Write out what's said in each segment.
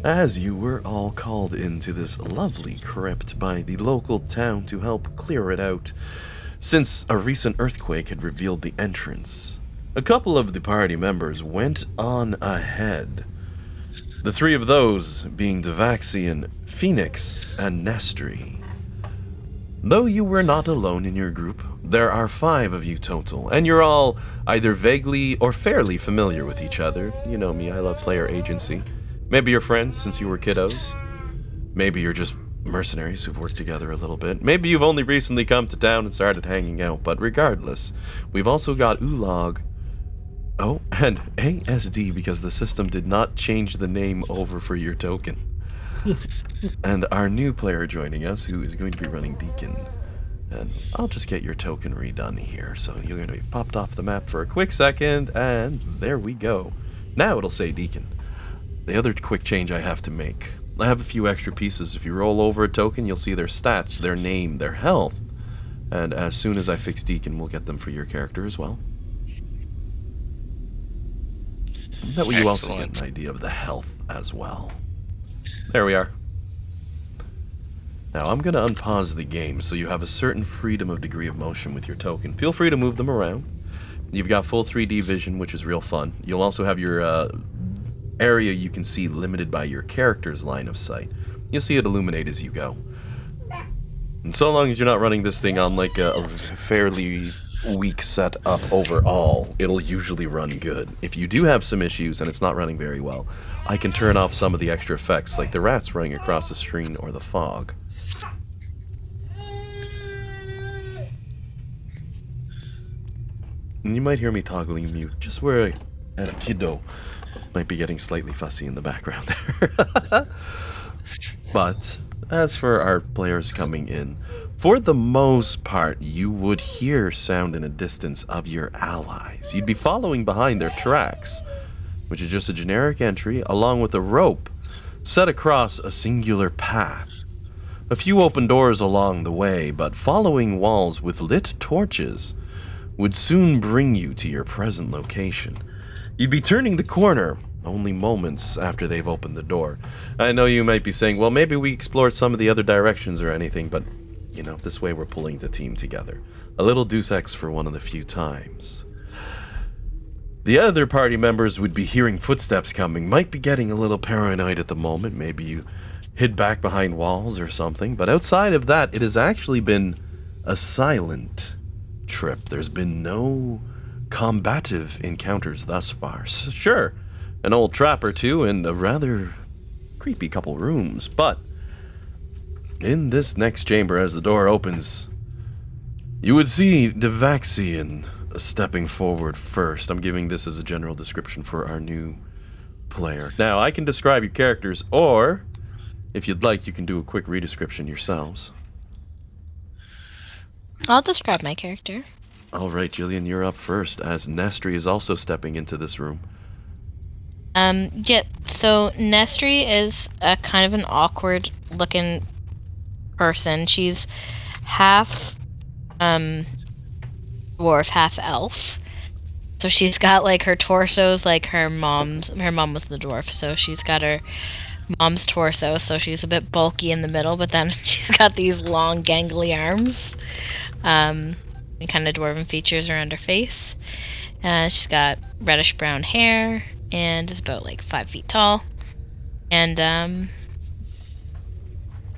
as you were all called into this lovely crypt by the local town to help clear it out, since a recent earthquake had revealed the entrance. A couple of the party members went on ahead. The three of those being Devaxian, Phoenix, and Nestri. Though you were not alone in your group, there are 5 of you total, and you're all either vaguely or fairly familiar with each other. You know me, I love player agency. Maybe you're friends since you were kiddos. Maybe you're just mercenaries who've worked together a little bit. Maybe you've only recently come to town and started hanging out, but regardless, we've also got Ulog. Oh, and ASD, because the system did not change the name over for your token. And our new player joining us, who is going to be running Deacon. And I'll just get your token redone here. So you're going to be popped off the map for a quick second, and there we go. Now it'll say Deacon. The other quick change I have to make. I have a few extra pieces. If you roll over a token, you'll see their stats, their name, their health. And as soon as I fix Deacon, we'll get them for your character as well. That way you also get an idea of the health as well. There we are. Now I'm going to unpause the game so you have a certain freedom of degree of motion with your token. Feel free to move them around. You've got full 3D vision, which is real fun. You'll also have your area you can see limited by your character's line of sight. You'll see it illuminate as you go. And so long as you're not running this thing on like a fairly weak setup overall, it'll usually run good. If you do have some issues and it's not running very well, I can turn off some of the extra effects, like the rats running across the screen or the fog. And you might hear me toggling mute, just where I had a kiddo. Might be getting slightly fussy in the background there. But as for our players coming in, for the most part, you would hear sound in a distance of your allies. You'd be following behind their tracks, which is just a generic entry, along with a rope set across a singular path. A few open doors along the way, but following walls with lit torches would soon bring you to your present location. You'd be turning the corner only moments after they've opened the door. I know you might be saying, well, maybe we explored some of the other directions or anything, but, you know, this way we're pulling the team together. A little Deus Ex for one of the few times. The other party members would be hearing footsteps coming, might be getting a little paranoid at the moment. Maybe you hid back behind walls or something, but outside of that, it has actually been a silent trip. There's been no combative encounters thus far. Sure, an old trap or two and a rather creepy couple rooms, but in this next chamber, as the door opens, you would see Devaxian stepping forward first. I'm giving this as a general description for our new player. Now, I can describe your characters, or if you'd like, you can do a quick redescription yourselves. I'll describe my character. All right, Jillian, you're up first, as Nestri is also stepping into this room. Yeah, so Nestri is a kind of an awkward looking person. She's half dwarf, half elf. So she's got like her torso's like her mom was the dwarf, so she's got her mom's torso, so she's a bit bulky in the middle, but then she's got these long gangly arms. And kind of dwarven features around her face. She's got reddish brown hair and is about like 5 feet tall. And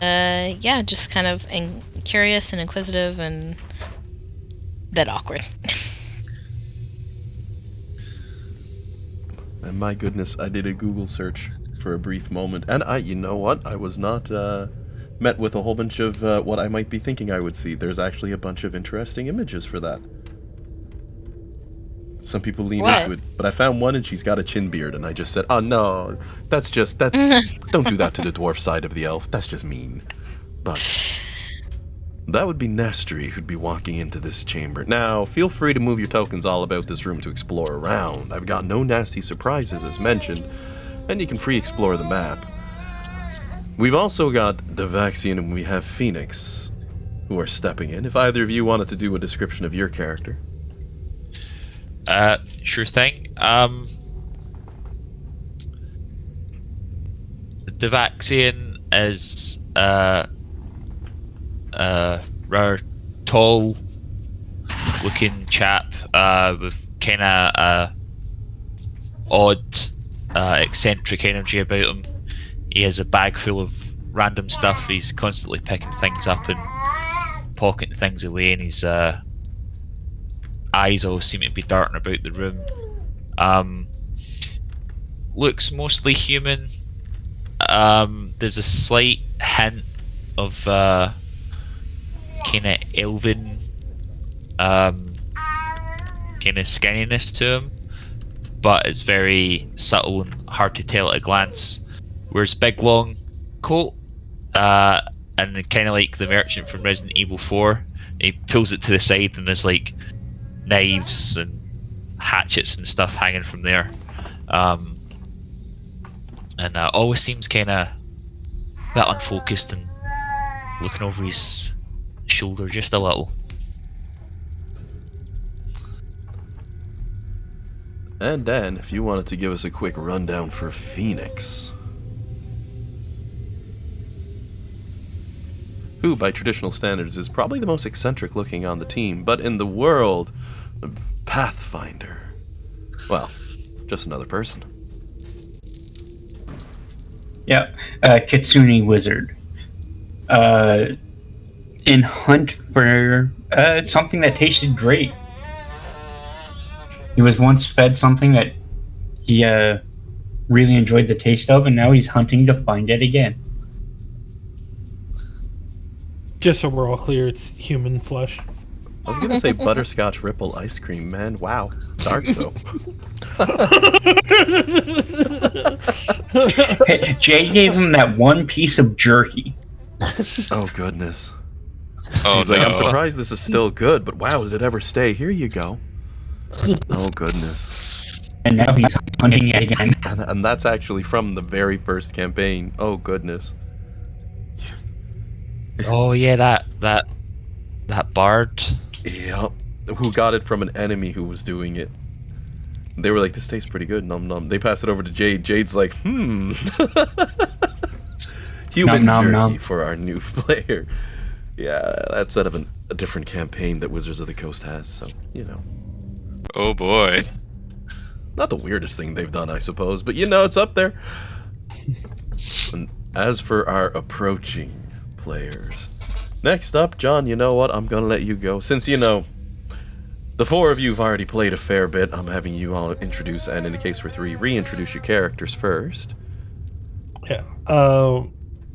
yeah, just kind of curious and inquisitive and a bit awkward. And my goodness, I did a Google search for a brief moment, and you know what? I was not met with a whole bunch of what I might be thinking I would see. There's actually a bunch of interesting images for that. Some people lean into it, but I found one and she's got a chin beard, and I just said, oh no, that's don't do that to the dwarf side of the elf, that's just mean. But that would be Nestri who'd be walking into this chamber. Now, feel free to move your tokens all about this room to explore around. I've got no nasty surprises as mentioned, and you can free explore the map. We've also got Devaxian and we have Phoenix who are stepping in. If either of you wanted to do a description of your character. Devaxian is rather tall looking chap with kind of odd eccentric energy about him. He has a bag full of random stuff. He's constantly picking things up and pocketing things away, and his eyes all seem to be darting about the room. Looks mostly human. There's a slight hint of kind of elven kind of skinniness to him, but it's very subtle and hard to tell at a glance. Wears big long coat, and kind of like the merchant from Resident Evil 4, he pulls it to the side and there's like knives and hatchets and stuff hanging from there. And always seems kind of a bit unfocused and looking over his shoulder just a little. And Dan, if you wanted to give us a quick rundown for Phoenix, who by traditional standards is probably the most eccentric looking on the team, but in the world of Pathfinder, well, just another person. Yeah, Kitsune Wizard. In hunt for something that tasted great. He was once fed something that he really enjoyed the taste of, and now he's hunting to find it again. Just so we're all clear, it's human flesh. I was gonna say butterscotch ripple ice cream, man. Wow, dark though. Hey, Jay gave him that one piece of jerky. Oh goodness. Oh, He's like, no. I'm surprised this is still good, but wow, did it ever stay? Here you go. Oh goodness. And now he's hunting it again. And that's actually from the very first campaign. Oh goodness. Oh yeah, that bard. Yep. Who got it from an enemy who was doing it. They were like, this tastes pretty good, num num. They pass it over to Jade. Jade's like, Human Nom, nom, jerky nom. for our new player. Yeah, that's out of a different campaign that Wizards of the Coast has, so, you know. Oh boy. Not the weirdest thing they've done, I suppose, but you know, it's up there. And as for our approaching players, next up, John, you know what? I'm gonna let you go. Since, you know, the four of you have already played a fair bit, I'm having you all introduce, and in the case for three, reintroduce your characters first. Yeah.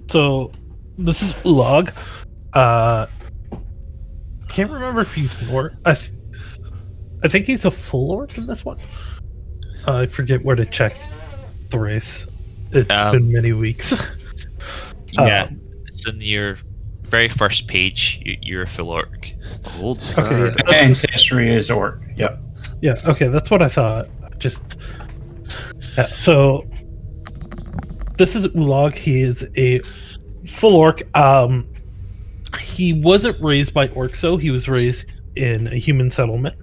So this is Ulog. Can't remember if he's an orc. I think he's a full orc in this one. I forget where to check the race. It's been many weeks. Yeah, it's in your very first page. You're a full orc. Old Scar. Okay, Ancestry is orc. Yep. yeah, okay, that's what I thought. So this is Ulog. He is a full orc. He wasn't raised by orcs, though. He was raised in a human settlement.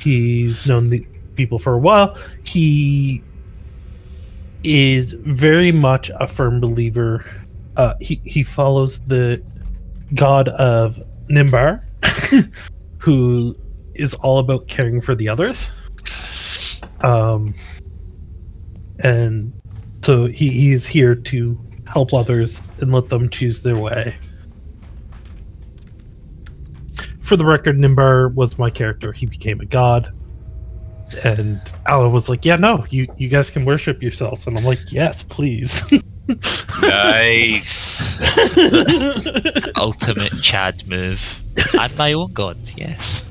He's known these people for a while. He is very much a firm believer. He follows the god of Nimbar, who is all about caring for the others. And so he's here to help others and let them choose their way. For the record, Nimbar was my character. He became a god. And Ala was like, yeah, no, you guys can worship yourselves. And I'm like, yes, please. Nice. Ultimate Chad move. I'm my own god, yes.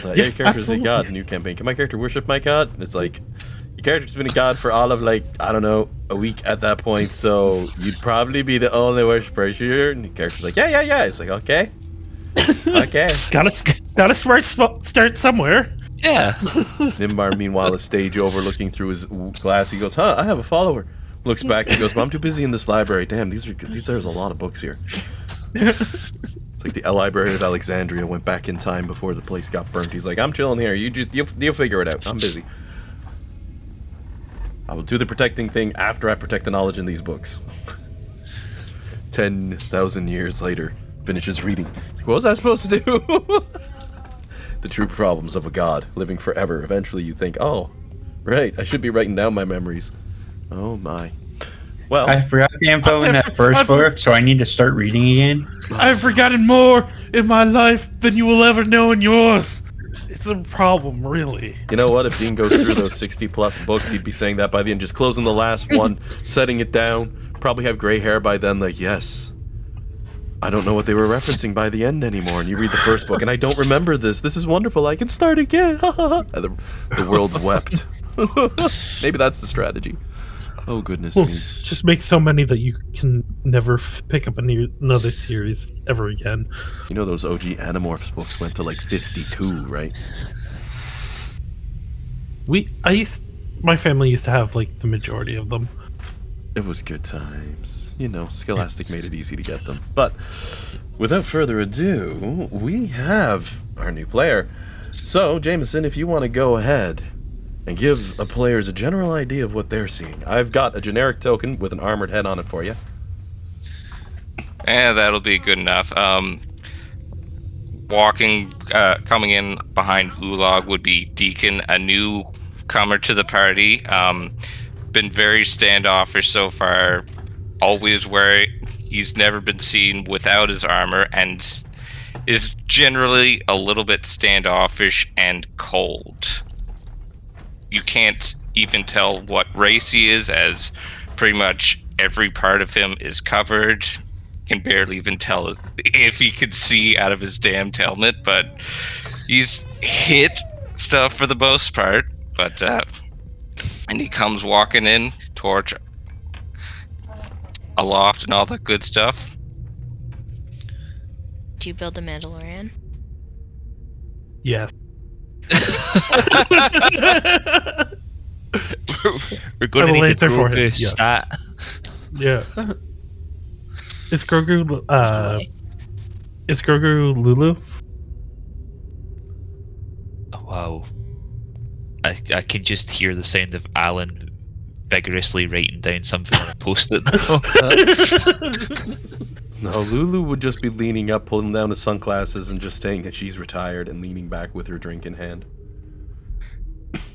Your character's a god. New campaign. Can my character worship my god? And it's like, your character's been a god for all of, like, I don't know, a week at that point, so you'd probably be the only worshiper here. And the character's like, yeah. It's like, okay. Okay. Gotta start somewhere. Yeah. Nimbar, meanwhile, a stage overlooking through his glass. He goes, I have a follower. Looks back, he goes, but I'm too busy in this library. Damn, there's a lot of books here. It's like the Library of Alexandria went back in time before the place got burnt. He's like, I'm chilling here. You'll figure it out. I'm busy. I will do the protecting thing after I protect the knowledge in these books. 10,000 years later, finishes reading. What was I supposed to do? The true problems of a god living forever. Eventually you think, oh, right, I should be writing down my memories. Oh my. Well, I forgot the info in that first book, so I need to start reading again. I've forgotten more in my life than you will ever know in yours. It's a problem, really. you know what? If Dean goes through those 60 plus books, he'd be saying that by the end, just closing the last one, setting it down, probably have gray hair by then, like, yes. I don't know what they were referencing by the end anymore, and you read the first book, and I don't remember this. This is wonderful. I can start again. And the world wept. Maybe that's the strategy. Oh, goodness Well, me. just make so many that you can never pick up another series ever again. You know those OG Animorphs books went to like 52, right? My family used to have like the majority of them. It was good times. You know, Scholastic made it easy to get them. But without further ado, we have our new player. So, Jameson, if you want to go ahead and give the players a general idea of what they're seeing. I've got a generic token with an armored head on it for you. That'll be good enough. Coming in behind Ulog would be Deacon, a newcomer to the party. Been very standoffish so far. Always he's never been seen without his armor, and is generally a little bit standoffish and cold. You can't even tell what race he is, as pretty much every part of him is covered. Can barely even tell if he could see out of his damned helmet, but he's hit stuff for the most part. But and he comes walking in, torch aloft and all that good stuff. Do you build a Mandalorian? Yes. We're going to I will need a answer for him, Grogu yes. stat. Yeah. Is Grogu Lulu? Oh, wow. I can just hear the sound of Alan vigorously writing down something on a post-it now. No, Lulu would just be leaning up, pulling down his sunglasses, and just saying that she's retired and leaning back with her drink in hand.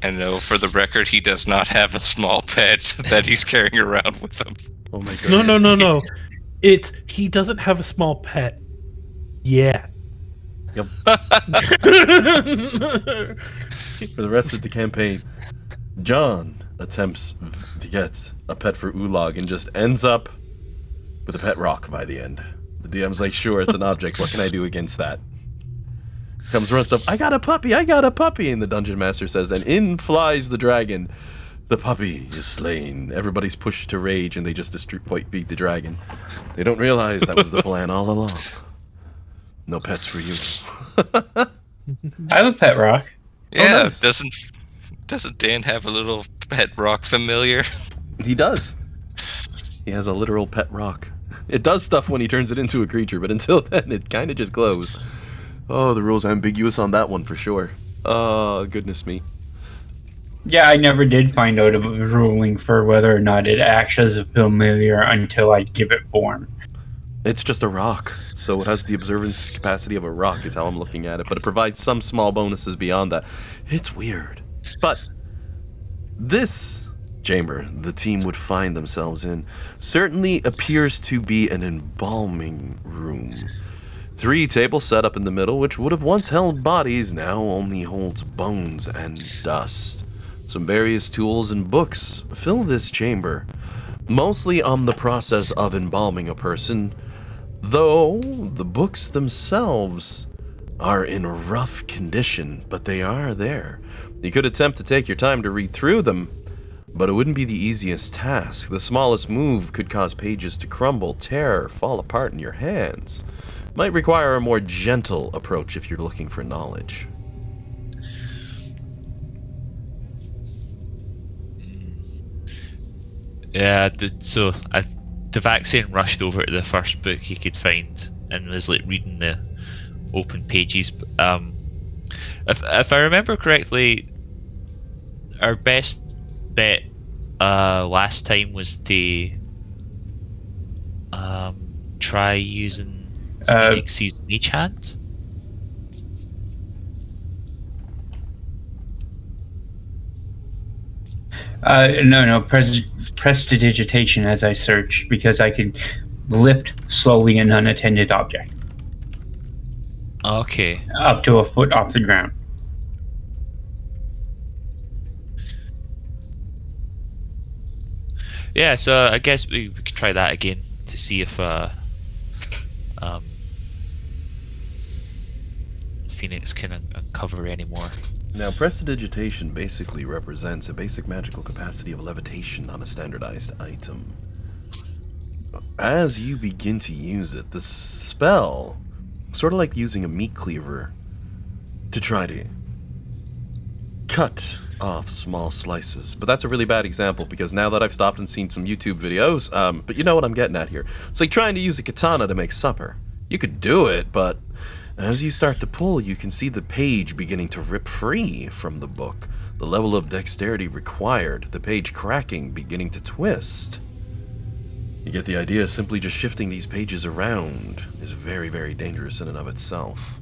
And no, for the record, he does not have a small pet that he's carrying around with him. Oh my god. No. He doesn't have a small pet yet. Yep. For the rest of the campaign, John attempts to get a pet for Ulog and just ends up with a pet rock by the end. The DM's like, sure, it's an object. What can I do against that? Runs up, I got a puppy! And the dungeon master says, and in flies the dragon. The puppy is slain. Everybody's pushed to rage and they just defeat the dragon. They don't realize that was the plan all along. No pets for you. I have a pet rock. Yeah, nice. Doesn't Dan have a little pet rock familiar? He does. He has a literal pet rock. It does stuff when he turns it into a creature, but until then, it kind of just glows. Oh, the rules are ambiguous on that one for sure. Oh, goodness me. Yeah, I never did find out a ruling for whether or not it acts as a familiar until I give it form. It's just a rock, so it has the observance capacity of a rock is how I'm looking at it, but it provides some small bonuses beyond that. It's weird. But this chamber the team would find themselves in certainly appears to be an embalming room. 3 tables set up in the middle, which would have once held bodies, now only holds bones and dust. Some various tools and books fill this chamber, mostly on the process of embalming a person, though the books themselves are in rough condition, but they are there. You could attempt to take your time to read through them, but it wouldn't be the easiest task. The smallest move could cause pages to crumble, tear, fall apart in your hands. Might require a more gentle approach if you're looking for knowledge. Yeah, Devaxian rushed over to the first book he could find and was like reading the open pages. If I remember correctly, our best bet last time was to try using Phoenix's mage hand. No. Prestidigitation as I search because I could lift slowly an unattended object Okay. up to a foot off the ground. Yeah, so I guess we could try that again to see if Phoenix can uncover any more. Now, prestidigitation basically represents a basic magical capacity of levitation on a standardized item. As you begin to use it, the spell, sort of like using a meat cleaver to try to cut off small slices. But that's a really bad example because now that I've stopped and seen some YouTube videos, but you know what I'm getting at here. It's like trying to use a katana to make supper. You could do it, but as you start to pull, you can see the page beginning to rip free from the book. The level of dexterity required, the page cracking, beginning to twist. You get the idea, simply just shifting these pages around is very, very dangerous in and of itself.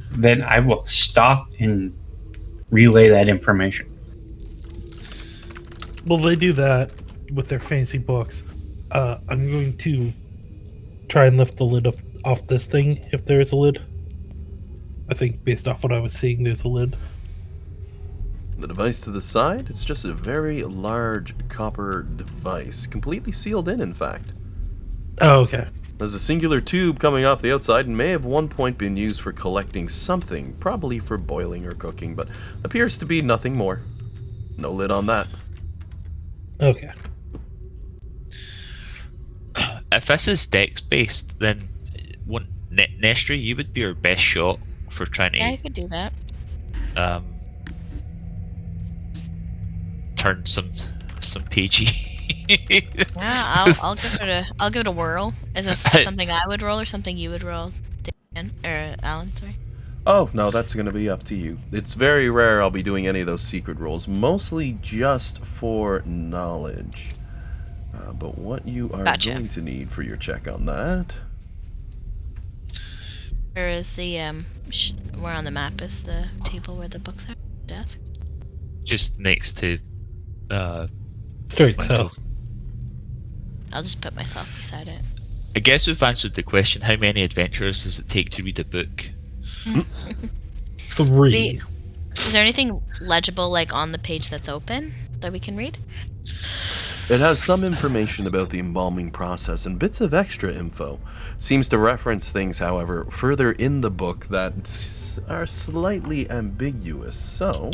Then I will stop and relay that information. Well, they do that with their fancy books. I'm going to try and lift the lid off this thing, if there is a lid. I think based off what I was seeing, there's a lid. The device to the side, it's just a very large copper device, completely sealed in fact. Oh, okay. There's a singular tube coming off the outside and may have one point been used for collecting something, probably for boiling or cooking, but appears to be nothing more. No lid on that. Okay. If this is dex based, then Nestry, you would be our best shot for trying to Yeah, I could do that. turn some PG. Yeah, I'll give it a whirl. Is this something I would roll or something you would roll, Dan or Alan? Sorry. Oh, no, that's going to be up to you. It's very rare I'll be doing any of those secret rolls, mostly just for knowledge. But what you are Gotcha. going to need for your check on that... Where is the where on the map is the table where the books are? Desk. Just next to Straight Michael. south. I'll just put myself beside it. I guess we've answered the question: how many adventures does it take to read a book? 3. Is there anything legible like on the page that's open that we can read? It has some information about the embalming process and bits of extra info. Seems to reference things, however, further in the book that are slightly ambiguous, so...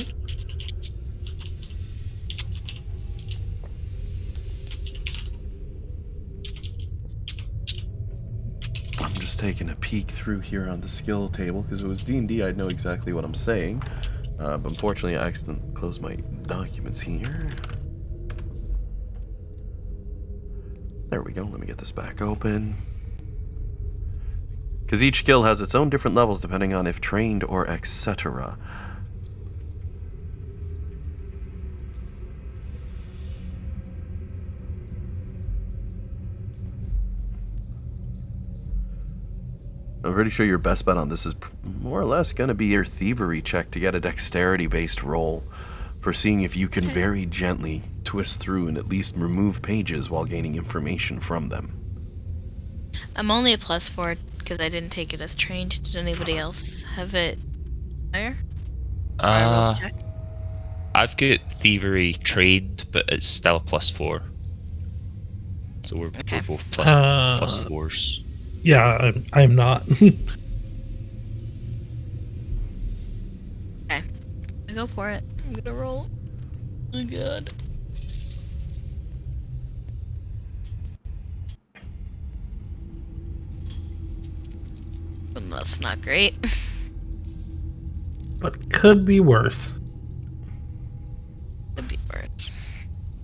I'm just taking a peek through here on the skill table, because if it was D&D, I'd know exactly what I'm saying. But unfortunately, I accidentally closed my documents here. There we go, let me get this back open. Because each skill has its own different levels depending on if trained or etc. I'm pretty sure your best bet on this is more or less going to be your thievery check to get a dexterity-based roll for seeing if you can very gently twist through and at least remove pages while gaining information from them. I'm only a +4 because I didn't take it as trained. Did anybody else have it higher? Check. I've got thievery trained, but it's still a +4. So we're both +4s. Yeah, I'm not. Okay, go for it. I'm gonna roll. Oh god. That's not great. But could be worse. Could be worse.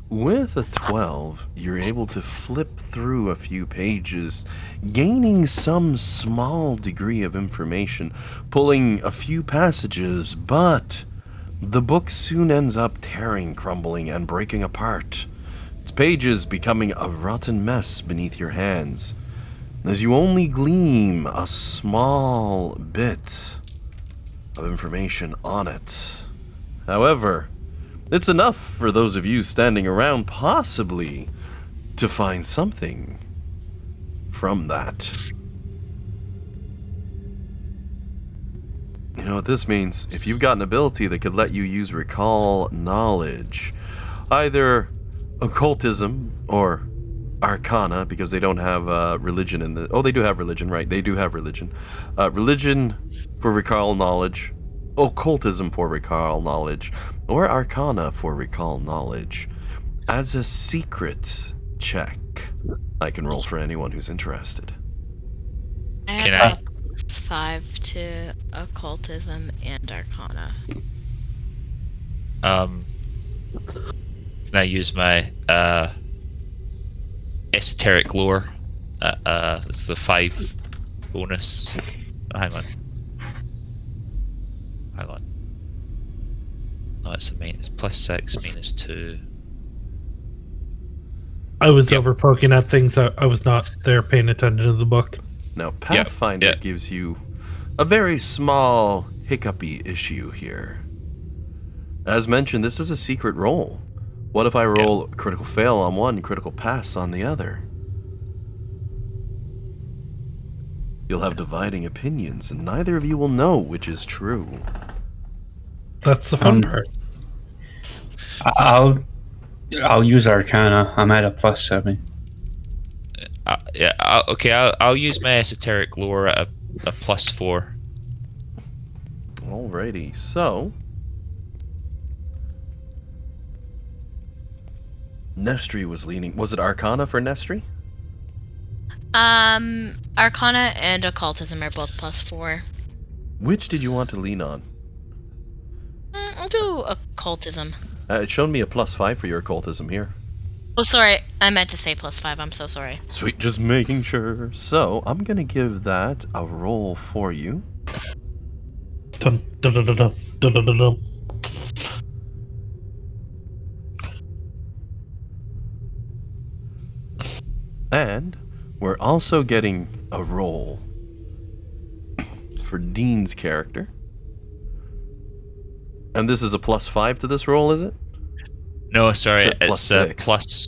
With a 12, you're able to flip through a few pages, gaining some small degree of information, pulling a few passages, but The book soon ends up tearing, crumbling, and breaking apart, its pages becoming a rotten mess beneath your hands, as you only gleam a small bit of information on it. However, it's enough for those of you standing around possibly to find something from that. You know what this means? If you've got an ability that could let you use recall knowledge, either occultism or arcana, because they don't have religion in the... Oh, they do have religion, right? They do have religion. Religion for recall knowledge, occultism for recall knowledge, or arcana for recall knowledge. As a secret check, I can roll for anyone who's interested. I Can have +5 to occultism and arcana. Can I use my esoteric lore? This is a 5 bonus. Hang on. No, it's a minus +6, -2. I was Yep. over poking at things. I was not there paying attention to the book. Now, Pathfinder yep. gives you a very small hiccupy issue here. As mentioned, this is a secret roll. What if I roll critical fail on one, critical pass on the other? You'll have dividing opinions, and neither of you will know which is true. That's the fun part. I'll use Arcana. I'm at a +7. I'll use my esoteric lore at a +4. Alrighty, so... Nestri was leaning... Was it Arcana for Nestri? Arcana and occultism are both +4. Which did you want to lean on? I'll do occultism. It showed me a +5 for your occultism here. Oh, sorry. I meant to say +5. I'm so sorry. Sweet, just making sure. So, I'm gonna give that a roll for you. Dun, dun, dun, dun, dun, dun, dun, dun, dun. And we're also getting a roll for Dean's character. And this is a +5 to this roll, is it? No, sorry, Is it it's a +6? plus.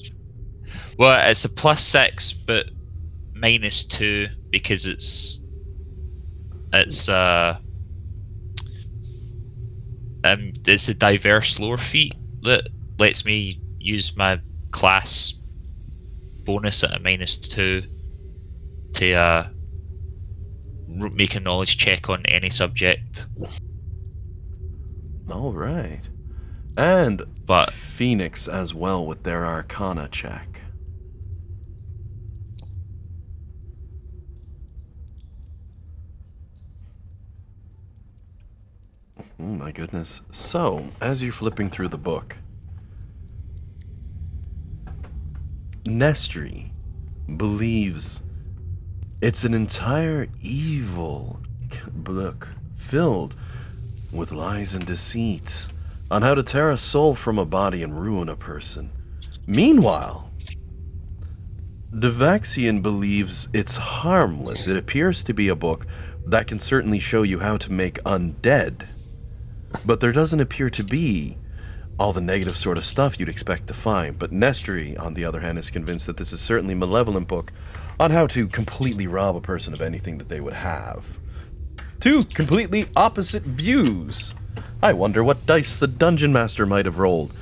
Well, it's a +6, but -2 because it's it's a diverse lore feat that lets me use my class bonus at a -2 to make a knowledge check on any subject. All right. And But Phoenix as well with their Arcana check. Oh my goodness. So, as you're flipping through the book, Nestri believes it's an entire evil book filled with lies and deceit on how to tear a soul from a body and ruin a person. Meanwhile, Devaxian believes it's harmless. It appears to be a book that can certainly show you how to make undead, but there doesn't appear to be all the negative sort of stuff you'd expect to find. But Nestri, on the other hand, is convinced that this is certainly a malevolent book on how to completely rob a person of anything that they would have. Two completely opposite views. I wonder what dice the Dungeon Master might have rolled.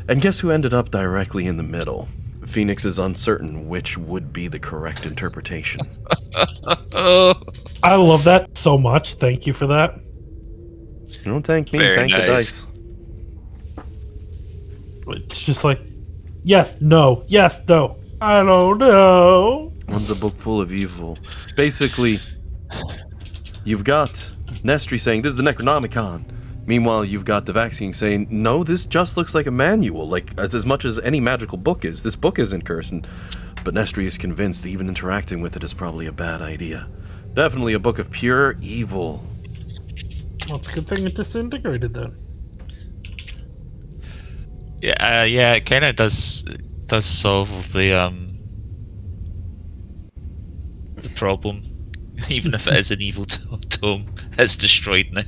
And guess who ended up directly in the middle? Phoenix is uncertain which would be the correct interpretation. I love that so much. Thank you for that. Don't thank me, Very thank the nice. dice. It's just like, yes, no, I don't know. One's a book full of evil. Basically, you've got Nestri saying, this is the Necronomicon. Meanwhile, you've got Devaxian saying, no, this just looks like a manual. Like, as much as any magical book is. This book isn't cursed. But Nestri is convinced even interacting with it is probably a bad idea. Definitely a book of pure evil. Well, it's a good thing it disintegrated then. Yeah, it kind of does solve the problem, even if it is an evil tome. It's destroyed now.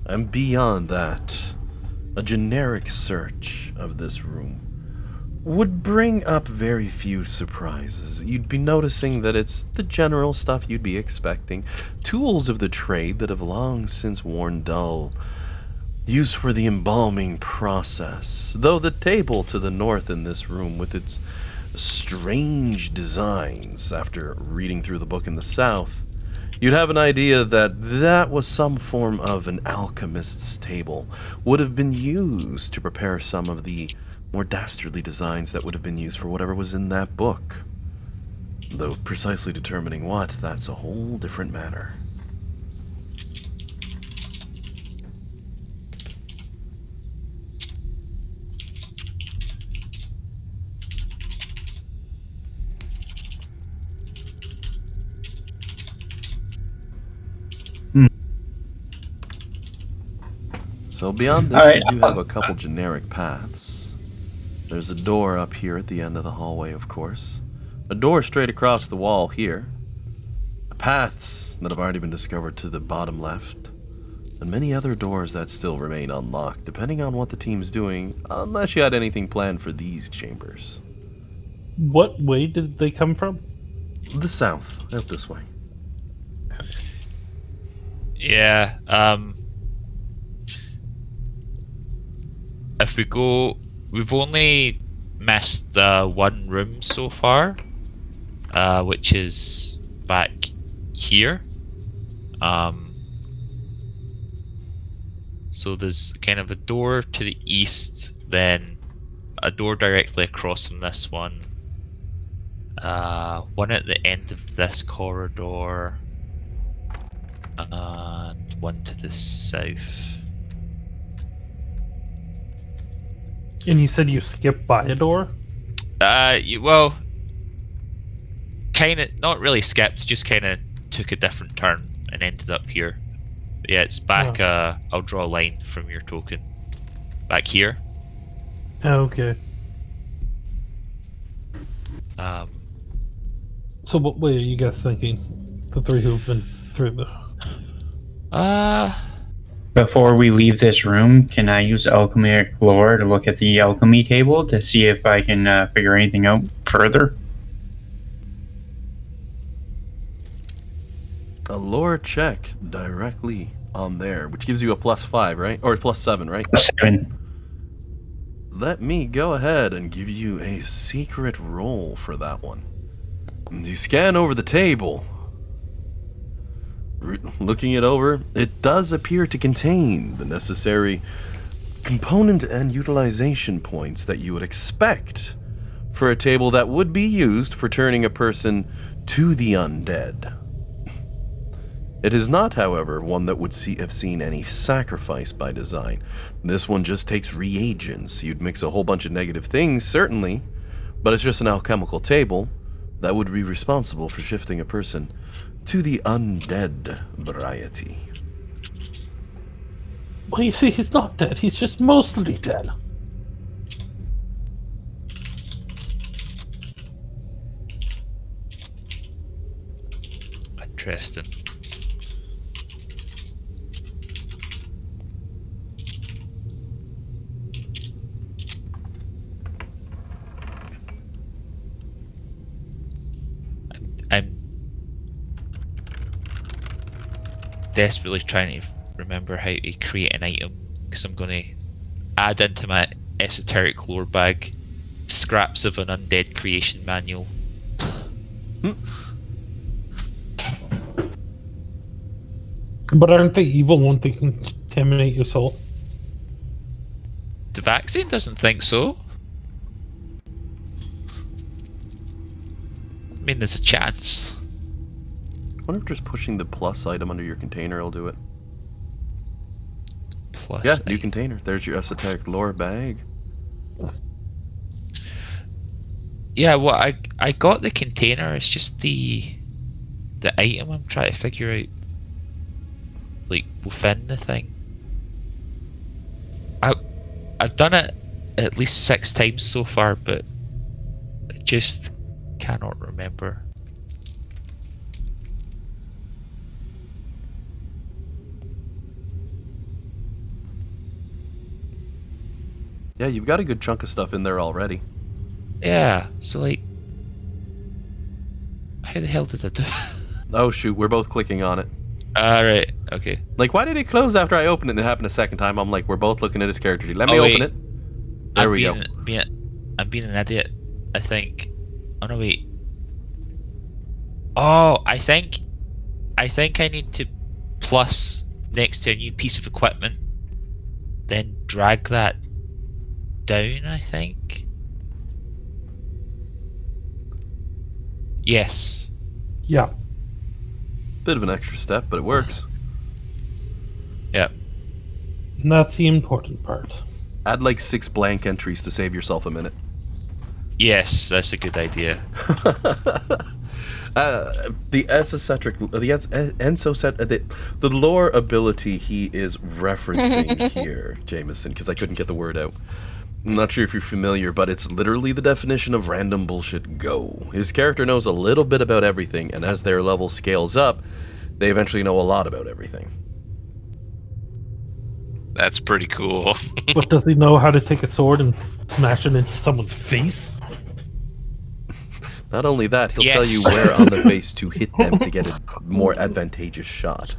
And beyond that, a generic search of this room would bring up very few surprises. You'd be noticing that it's the general stuff you'd be expecting. Tools of the trade that have long since worn dull. Used for the embalming process. Though the table to the north in this room, with its strange designs, after reading through the book in the south, you'd have an idea that that was some form of an alchemist's table, would have been used to prepare some of the more dastardly designs that would have been used for whatever was in that book. Though precisely determining what, that's a whole different matter. So beyond this, Alright, you do have a couple generic paths. There's a door up here at the end of the hallway, of course. A door straight across the wall here. Paths that have already been discovered to the bottom left. And many other doors that still remain unlocked, depending on what the team's doing, unless you had anything planned for these chambers. What way did they come from? The south, out this way. Yeah. If we go, we've only missed one room so far, which is back here. So there's kind of a door to the east, then a door directly across from this one. One at the end of this corridor, and one to the south. And you said you skipped by a door? Well, kind of, not really skipped, just kind of took a different turn and ended up here. But yeah, it's back, I'll draw a line from your token. Back here. Okay. So what way are you guys thinking? The three who've been through the... Before we leave this room, can I use alchemic lore to look at the alchemy table to see if I can figure anything out further? A lore check directly on there, which gives you a +5, right? Or +7, right? 7. Let me go ahead and give you a secret roll for that one. You scan over the table. Looking it over, it does appear to contain the necessary component and utilization points that you would expect for a table that would be used for turning a person to the undead. It is not, however, one that would have seen any sacrifice by design. This one just takes reagents. You'd mix a whole bunch of negative things, certainly, but it's just an alchemical table that would be responsible for shifting a person to the undead variety. Well, you see, he's not dead. He's just mostly dead. Interesting. I'm desperately trying to remember how to create an item, because I'm going to add into my esoteric lore bag scraps of an undead creation manual. But aren't they evil? Won't they contaminate your soul? The vaccine doesn't think so. I mean, there's a chance. I wonder if just pushing the plus item under your container will do it. Plus, Yeah, new container. There's your esoteric lore bag. yeah. Well, I got the container. It's just the item I'm trying to figure out. within the thing. I've done it at least 6 times so far, but I just cannot remember. Yeah, you've got a good chunk of stuff in there already. Yeah, so like, how the hell did I do? Oh shoot, we're both clicking on it. Alright, okay. Like, why did it close after I opened it and it happened a second time? I'm like, we're both looking at his character sheet. Let me open it. There we go. I'm being an idiot, I think. Oh no, wait. Oh, I think I need to plus next to a new piece of equipment, then drag that down, I think. Yes. Yeah. Bit of an extra step, but it works. Yep. And that's the important part. Add like 6 blank entries to save yourself a minute. Yes, that's a good idea. The esocentric, the lore ability he is referencing here, Jameson, because I couldn't get the word out. I'm not sure if you're familiar, but it's literally the definition of random bullshit go. His character knows a little bit about everything, and as their level scales up, they eventually know a lot about everything. That's pretty cool. But does he know how to take a sword and smash it into someone's face? Not only that, he'll tell you Yes. where on the face to hit them to get a more advantageous shot.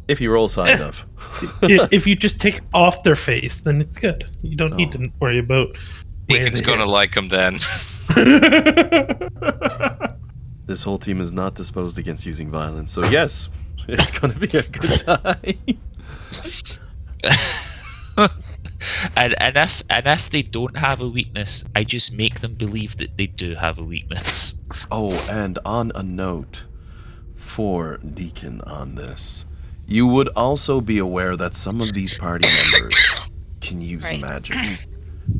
If he rolls high enough. If you just take off their face, then it's good. You don't need to worry about. Deacon's gonna like him then. This whole team is not disposed against using violence, so yes, it's gonna be a good time. and if they don't have a weakness, I just make them believe that they do have a weakness. Oh, and on a note for Deacon on this, you would also be aware that some of these party members can use magic.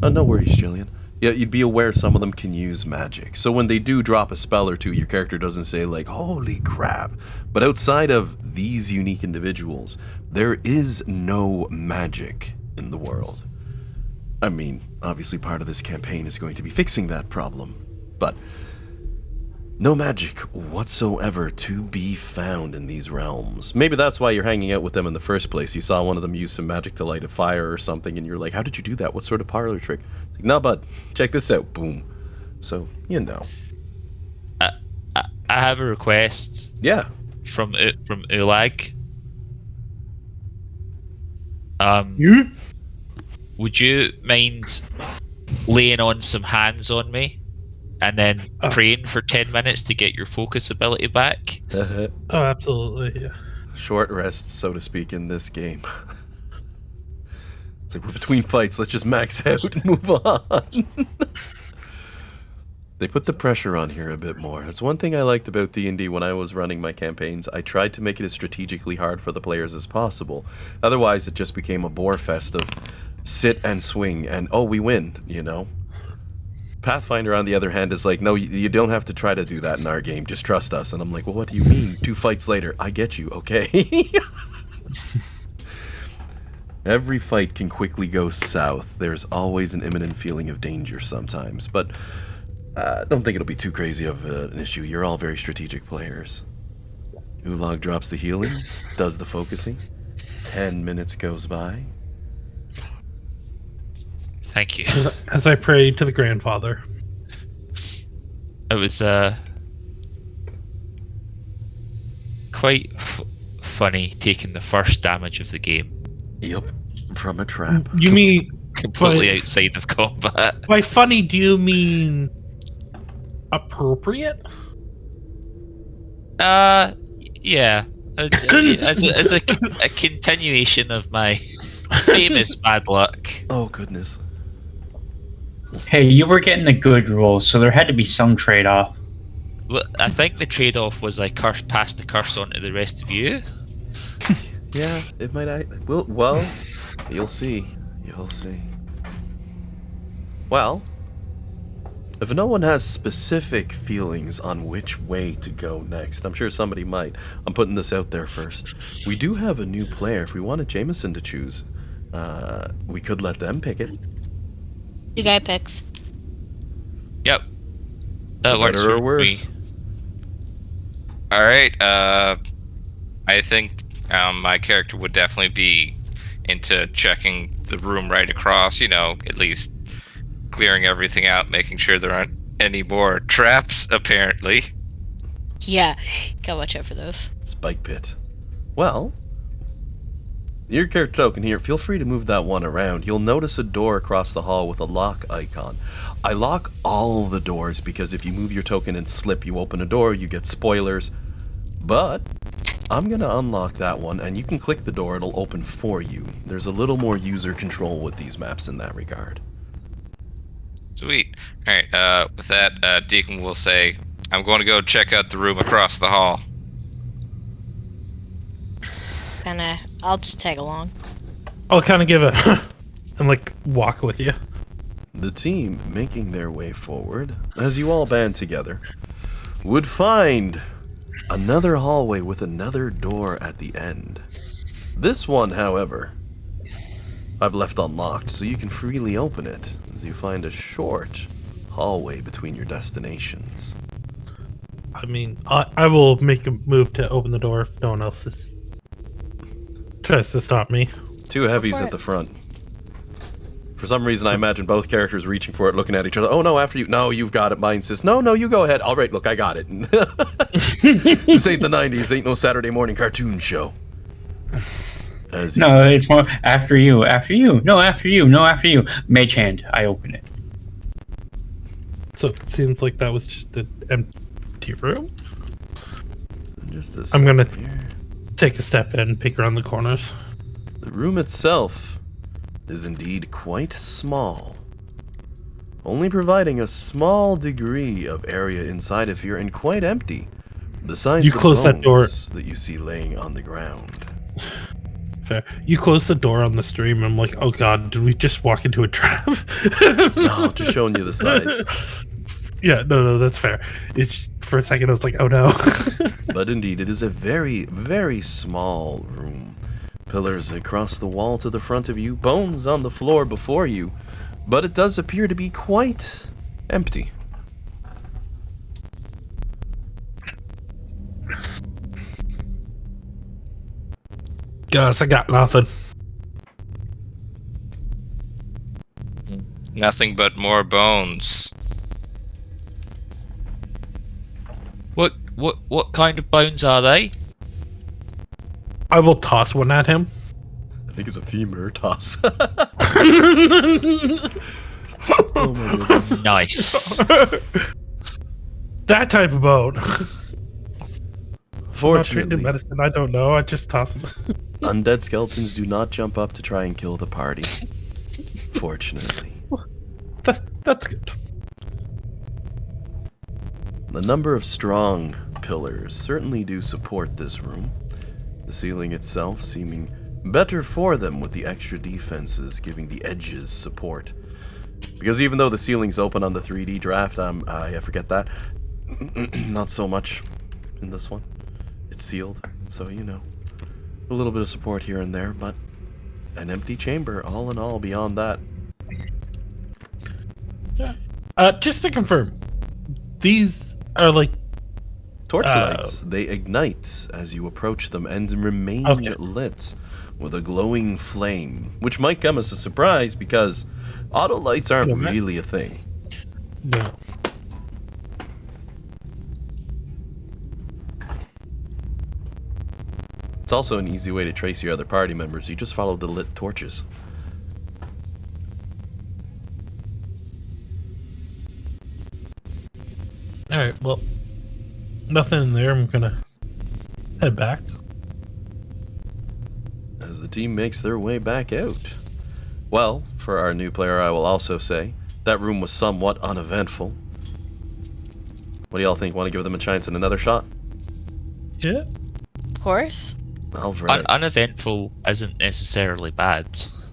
No worries, Jillian. Yeah, you'd be aware some of them can use magic. So when they do drop a spell or two, your character doesn't say like, holy crap. But outside of these unique individuals, there is no magic in the world. I mean, obviously part of this campaign is going to be fixing that problem, but no magic whatsoever to be found in these realms. Maybe that's why you're hanging out with them in the first place. You saw one of them use some magic to light a fire or something, and you're like, how did you do that? What sort of parlor trick? Like, nah, bud, check this out. Boom. So, you know. I have a request. Yeah. From Ulag. Would you mind laying on some hands on me and then praying for 10 minutes to get your focus ability back? Oh, absolutely, yeah. Short rests, so to speak, in this game. It's like we're between fights, let's just max out and move on. They put the pressure on here a bit more. That's one thing I liked about D&D when I was running my campaigns. I tried to make it as strategically hard for the players as possible. Otherwise, it just became a bore fest of sit and swing and, oh, we win, you know? Pathfinder, on the other hand, is like, no, you don't have to try to do that in our game. Just trust us. And I'm like, well, what do you mean? 2 fights later. I get you, okay? Every fight can quickly go south. There's always an imminent feeling of danger sometimes. But I don't think it'll be too crazy of an issue. You're all very strategic players. Ulag drops the healing, does the focusing. 10 minutes goes by. Thank you. As I pray to the grandfather. It was quite funny taking the first damage of the game. Yep, from a trap. You mean Completely by- outside of combat. by funny? Do you mean appropriate? Yeah. As a continuation of my famous bad luck. Oh, goodness. Hey, you were getting a good roll, so there had to be some trade-off. Well, I think the trade-off was I passed the curse on to the rest of you. Yeah, it might. Well, you'll see. You'll see. Well, If no one has specific feelings on which way to go next, I'm sure somebody might. I'm putting this out there first. We do have a new player. If we wanted Jameson to choose, we could let them pick it. You guy picks. Yep. That For works better or for worse. me. All right. I think my character would definitely be into checking the room right across. You know, at least clearing everything out, making sure there aren't any more traps. Apparently. Yeah, gotta watch out for those. Spike pit. Well, your character token here, feel free to move that one around. You'll notice a door across the hall with a lock icon. I lock all the doors because if you move your token and slip, you open a door, you get spoilers. But I'm going to unlock that one, and you can click the door, it'll open for you. There's a little more user control with these maps in that regard. Sweet. All right. With that, Deacon will say, "I'm going to go check out the room across the hall." I'll just tag along. I'll kind of give a and like walk with you. The team making their way forward, as you all band together, would find another hallway with another door at the end. This one, however, I've left unlocked so you can freely open it as you find a short hallway between your destinations. I mean, I will make a move to open the door if no one else tries to stop me. Two heavies for at it. the front. For some reason, I imagine both characters reaching for it, looking at each other. Oh no, after you. No, you've got it. Mine says, no, you go ahead. All right, look, I got it. This ain't the 90s. Ain't no Saturday morning cartoon show. As you, No, it's more after you. After you. No, after you. No, after you. Mage hand. I open it. So it seems like that was just an empty room. just a I'm gonna- second here. Take a step in, peek around the corners. The room itself is indeed quite small, only providing a small degree of area inside of here and quite empty, besides You the close that door. bones that you see laying on the ground. Fair. You close the door on the stream. I'm like, oh god, did we just walk into a trap? No, just showing you the size. Yeah, no, that's fair. It's for a second I was like, oh no. But indeed, it is a very, very small room. Pillars across the wall to the front of you, bones on the floor before you, but it does appear to be quite empty. Guys, I got nothing. Nothing but more bones. What kind of bones are they? I will toss one at him. I think it's a femur toss. Oh my goodness. Nice. That type of bone. I'm not trained in Fortunately, medicine. I don't know. I just toss them. undead skeletons do not jump up to try and kill the party. Fortunately. That's good. A number of strong pillars certainly do support this room, the ceiling itself seeming better for them with the extra defenses giving the edges support. Because even though the ceiling's open on the 3D draft, I forget that, not so much in this one. It's sealed, so you know, a little bit of support here and there, but an empty chamber all in all beyond that. Just to confirm, these are like Torchlights, they ignite as you approach them and remain Okay. lit with a glowing flame, which might come as a surprise because auto lights aren't Yeah, man. really a thing. no. It's also an easy way to trace your other party members. You just follow the lit torches. All right. Well, nothing in there. I'm gonna head back. As the team makes their way back out. Well, for our new player, I will also say that room was somewhat uneventful. What do y'all think? Want to give them a chance at another shot? Yeah. Of course. Alright. Uneventful isn't necessarily bad.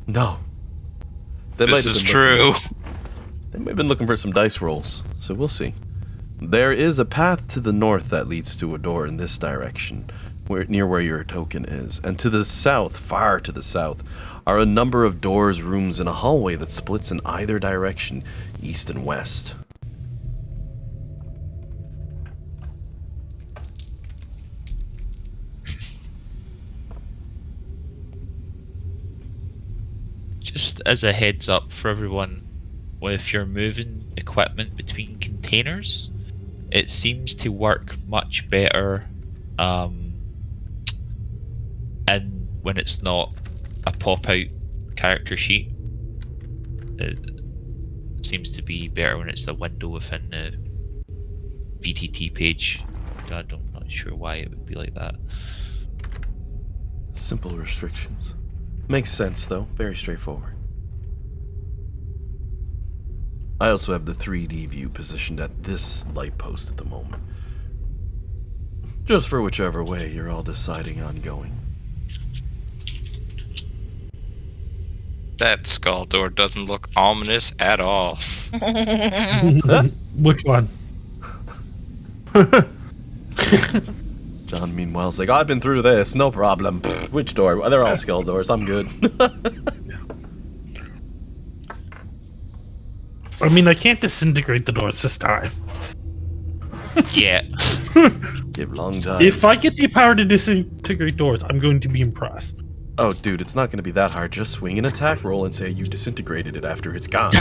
No. That might This have is been true. They may have been looking for some dice rolls, so we'll see. There is a path to the north that leads to a door in this direction, near where your token is. And to the south, far to the south, are a number of doors, rooms, and a hallway that splits in either direction, east and west. Just as a heads up for everyone, if you're moving equipment between containers, it seems to work much better and when it's not a pop-out character sheet. It seems to be better when it's the window within the VTT page. I'm not sure why it would be like that. Simple restrictions. Makes sense, though. Very straightforward. I also have the 3D view positioned at this light post at the moment. Just for whichever way you're all deciding on going. That skull door doesn't look ominous at all. Which one? John, meanwhile, is like, I've been through this, no problem. Pfft, which door? They're all skull doors, I'm good. I mean, I can't disintegrate the doors this time. Yeah. Give long time. If I get the power to disintegrate doors, I'm going to be impressed. Oh, dude, it's not going to be that hard. Just swing an attack roll and say you disintegrated it after it's gone.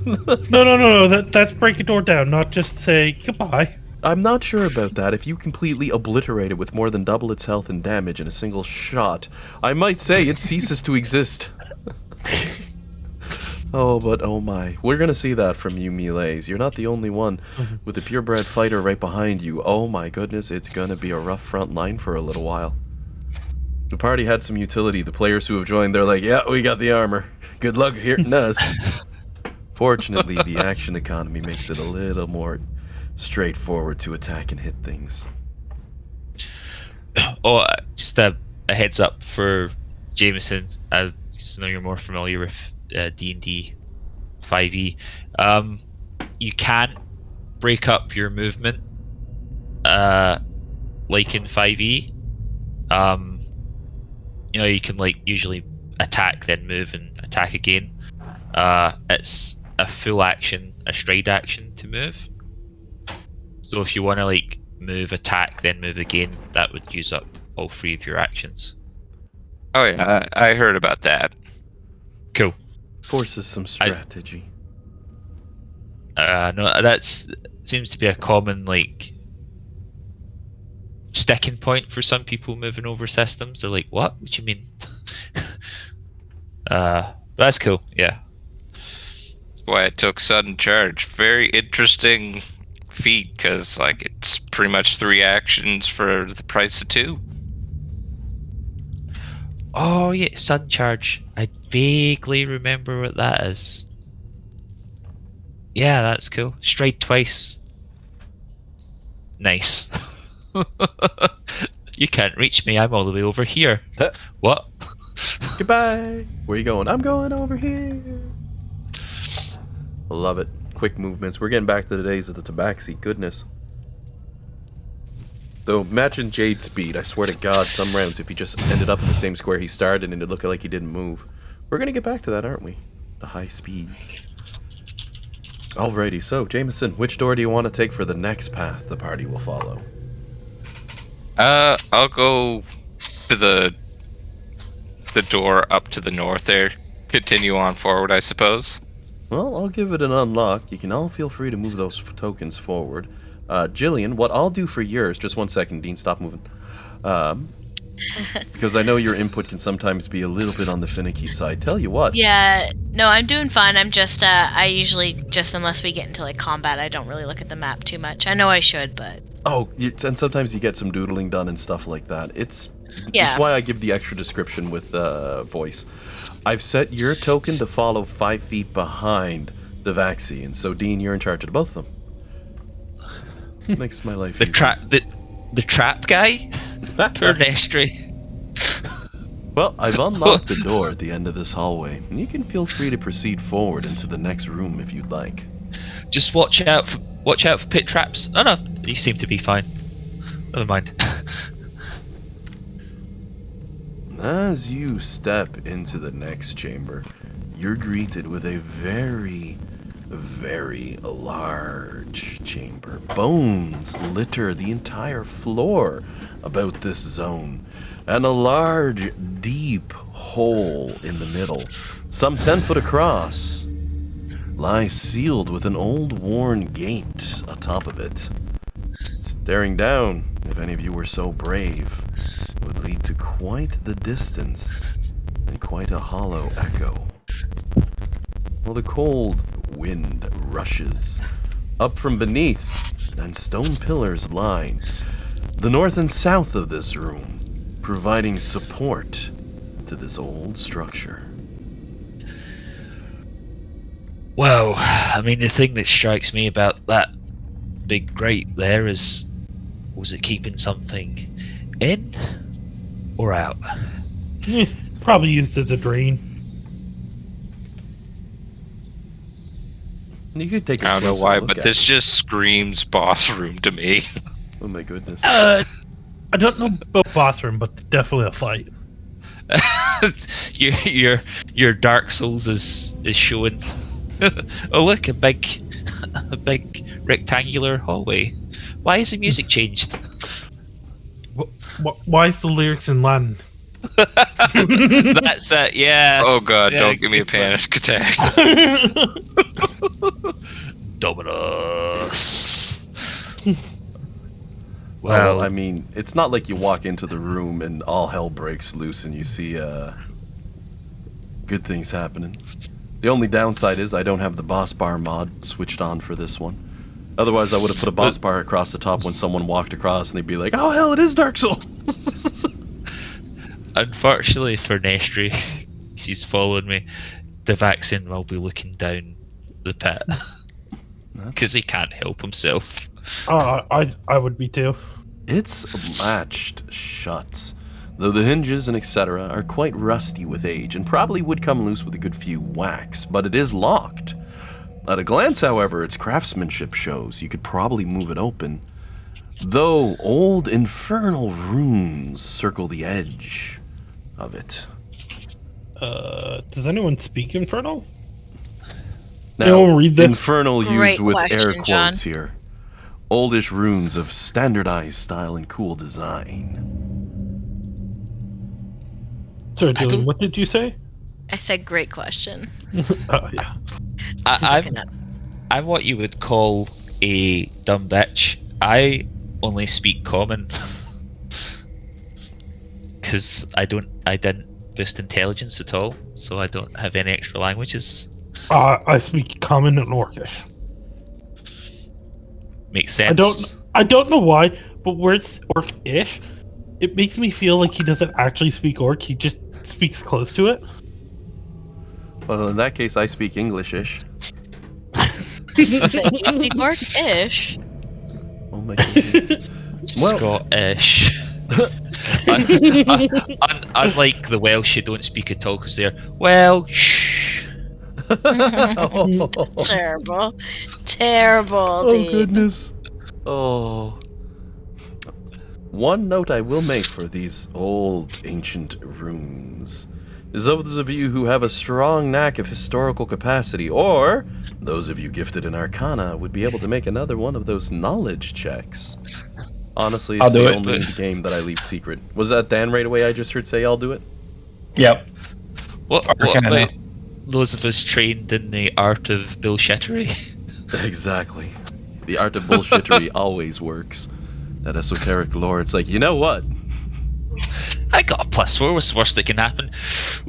No. That's break a door down, not just say goodbye. I'm not sure about that. If you completely obliterate it with more than double its health and damage in a single shot, I might say it ceases to exist. Oh, but oh my. We're gonna see that from you, melees. You're not the only one with the purebred fighter right behind you. Oh my goodness, it's gonna be a rough front line for a little while. The party had some utility. The players who have joined, they're like, yeah, we got the armor. Good luck hitting us. Fortunately, the action economy makes it a little more straightforward to attack and hit things. Oh, just a heads up for Jameson. I know you're more familiar with D&D 5e. You can't break up your movement like in 5e. You know, you can like usually attack, then move and attack again. It's a full action, a stride action to move. So if you want to like move, attack, then move again, that would use up all three of your actions. Oh yeah, I heard about that. Cool. Forces some strategy. No, that's seems to be a common like sticking point for some people moving over systems. They're like, what do you mean? But that's cool, yeah. That's why I took sudden charge. Very interesting feat, because like it's pretty much 3 actions for the price of 2. Oh yeah, sun charge. I vaguely remember what that is. Yeah, that's cool. Stride twice. Nice. You can't reach me, I'm all the way over here. Huh. What? Goodbye. Where you going? I'm going over here. I love it. Quick movements. We're getting back to the days of the tabaxi. Goodness. Though, imagine Jade's speed. I swear to God, some rounds, if he just ended up in the same square he started and it looked like he didn't move. We're going to get back to that, aren't we? The high speeds. Alrighty, so, Jameson, which door do you want to take for the next path the party will follow? I'll go to the door up to the north there. Continue on forward, I suppose. Well, I'll give it an unlock. You can all feel free to move those tokens forward. Jillian, what I'll do for yours... Just 1 second, Dean, stop moving. Because I know your input can sometimes be a little bit on the finicky side. Tell you what. Yeah, no, I'm doing fine. I'm just, I usually just, unless we get into like combat, I don't really look at the map too much. I know I should, but... Oh, and sometimes you get some doodling done and stuff like that. It's Yeah. why I give the extra description with voice. I've set your token to follow 5 feet behind the Vaxi, and so Dean, you're in charge of both of them. Makes my life easier. The trap guy? Poor Nestry. Well, I've unlocked the door at the end of this hallway. You can feel free to proceed forward into the next room if you'd like. Just watch out for pit traps. No, you seem to be fine. Never mind. As you step into the next chamber, you're greeted with a very, very large chamber. Bones litter the entire floor about this zone, and a large, deep hole in the middle, some 10 foot across, lies sealed with an old worn gate atop of it. Staring down, if any of you were so brave, would lead to quite the distance and quite a hollow echo. While the cold wind rushes up from beneath, and stone pillars line the north and south of this room, providing support to this old structure. Well, I mean, the thing that strikes me about that big grate there is, was it keeping something in or out? Probably used as a drain. You could take a I don't know closer why, look but at this it. just screams boss room to me. Oh my goodness. I don't know about boss room, but definitely a fight. your Dark Souls is showing. Oh look, a big rectangular hallway. Why has the music changed? Why is the lyrics in Latin? That's it. Yeah. Oh god, Yeah, don't give me a it's like- panic attack. Dominus. Well, I mean, it's not like you walk into the room and all hell breaks loose and you see good things happening. The only downside is I don't have the boss bar mod switched on for this one. Otherwise, I would have put a boss bar across the top when someone walked across and they'd be like, oh hell, it is Dark Souls! Unfortunately for Nestry, she's following me, the vaccine will be looking down the pit. Because he can't help himself. I would be too. It's latched shut, though the hinges and etc. are quite rusty with age and probably would come loose with a good few whacks, but it is locked. At a glance, however, its craftsmanship shows you could probably move it open, though old infernal runes circle the edge of it. Does anyone speak Infernal? Now, Anyone read this? infernal Great used with air question, John. quotes here. Oldish runes of standardized style and cool design. Sorry, I Dylan, don't- what did you say? I said great question. Oh, yeah. I'm what you would call a dumb bitch. I only speak common. Because I didn't boost intelligence at all, so I don't have any extra languages. I speak Common and Orcish. Makes sense. I don't know why, but where it's Orc-ish, it makes me feel like he doesn't actually speak Orc. He just speaks close to it. Well, in that case, I speak English-ish. Do you speak Orc-ish? Oh my goodness. Well- Scottish. Unlike the Welsh, you don't speak at all because they're Welsh. Terrible. Terrible, Oh dude. goodness. Oh. One note I will make for these old ancient runes is those of you who have a strong knack of historical capacity, or those of you gifted in Arcana, would be able to make another one of those knowledge checks. Honestly, I'll it's do the it. only game that I leave secret. Was that Dan right away I just heard say I'll do it? Yep. What Arcana. about those of us trained in the art of bullshittery? Exactly. The art of bullshittery always works. That esoteric lore, it's like, you know what? I got a +4. What's the worst that can happen?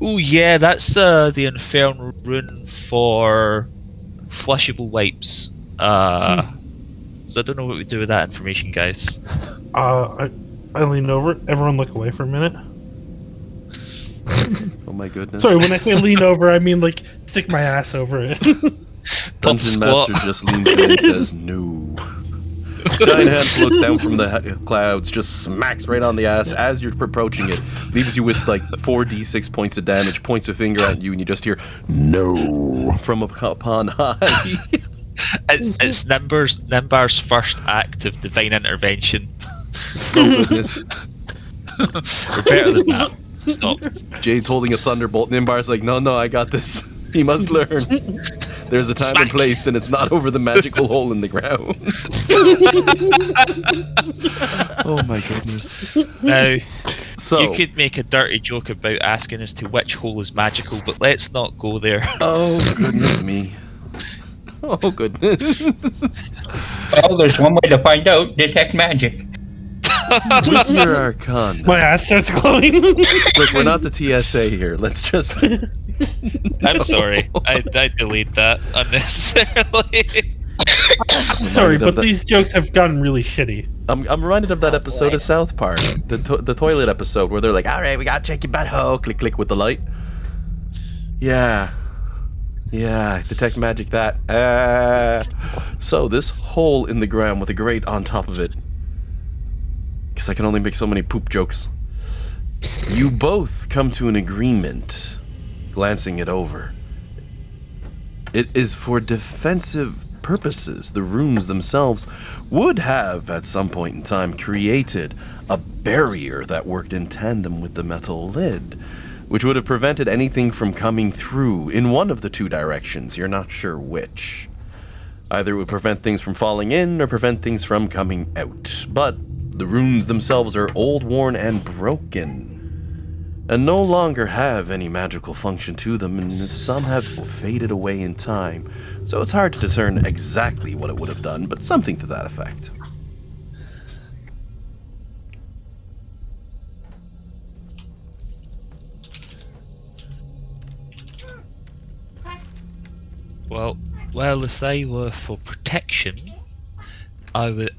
Oh yeah, that's the infernal rune for flushable wipes. So I don't know what we do with that information, guys. I lean over. Everyone look away for a minute. Oh my goodness. Sorry, when I say lean over, I mean like stick my ass over it. Pump Dungeon squat. Master just leans in and says, no. Giant hand floats down from the clouds, just smacks right on the ass as you're approaching it, leaves you with like 4d6 points of damage, points a finger at you, and you just hear "No" from upon high. It's Nimbar's first act of divine intervention. Oh goodness. We're better than that. Stop. Jade's holding a thunderbolt. Nimbar's like, no, I got this. He must learn. There's a time and Smack. place, and it's not over the magical hole in the ground. Oh my goodness. Now, So, you could make a dirty joke about asking as to which hole is magical, but let's not go there. oh goodness me. Oh goodness. Well, there's one way to find out. Detect magic. With your Arcana. My ass starts glowing. Look, we're not the TSA here. Let's just. I'm sorry. I delayed that unnecessarily. Sorry, Reminded of but that- these jokes have gotten really shitty. I'm reminded of that Oh, episode boy. of South Park, the toilet episode, where they're like, "All right, we gotta check your butthole." Click, click with the light. Yeah, detect magic. That. So this hole in the ground with a grate on top of it. Because I can only make so many poop jokes. You both come to an agreement, glancing it over. It is for defensive purposes. The rooms themselves would have, at some point in time, created a barrier that worked in tandem with the metal lid, which would have prevented anything from coming through in one of the two directions. You're not sure which. Either it would prevent things from falling in or prevent things from coming out. But the runes themselves are old, worn, and broken, and no longer have any magical function to them, and some have faded away in time, so it's hard to discern exactly what it would have done, but something to that effect. Well, if they were for protection, I'd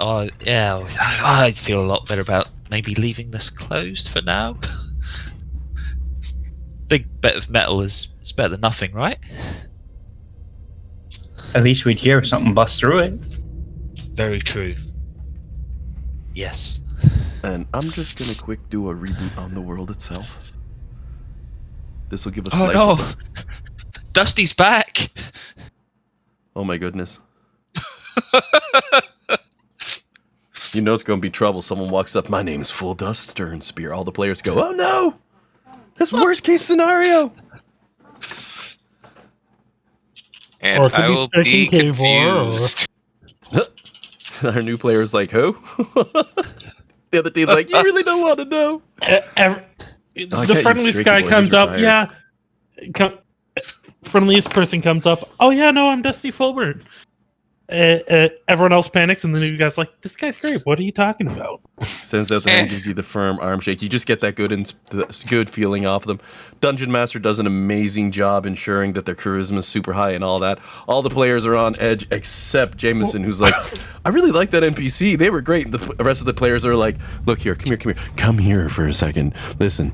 feel a lot better about maybe leaving this closed for now. Big bit of metal is better than nothing, right? At least we'd hear if something busts through it. Very true. Yes. And I'm just gonna quick do a reboot on the world itself. This will give us Oh no! Dusty's back! Oh my goodness. You know it's gonna be trouble. Someone walks up, "My name's Full Dust Stern-Spear." All the players go, "Oh no! That's worst case scenario!" And Or it could I be will stuck be in cave war, or- confused. Our new player's like, who? The other team's like, you really don't want to know. The can't use friendliest streaky guy boy, comes he's up, retired. friendliest person comes up, "Oh yeah, no, I'm Dusty Fulbert." Everyone else panics, and the new guy's like, "This guy's great. What are you talking about?" Sends out the hand, gives you the firm arm shake. You just get that good feeling off them. Dungeon Master does an amazing job ensuring that their charisma is super high and all that. All the players are on edge except Jameson, who's like, "I really like that NPC. They were great." And the rest of the players are like, "Look here, come here for a second. Listen."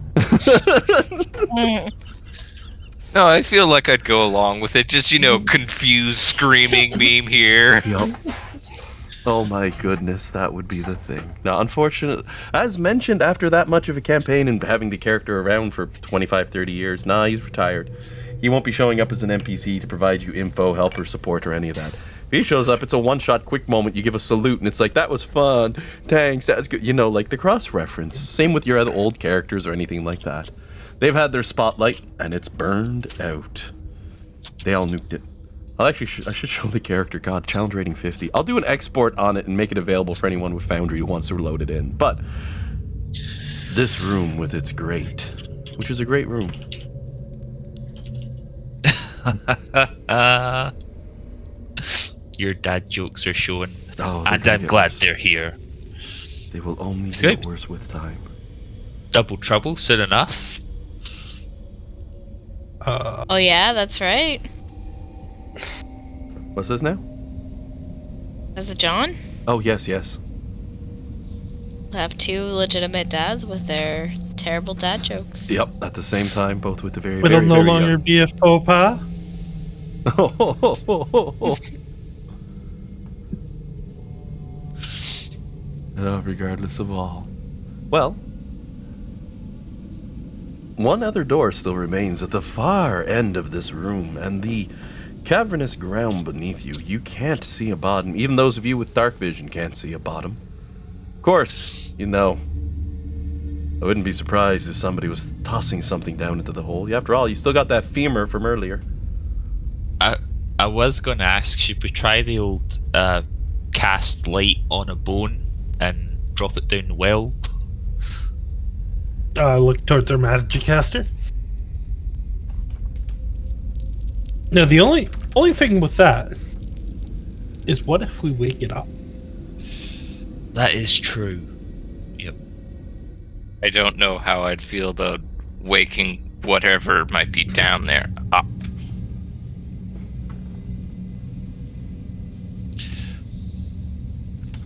No, I feel like I'd go along with it. Just, confused, screaming meme here. Yup. Oh my goodness, that would be the thing. Now, unfortunately, as mentioned, after that much of a campaign and having the character around for 25, 30 years, he's retired. He won't be showing up as an NPC to provide you info, help, or support, or any of that. If he shows up, it's a one-shot quick moment. You give a salute, and it's like, "That was fun. Thanks, that was good." Like the cross-reference. Same with your other old characters or anything like that. They've had their spotlight, and it's burned out. They all nuked it. I should show the character. God, challenge rating 50. I'll do an export on it and make it available for anyone with Foundry who wants to load it in. But this room with its grate, which is a great room. Your dad jokes are showing, Oh, they're and gonna I'm get glad worse. they're here. They will only It's get good. worse with time. Double trouble, soon enough. Oh yeah, that's right. What's this now? Is it John? Oh, yes. We'll have two legitimate dads with their terrible dad jokes. Yep, at the same time, both with the very, It'll very, no very longer young. be a faux pas. regardless of all. Well, one other door still remains at the far end of this room, and the cavernous ground beneath you. You can't see a bottom. Even those of you with dark vision can't see a bottom. Of course, you know, I wouldn't be surprised if somebody was tossing something down into the hole. After all, you still got that femur from earlier. I was going to ask, should we try the old cast light on a bone and drop it down the well? Look towards our Magicaster. Now, the only thing with that is, what if we wake it up? That is true. Yep. I don't know how I'd feel about waking whatever might be down there up.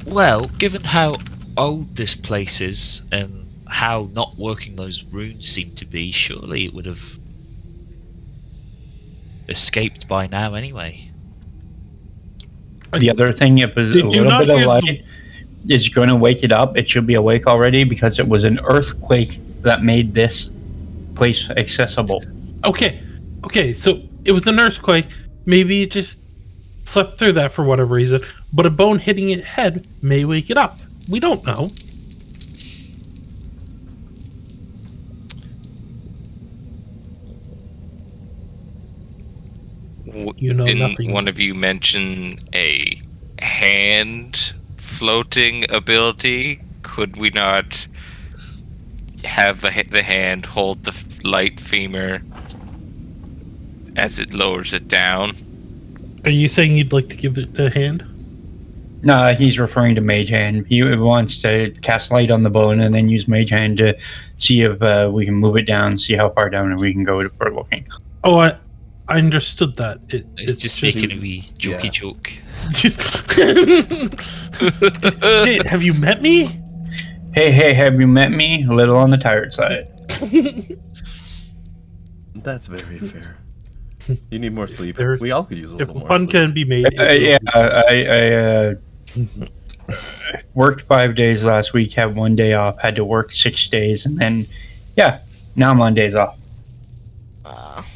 Well, given how old this place is and how not working those runes seem to be, surely it would have escaped by now anyway. The other thing, if there's a Did you little not bit of hear light, is going to wake it up. It should be awake already because it was an earthquake that made this place accessible. Okay, so it was an earthquake. Maybe it just slept through that for whatever reason, but a bone hitting its head may wake it up. We don't know. You know Didn't nothing. one of you mention a hand floating ability? Could we not have the hand hold the light femur as it lowers it down? Are you saying you'd like to give it a hand? No, he's referring to Mage Hand. He wants to cast light on the bone and then use Mage Hand to see if we can move it down, see how far down we can go for looking. Oh, I understood that. It's just making a wee jokey joke. Jade, have you met me? Hey, have you met me? A little on the tired side. That's very fair. You need more sleep. there- We all could use a If little more fun sleep. can be made, I worked 5 days last week, had 1 day off, had to work 6 days, and then, now I'm on days off.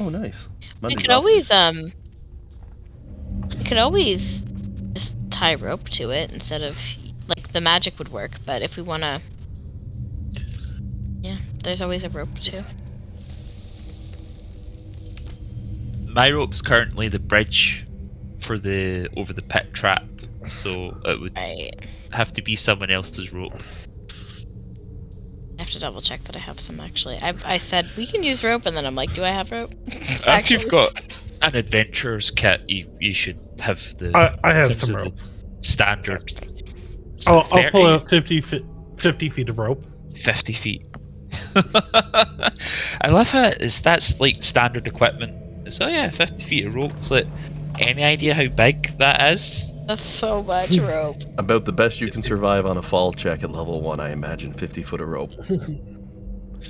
Oh, nice. We Monday's could off. always just tie rope to it instead of, like, the magic would work, but if we wanna, there's always a rope too. My rope's currently the bridge for over the pit trap, so it would Right. have to be someone else's rope. I have to double check that I have some actually. I said we can use rope, and then I'm like, do I have rope? If you've got an adventurer's kit, you should have the. I have terms some of the rope. Standard. I'll 30, pull out 50 feet of rope. 50 feet. I love how that's like standard equipment. So yeah, 50 feet of rope. It's like, any idea how big that is? That's so much rope. About the best you can survive on a fall check at level 1, I imagine. 50 foot of rope.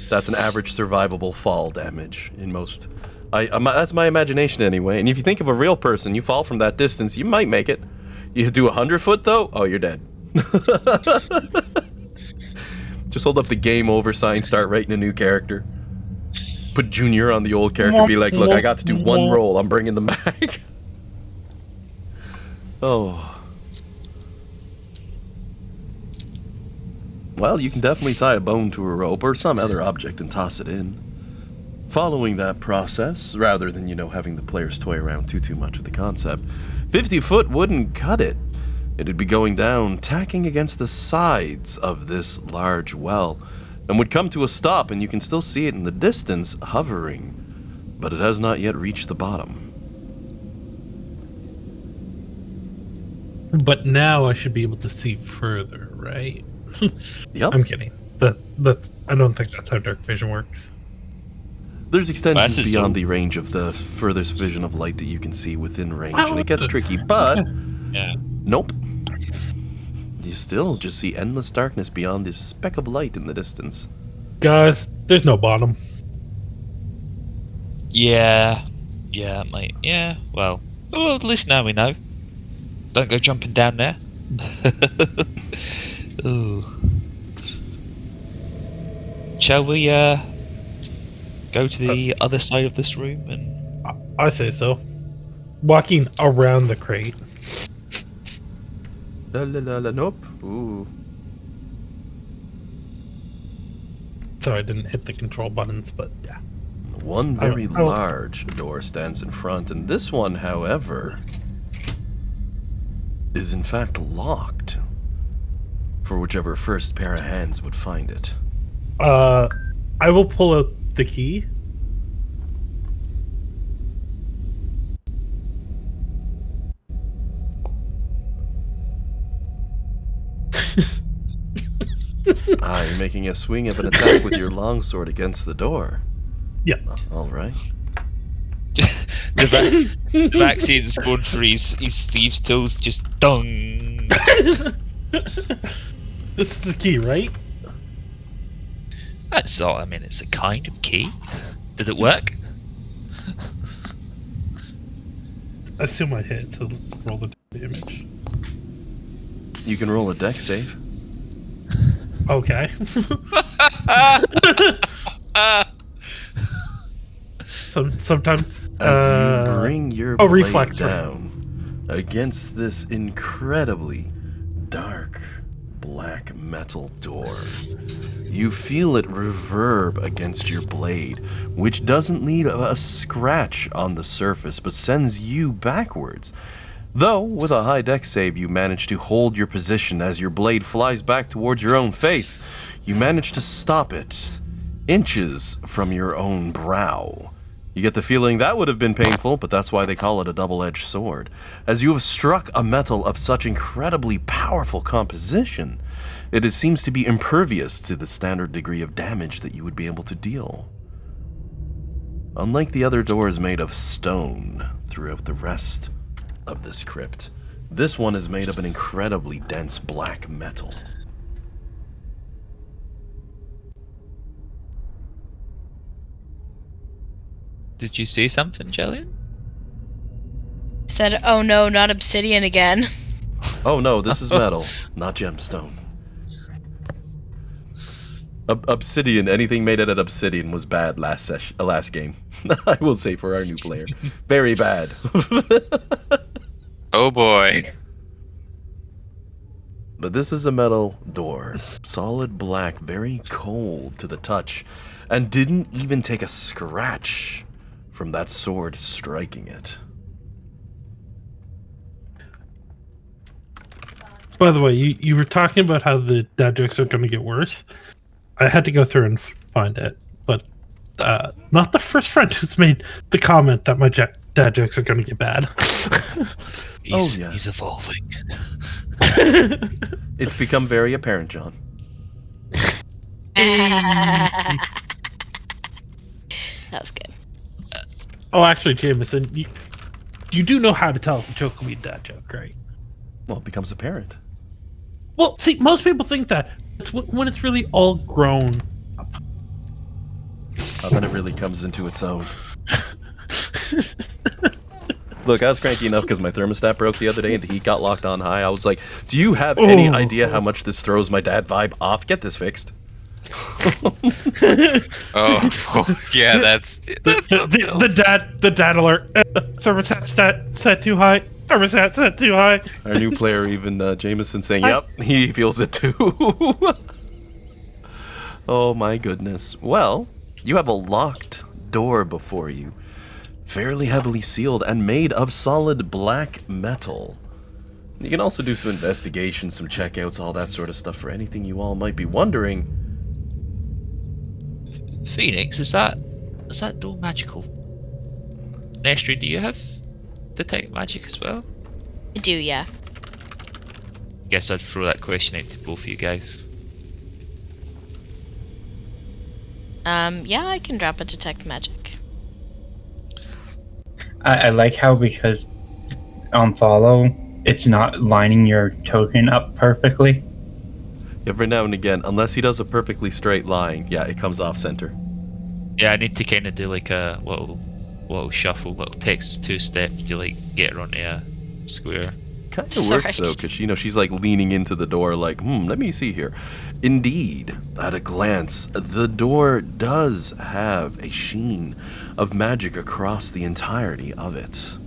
That's an average survivable fall damage in most. That's my imagination anyway. And if you think of a real person, you fall from that distance, you might make it. You do 100 foot though, oh, you're dead. Just hold up the game over sign, start writing a new character. Put Junior on the old character, be like, look, I got to do one roll, I'm bringing them back. Oh. Well, you can definitely tie a bone to a rope or some other object and toss it in. Following that process, rather than, having the players toy around too much with the concept, 50 foot wouldn't cut it. It'd be going down, tacking against the sides of this large well, and would come to a stop, and you can still see it in the distance, hovering, but it has not yet reached the bottom. But now I should be able to see further, right? Yep. I'm kidding. That's. I don't think that's how dark vision works. There's extensions Well, beyond so- the range of the furthest vision of light that you can see within range, Well, and it gets tricky, but Yeah. nope. You still just see endless darkness beyond this speck of light in the distance. Guys, there's no bottom. Yeah, mate. Yeah, well, at least now we know. Don't go jumping down there. Oh. Shall we go to the other side of this room and I say so. Walking around the crate. La la la la. Nope. Ooh. So I didn't hit the control buttons, but yeah. One very Oh. large door stands in front, and this one, however, is in fact locked for whichever first pair of hands would find it. I will pull out the key. You're making a swing of an attack with your longsword against the door. Yeah. All right. the vaccine's going for his thieves' tools, just dung. This is the key, right? That's all. I mean, it's a kind of key. Did it work? I assume I hit, so let's roll the damage. You can roll a dex save. Okay. Sometimes As you bring your blade reflex down against this incredibly dark black metal door, you feel it reverb against your blade, which doesn't leave a scratch on the surface, but sends you backwards. Though, with a high dex save, you manage to hold your position as your blade flies back towards your own face. You manage to stop it inches from your own brow. You get the feeling that would have been painful, but that's why they call it a double-edged sword. As you have struck a metal of such incredibly powerful composition, it seems to be impervious to the standard degree of damage that you would be able to deal. Unlike the other doors made of stone throughout the rest of this crypt, this one is made of an incredibly dense black metal. Did you say something, Jillian? Said, "Oh no, not obsidian again." Oh no, this is metal, not gemstone. Obsidian, anything made out of obsidian was bad last game. I will say for our new player. Very bad. Oh boy. But this is a metal door. Solid black, very cold to the touch, and didn't even take a scratch from that sword striking it. By the way, you were talking about how the dad jokes are going to get worse. I had to go through and find it, but not the first friend who's made the comment that my dad jokes are going to get bad. He's evolving. It's become very apparent, John. That was good. Oh, actually, Jameson, you do know how to tell if a joke will be a dad joke, right? Well, it becomes apparent. Well, see, most people think that it's when it's really all grown up. Then it really comes into its own. Look, I was cranky enough because my thermostat broke the other day and the heat got locked on high. I was like, do you have any idea how much this throws my dad vibe off? Get this fixed. Oh, yeah, that's the dad alert. Thermostat set too high. Thermostat set too high. Our new player, even Jameson, saying, "Yep, he feels it too." Oh my goodness. Well, you have a locked door before you, fairly heavily sealed and made of solid black metal. You can also do some investigation, some checkouts, all that sort of stuff for anything you all might be wondering. Phoenix, is that door magical? Nestri, do you have detect magic as well? I do, yeah. Guess I'd throw that question out to both of you guys. Yeah, I can drop a detect magic. I like how because on follow, it's not lining your token up perfectly. Every now and again, unless he does a perfectly straight line, yeah, it comes off center. Yeah, I need to kind of do like a little shuffle, little Texas two-step to like get her onto a square. kind of works Sorry. though, because she's like leaning into the door, like, let me see here. Indeed, at a glance, the door does have a sheen of magic across the entirety of it.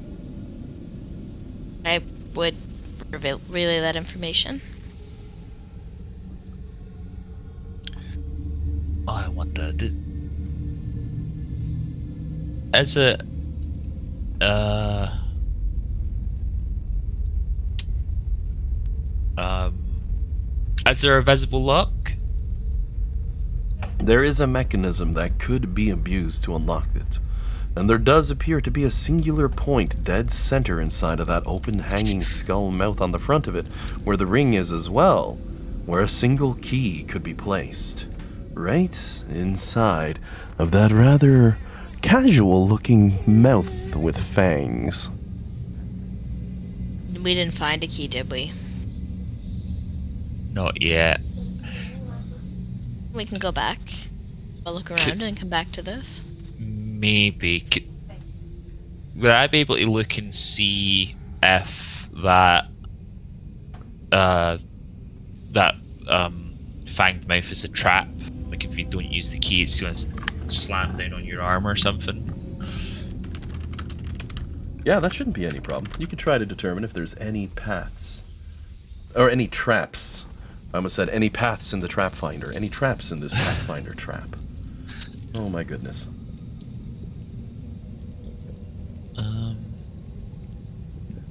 I would relay that information. I wonder, is it is there a visible lock? There is a mechanism that could be abused to unlock it, and there does appear to be a singular point dead center inside of that open hanging skull mouth on the front of it, where the ring is as well, where a single key could be placed. Right inside of that rather casual-looking mouth with fangs. We didn't find a key, did we? Not yet. We can go back. I'll look around and come back to this. Maybe. Would I be able to look and see if that fanged mouth is a trap? Like if you don't use the key, it's going to slam down on your arm or something. Yeah, that shouldn't be any problem. You can try to determine if there's any paths. Or any traps. I almost said any paths in the trap finder. Any traps in this trap finder trap. Oh my goodness.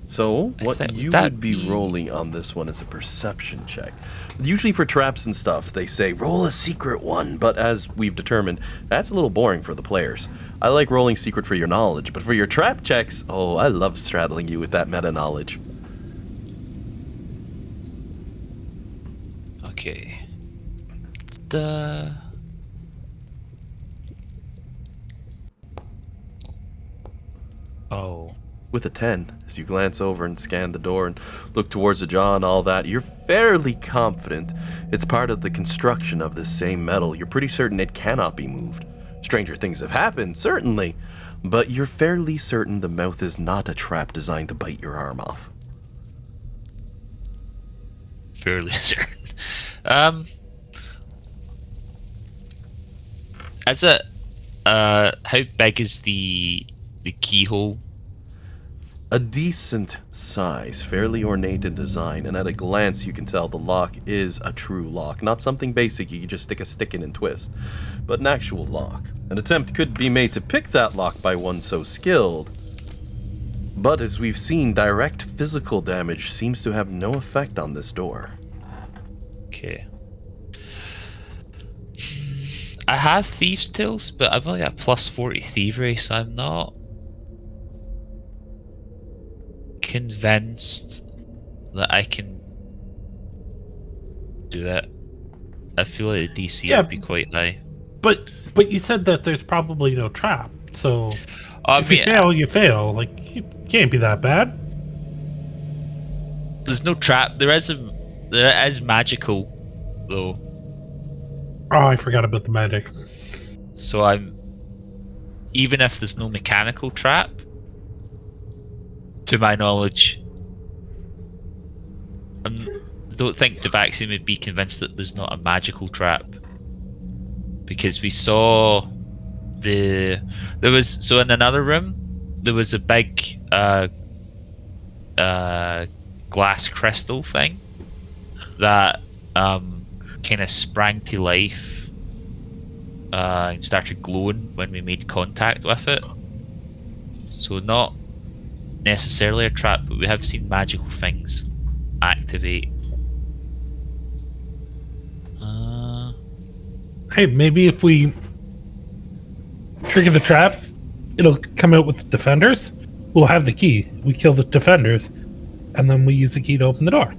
So, what you would be rolling on this one is a perception check. Usually for traps and stuff, they say, roll a secret one, but as we've determined, that's a little boring for the players. I like rolling secret for your knowledge, but for your trap checks, oh, I love straddling you with that meta knowledge. Okay. Oh. With a 10, as you glance over and scan the door and look towards the jaw and all that, you're fairly confident it's part of the construction of this same metal. You're pretty certain it cannot be moved. Stranger things have happened, certainly, but you're fairly certain the mouth is not a trap designed to bite your arm off. Fairly certain. As a how big is the keyhole? A decent size, fairly ornate in design, and at a glance you can tell the lock is a true lock. Not something basic you can just stick a stick in and twist, but an actual lock. An attempt could be made to pick that lock by one so skilled, but as we've seen, direct physical damage seems to have no effect on this door. Okay. I have Thieves' Tales, but I've only got plus 40 thievery, so I'm not convinced that I can do it. I feel like the DC would be quite high. But you said that there's probably no trap, so if you fail, you fail. Like, it can't be that bad. There's no trap. There is magical though. Oh, I forgot about the magic. So even if there's no mechanical trap, to my knowledge, I don't think the vaccine would be convinced that there's not a magical trap, because we saw in another room there was a big glass crystal thing that kind of sprang to life and started glowing when we made contact with it. So not necessarily a trap, but we have seen magical things activate. Hey, maybe if we trigger the trap, it'll come out with the defenders. We'll have the key. We kill the defenders, and then we use the key to open the door.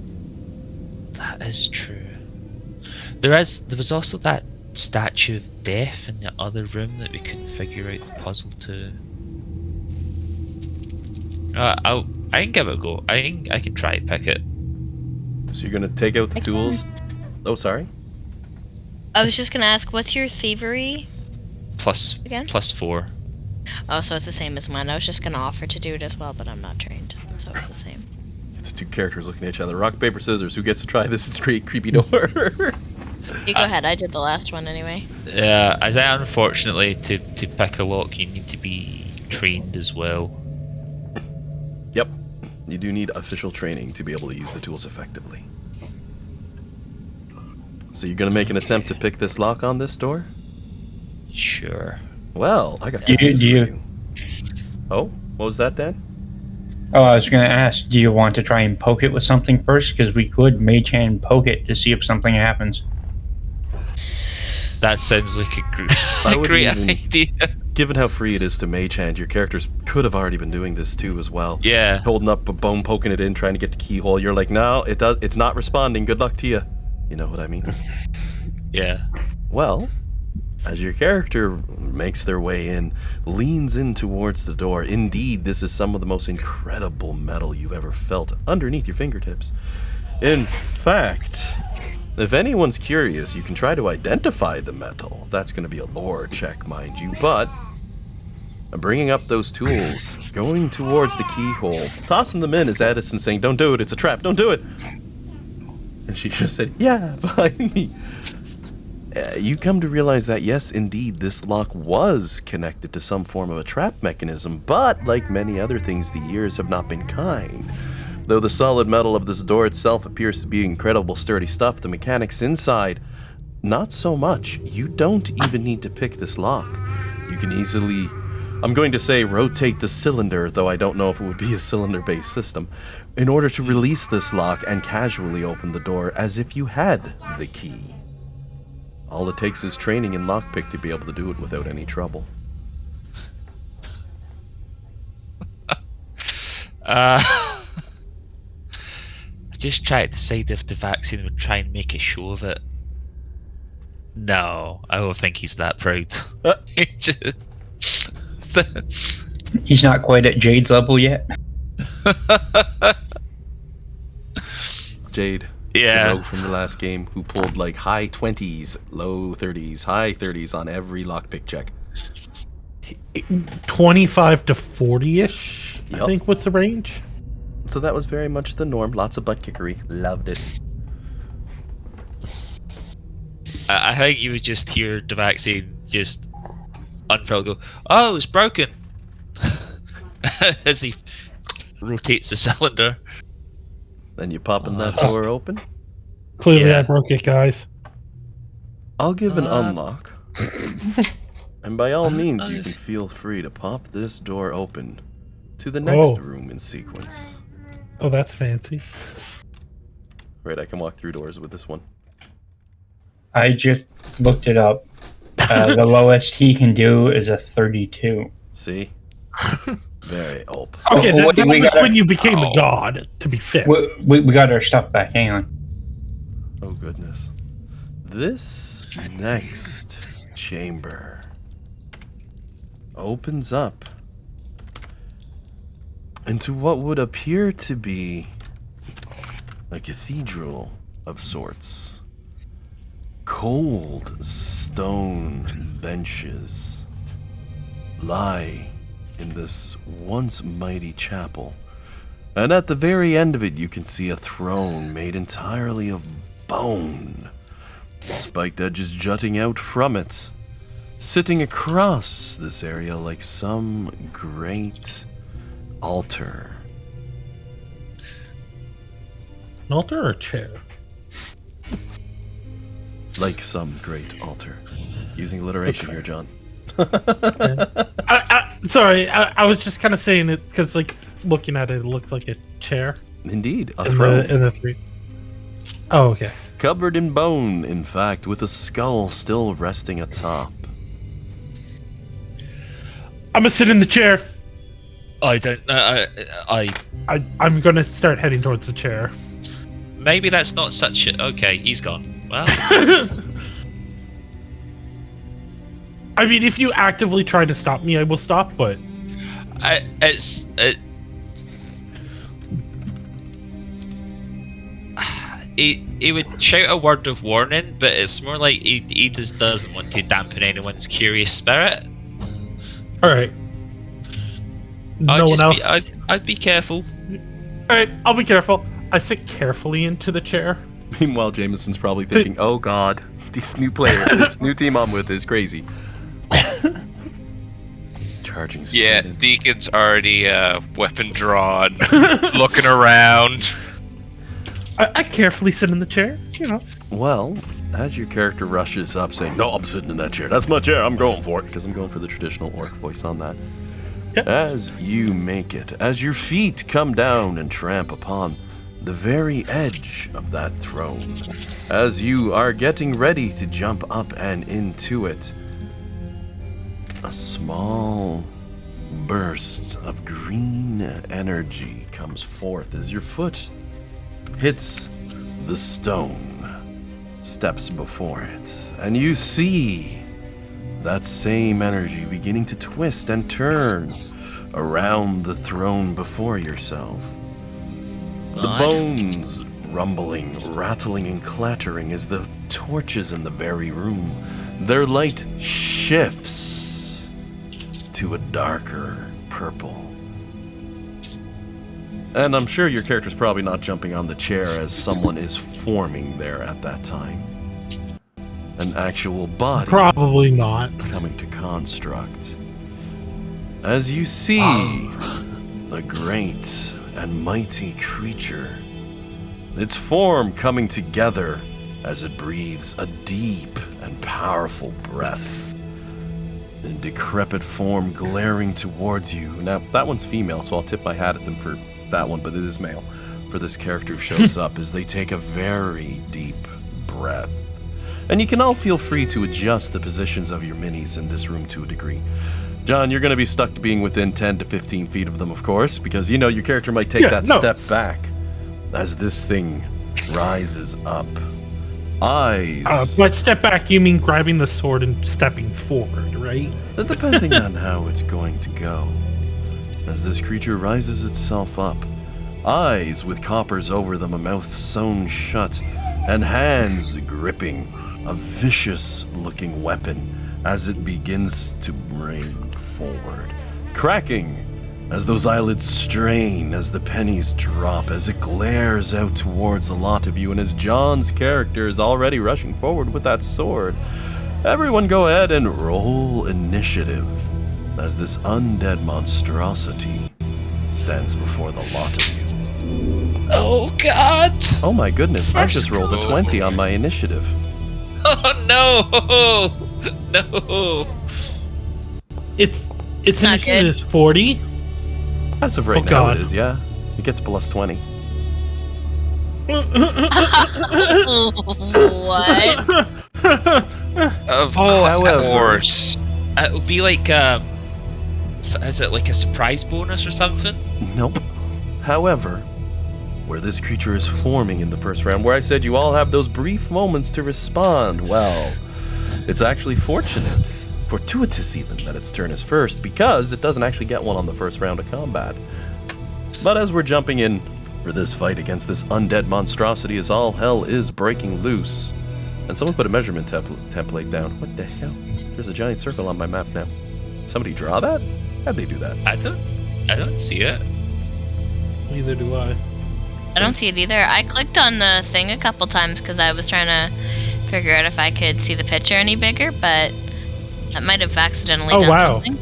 That is true. There was also that statue of death in the other room that we couldn't figure out the puzzle to. I can give it a go. I can try to pick it. So you're gonna take out the tools? Oh, sorry. I was just gonna ask, what's your thievery? Again? Plus 4. Oh, so it's the same as mine. I was just gonna offer to do it as well, but I'm not trained, so it's the same. The two characters looking at each other. Rock, paper, scissors. Who gets to try this creepy door? You go ahead. I did the last one anyway. Yeah, I think unfortunately to pick a lock you need to be trained as well. Yep. You do need official training to be able to use the tools effectively. So you're going to make an attempt to pick this lock on this door? Sure. Well, I got Do good news you- for you. Oh, what was that, Dan? Oh, I was going to ask, do you want to try and poke it with something first? Because we could mage hand poke it to see if something happens. That sounds like I a wouldn't great even- idea. Given how free it is to mage hand, your characters could have already been doing this too as well. Yeah. Holding up a bone, poking it in, trying to get the keyhole. You're like, no, it's not responding. Good luck to you. You know what I mean? Yeah. Well, as your character makes their way in, leans in towards the door, indeed, this is some of the most incredible metal you've ever felt underneath your fingertips. In fact, if anyone's curious, you can try to identify the metal. That's going to be a lore check, mind you, but bringing up those tools, going towards the keyhole, tossing them in as Addison saying, don't do it, it's a trap, don't do it. And she just said, yeah, behind me. You come to realize that, yes, indeed, this lock was connected to some form of a trap mechanism, but like many other things, the years have not been kind. Though the solid metal of this door itself appears to be incredible sturdy stuff, the mechanics inside, not so much. You don't even need to pick this lock. You can easily, I'm going to say, rotate the cylinder, though I don't know if it would be a cylinder-based system, in order to release this lock and casually open the door as if you had the key. All it takes is training in lockpick to be able to do it without any trouble. I just tried to decide if the vaccine would try and make a show of it. No, I don't think he's that proud. It's just- He's not quite at Jade's level yet. Jade, Yeah. the rogue from the last game, who pulled like high 20s, low 30s, high 30s on every lockpick check. 25 to 40-ish, I Yup. think, was the range. So that was very much the norm. Lots of butt kickery. Loved it. I think you would just hear the vaccine just unfurl, go, oh, it's broken, as he rotates the cylinder. Then you popping that door open. Clearly, Yeah. I broke it, guys. I'll give an unlock. And by all means, I- you can feel free to pop this door open to the next Oh. room in sequence. Oh, that's fancy. Right, I can walk through doors with this one. I just looked it up. The lowest he can do is a 32. See? Very old. Okay, Oh, that we was gotta- when you became Oh. a god, to be fair. We got our stuff back. Hang on. Oh, goodness. This next chamber opens up into what would appear to be a cathedral of sorts. Cold stone benches lie in this once mighty chapel. And at the very end of it, you can see a throne made entirely of bone, spiked edges jutting out from it, sitting across this area like some great altar. An altar or a chair? Like some great altar. Using alliteration here, John. Sorry, I was just kind of saying it because, like, looking at it, it looks like a chair Indeed, a in throne. the three. Oh, okay. Covered in bone, in fact, with a skull still resting atop. I'm gonna sit in the chair. I don't know. I'm gonna start heading towards the chair. Maybe that's not such a. Okay, he's gone. Well, I mean, if you actively try to stop me, I will stop. But he would shout a word of warning, but it's more like he just doesn't want to dampen anyone's curious spirit. all right. No one else. I'd be careful. right, I'll be careful. I sit carefully into the chair. Meanwhile, Jameson's probably thinking, "Oh God, this new team I'm with is crazy." Charging. Yeah, straight in. Deacon's already weapon drawn, looking around. I carefully sit in the chair, Well, as your character rushes up, saying, "No, I'm sitting in that chair. That's my chair. I'm going for it," because I'm going for the traditional orc voice on that. Yep. As you make it, as your feet come down and tramp upon the very edge of that throne, as you are getting ready to jump up and into it, a small burst of green energy comes forth as your foot hits the stone, steps before it, and you see that same energy beginning to twist and turn around the throne before yourself. The God. bones rumbling, rattling, and clattering as the torches in the very room, their light shifts to a darker purple. And I'm sure your character's probably not jumping on the chair as someone is forming there at that time. An actual body Probably not. coming to construct. As you see the great and mighty creature, its form coming together as it breathes a deep and powerful breath. A decrepit form glaring towards you. Now, that one's female, so I'll tip my hat at them for that one, but it is male. For this character who shows up as they take a very deep breath. And you can all feel free to adjust the positions of your minis in this room to a degree. John, you're going to be stuck to being within 10 to 15 feet of them, of course, because your character might take step back as this thing rises up. Eyes. By step back, you mean grabbing the sword and stepping forward, right? Depending on how it's going to go. As this creature rises itself up, eyes with coppers over them, a mouth sewn shut, and hands gripping a vicious-looking weapon as it begins to bring forward, cracking as those eyelids strain, as the pennies drop, as it glares out towards the lot of you, and as John's character is already rushing forward with that sword. Everyone go ahead and roll initiative as this undead monstrosity stands before the lot of you. Oh God! Oh my goodness, I just rolled a 20 on my initiative. Oh no! No! It's Not initiative good. is 40. As of right Oh, now, God. it is, yeah. It gets plus 20. What? Of however- course. It would be like is it like a surprise bonus or something? Nope. However, where this creature is forming in the first round, where I said you all have those brief moments to respond, well, it's actually fortuitous even, that its turn is first, because it doesn't actually get one on the first round of combat. But as we're jumping in for this fight against this undead monstrosity, as all hell is breaking loose, and someone put a measurement template down. What the hell? There's a giant circle on my map now. Somebody draw that? How'd they do that? I don't see it. Neither do I. I don't see it either. I clicked on the thing a couple times because I was trying to figure out if I could see the picture any bigger, but that might have accidentally Oh, done wow. something.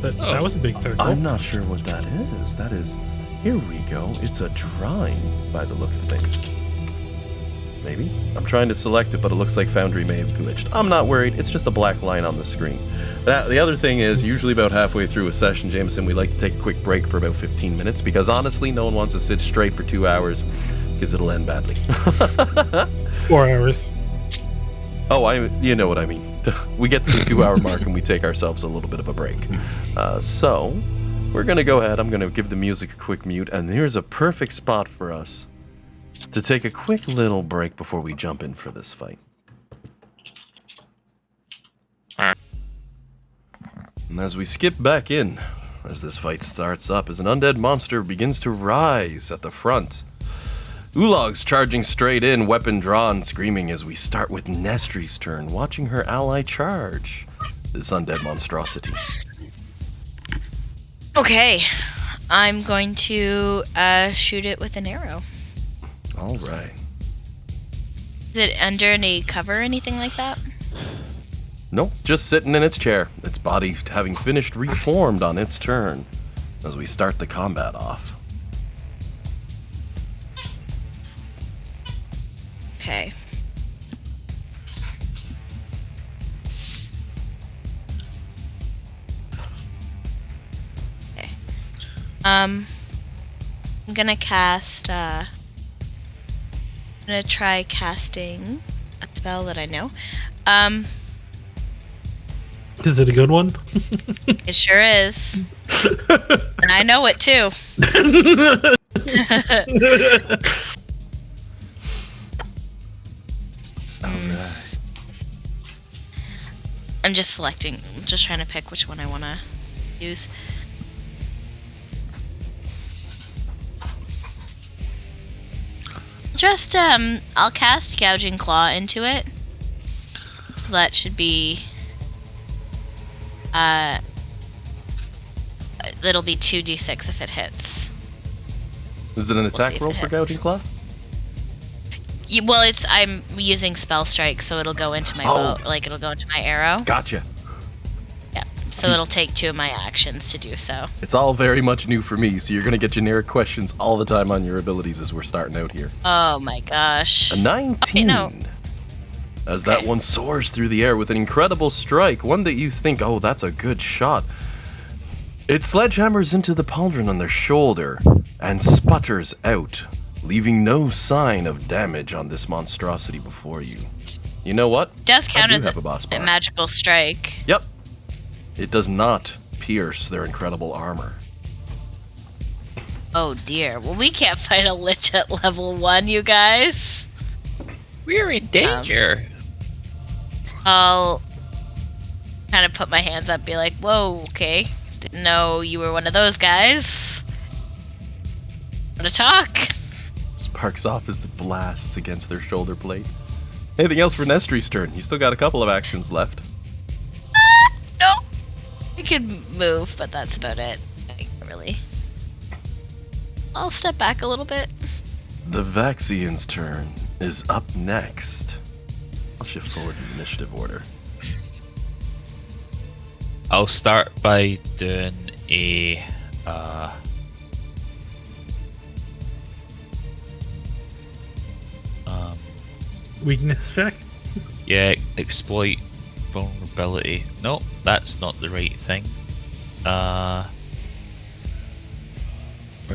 That was a big circle. I'm not sure what that is. That is... Here we go. It's a drawing by the look of things. Maybe? I'm trying to select it, but it looks like Foundry may have glitched. I'm not worried. It's just a black line on the screen. The other thing is, usually about halfway through a session, Jameson, we like to take a quick break for about 15 minutes, because honestly, no one wants to sit straight for 2 hours, because it'll end badly. 4 hours. Oh, you know what I mean. We get to the 2 hour mark and we take ourselves a little bit of a break. So, we're going to go ahead. I'm going to give the music a quick mute, and here's a perfect spot for us to take a quick little break before we jump in for this fight. Alright. And as we skip back in, as this fight starts up, as an undead monster begins to rise at the front. Ulog's charging straight in, weapon drawn, screaming as we start with Nestri's turn, watching her ally charge this undead monstrosity. Okay. I'm going to shoot it with an arrow. All right. Is it under any cover or anything like that? Nope, just sitting in its chair, its body having finished reformed on its turn as we start the combat off. Okay. Okay. I'm gonna cast, I'm gonna try casting a spell that I know. Is it a good one? It sure is. And I know it too. All right. I'm just selecting, just trying to pick which one I want to use. Just, I'll cast Gouging Claw into it. So that should be, it'll be 2d6 if it hits. Is it an see attack if roll it for hits. Gouging Claw? Well, I'm using Spell Strike, so it'll go into my bow, like it'll go into my arrow. Gotcha. Yeah, so it'll take 2 of my actions to do so. It's all very much new for me, so you're going to get generic questions all the time on your abilities as we're starting out here. Oh my gosh. A 19. no. As that Okay. one soars through the air with an incredible strike, one that you think, oh, that's a good shot. It sledgehammers into the pauldron on their shoulder and sputters out, leaving no sign of damage on this monstrosity before you. You know what? It does count do as have a boss a bar. magical strike. Yep. It does not pierce their incredible armor. Oh dear. Well, we can't fight a lich at level 1, you guys. We're in danger. I'll kind of put my hands up, be like, whoa, okay. Didn't know you were one of those guys. Want to talk? Sparks off as the blasts against their shoulder blade. Anything else for Nestri's turn? You still got a couple of actions left. No. I could move, but that's about it. I can't really. I'll step back a little bit. The Vaxian's turn is up next. I'll shift forward in initiative order. I'll start by doing a Weakness check. yeah, exploit vulnerability. No, that's not the right thing. Where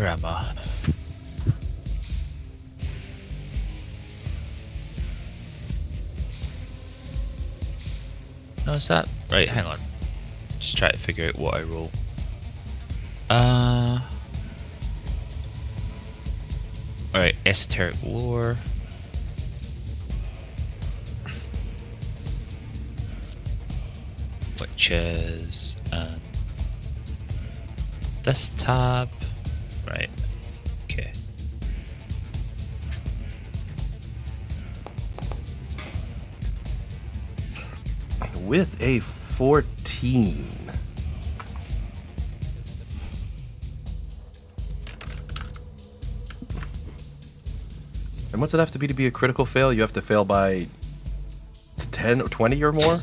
am I? No, is that right? Hang on. Just try to figure out what I roll. Alright, esoteric lore. Which is this tab. Right. Okay. With a 14. And what's it have to be a critical fail? You have to fail by 10 or 20 or more?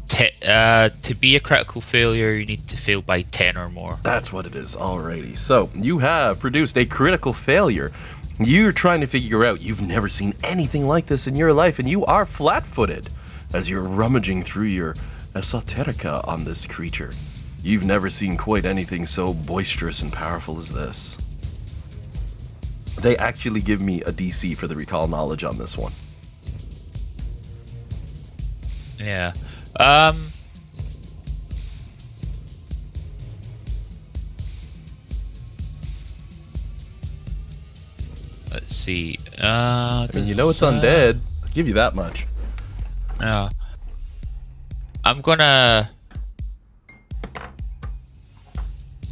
To be a critical failure, you need to fail by 10 or more. That's what it is. Alrighty. So, you have produced a critical failure. You're trying to figure out, you've never seen anything like this in your life, and you are flat-footed as you're rummaging through your esoterica on this creature. You've never seen quite anything so boisterous and powerful as this. They actually give me a DC for the recall knowledge on this one. Yeah. Let's see. I mean, you know it's undead. I'll give you that much. Yeah. I'm gonna.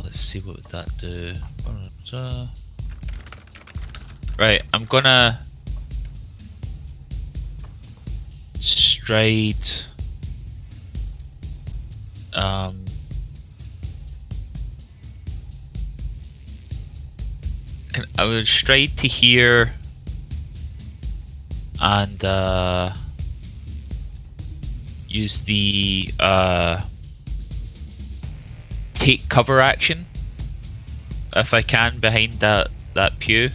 Let's see, what would that do? Right, I'm gonna stride. I would stride to here and use the take cover action if I can behind that pew.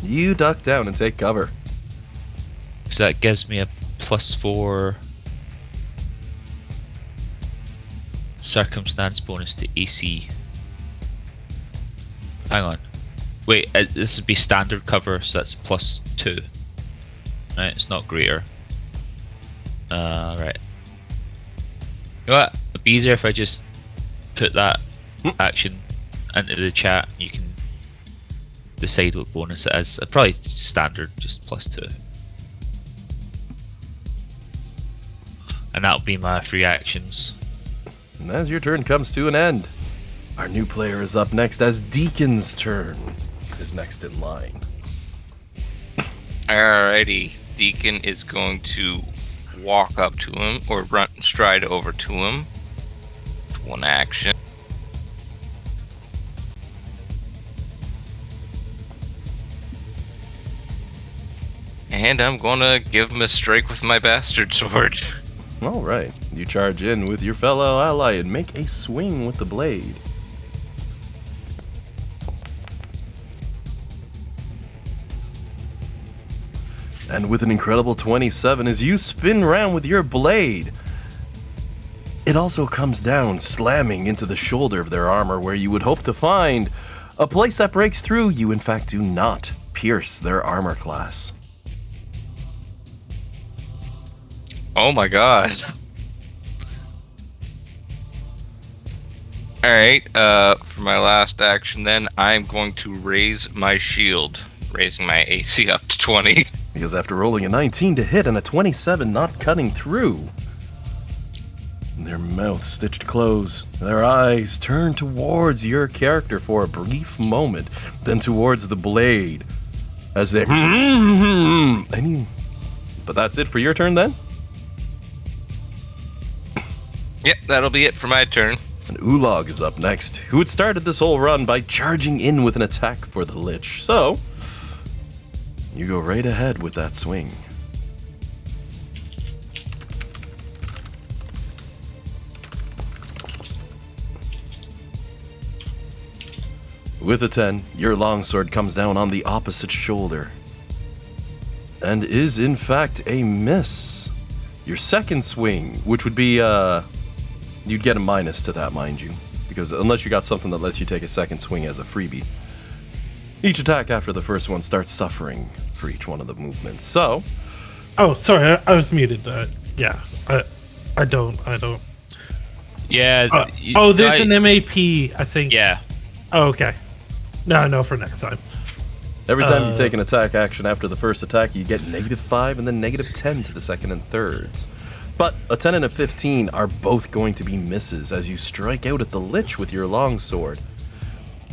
You duck down and take cover. So that gives me a +4 circumstance bonus to AC. Hang on. Wait, this would be standard cover, so that's +2. Right, it's not greater. Right. You know what? It'd be easier if I just put that action into the chat. You can decide what bonus it is. Probably standard, just +2. And that'll be my free actions. And as your turn comes to an end, our new player is up next as Deacon's turn is next in line. Alrighty, Deacon is going to walk up to him or stride over to him with one action. And I'm gonna give him a strike with my bastard sword. All right, you charge in with your fellow ally and make a swing with the blade. And with an incredible 27, as you spin round with your blade, it also comes down, slamming into the shoulder of their armor where you would hope to find a place that breaks through. You, in fact, do not pierce their armor class. Oh my god. Alright, for my last action then, I'm going to raise my shield, raising my AC up to 20. Because after rolling a 19 to hit and a 27 not cutting through, their mouths stitched closed, their eyes turn towards your character for a brief moment, then towards the blade, as they But that's it for your turn then? Yep, that'll be it for my turn. And Ulog is up next, who had started this whole run by charging in with an attack for the Lich. So, you go right ahead with that swing. With a 10, your longsword comes down on the opposite shoulder. And is in fact a miss. Your second swing, which would be, you'd get a minus to that, mind you. Because unless you got something that lets you take a second swing as a freebie. Each attack after the first one starts suffering for each one of the movements. So, Oh, sorry, I was muted. Yeah, I don't. Yeah. There's an MAP, I think. Yeah. Oh, okay. No, for next time. every time you take an attack action after the first attack, you get -5 and then -10 to the second and thirds. But a 10 and a 15 are both going to be misses as you strike out at the Lich with your longsword.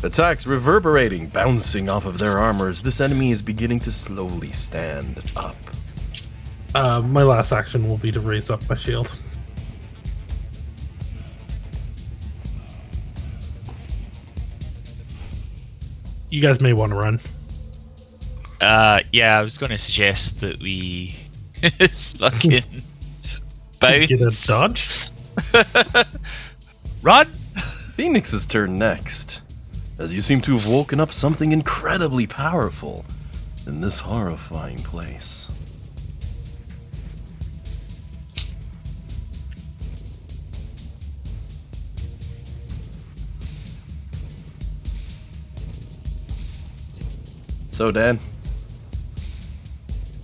Attacks reverberating, bouncing off of their armors. This enemy is beginning to slowly stand up. My last action will be to raise up my shield. You guys may want to run. Yeah, I was going to suggest that we fucking bounce. Get a dodge. Run! Phoenix's turn next, as you seem to have woken up something incredibly powerful in this horrifying place. So, Dan,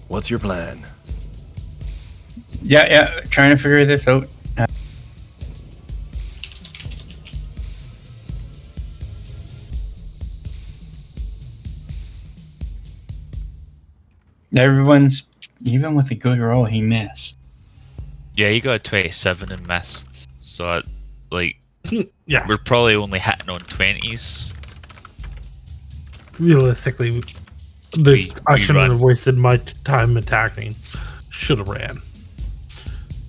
what's your plan? Yeah, trying to figure this out. Everyone's, even with a good roll, he missed. Yeah, you got a 27 and missed. So, Yeah, we're probably only hitting on 20s. realistically, this We I shouldn't run. have wasted my time attacking. Should have ran.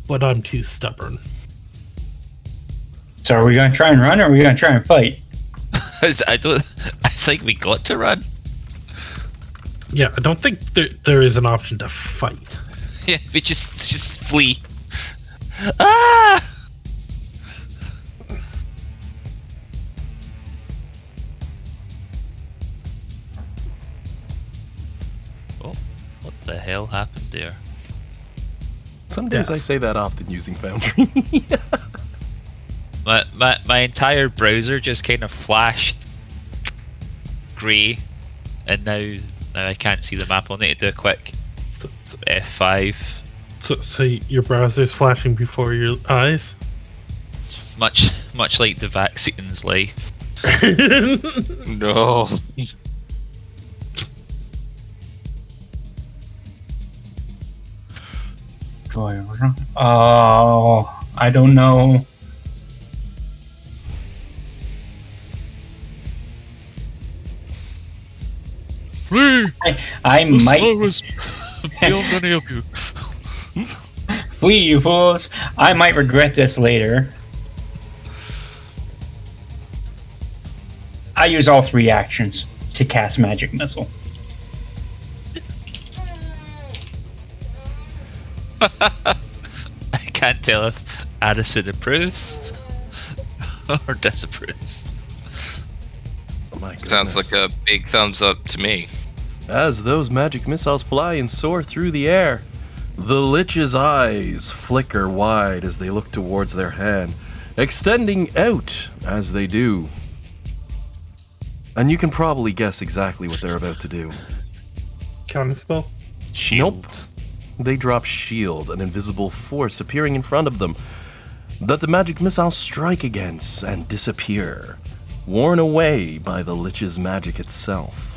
But I'm too stubborn. So are we going to try and run or are we going to try and fight? I don't. I think we got to run. Yeah, I don't think there is an option to fight. Yeah, we just flee. Ah! Oh, what the hell happened there? Some days Yeah. I say that often using Foundry. My entire browser just kind of flashed grey, and now I can't see the map. I'll need to do a quick F5. So your browser's flashing before your eyes? It's much like the vaccine's life. No. Oh, I don't know. Flee! I might beyond any of you. flee, you fools. I might regret this later. I use all 3 actions to cast Magic Missile. I can't tell if Addison approves or disapproves. Oh my Sounds goodness. like a big thumbs up to me. As those magic missiles fly and soar through the air, the Lich's eyes flicker wide as they look towards their hand, extending out as they do. And you can probably guess exactly what they're about to do. Counterspell? Shield. They drop Shield, an invisible force appearing in front of them, that the magic missiles strike against and disappear, worn away by the Lich's magic itself.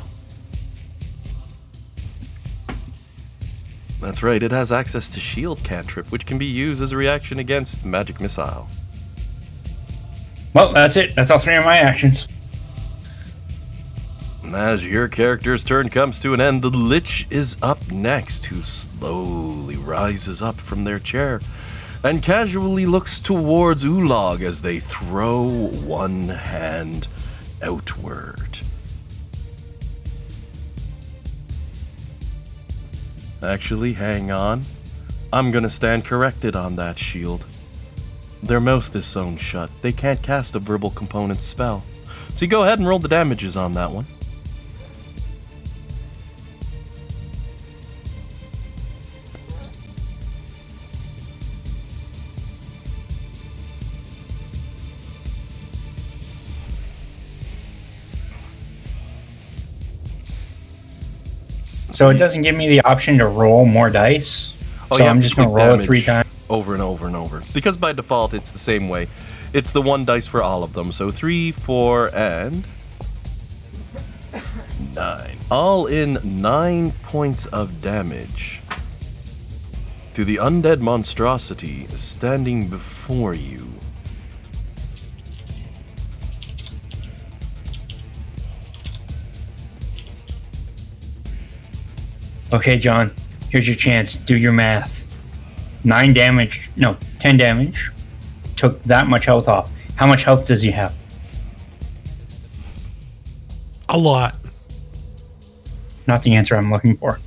That's right, it has access to Shield cantrip, which can be used as a reaction against magic missile. Well, that's it. That's all 3 of my actions. As your character's turn comes to an end, the Lich is up next, who slowly rises up from their chair and casually looks towards Ulog as they throw one hand outward. Actually, hang on. I'm gonna stand corrected on that shield. Their mouth is sewn shut. They can't cast a verbal component spell. So you go ahead and roll the damages on that one. So it doesn't give me the option to roll more dice. Oh, So you I'm have to just going to click roll it damage 3 times. over and over and over. Because by default, it's the same way. It's the 1 dice for all of them. So 3, 4, and 9. All in 9 points of damage to the undead monstrosity standing before you. Okay, John, here's your chance. Do your math. 10 damage. Took that much health off. How much health does he have? A lot. Not the answer I'm looking for.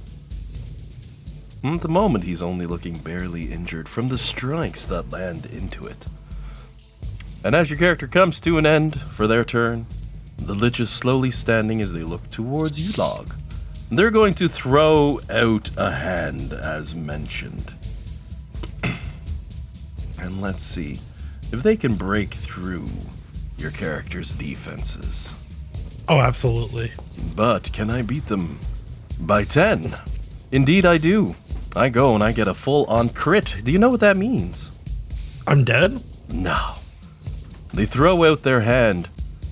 At the moment, he's only looking barely injured from the strikes that land into it. And as your character comes to an end for their turn, the Lich is slowly standing as they look towards Ulog. They're going to throw out a hand, as mentioned. And let's see if they can break through your character's defenses. Oh, absolutely. But can I beat them by 10? Indeed I do. I go and I get a full-on crit. Do you know what that means? I'm dead? No. They throw out their hand,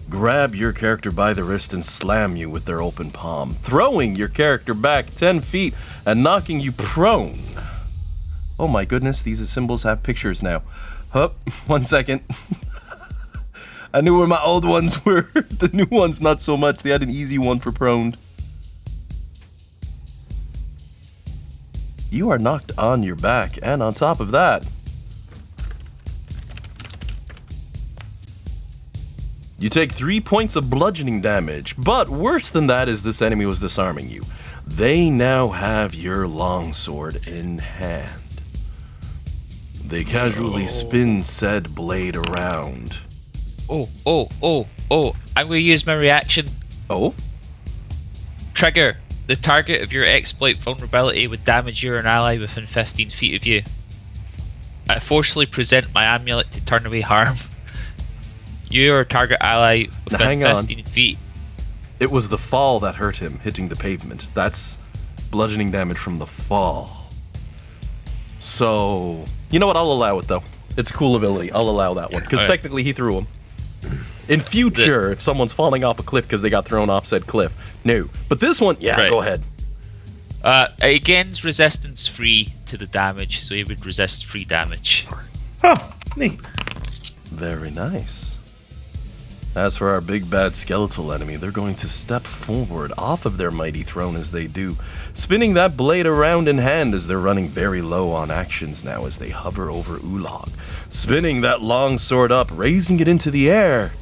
grab your character by the wrist, and slam you with their open palm, throwing your character back 10 feet and knocking you prone. Oh my goodness, these symbols have pictures now. Hup, 1 second. I knew where my old ones were. The new ones, not so much. They had an easy one for prone. You are knocked on your back, and on top of that, You take 3 points of bludgeoning damage, but worse than that is this enemy was disarming you. They now have your longsword in hand. They casually spin said blade around. Oh. I'm going to use my reaction. Oh? Trigger. The target of your exploit vulnerability would damage you or an ally within 15 feet of you. I forcefully present my amulet to turn away harm. You or target ally within hang on. 15 feet. It was the fall that hurt him, hitting the pavement. That's bludgeoning damage from the fall. So, you know what? I'll allow it, though. It's a cool ability. I'll allow that one. Because Alright. technically he threw him. In future, if someone's falling off a cliff because they got thrown off said cliff, no. But this one, yeah, Right. go ahead. It gains resistance free to the damage, so you would resist free damage. Oh, neat. Very nice. As for our big bad skeletal enemy, they're going to step forward off of their mighty throne as they do, spinning that blade around in hand as they're running very low on actions now as they hover over Ulag, spinning that long sword up, raising it into the air,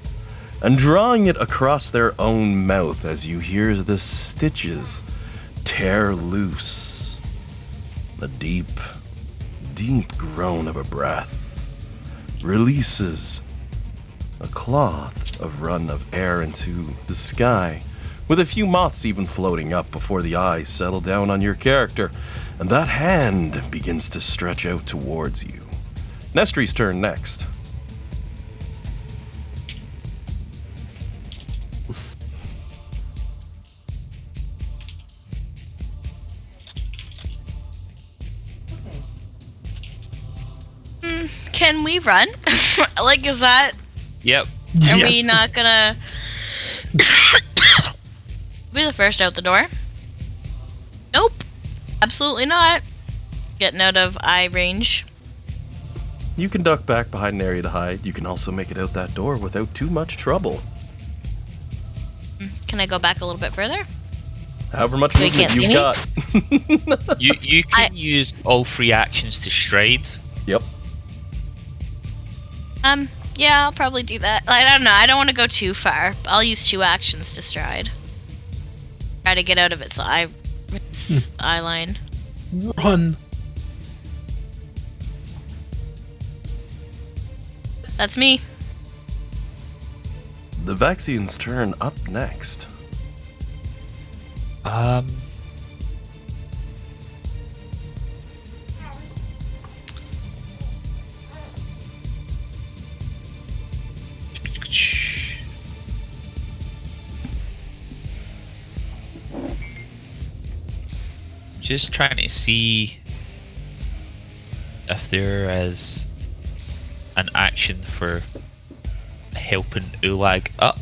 and drawing it across their own mouth as you hear the stitches tear loose. A deep, deep groan of a breath releases a cloth of run of air into the sky, with a few moths even floating up before the eyes settle down on your character, and that hand begins to stretch out towards you. Nestri's turn next. Can we run? Like, is that... Yep. Are we not gonna... be the first out the door? Nope. Absolutely not. Getting out of eye range. You can duck back behind an area to hide. You can also make it out that door without too much trouble. Can I go back a little bit further? However much So you movement can't you've see got. You can use all 3 actions to stride. Yep. Yeah, I'll probably do that. I don't know. I don't want to go too far. I'll use 2 actions to stride. Try to get out of its eye line. Run. That's me. The Vaxian's turn up next. Just trying to see if there is an action for helping Ulag up.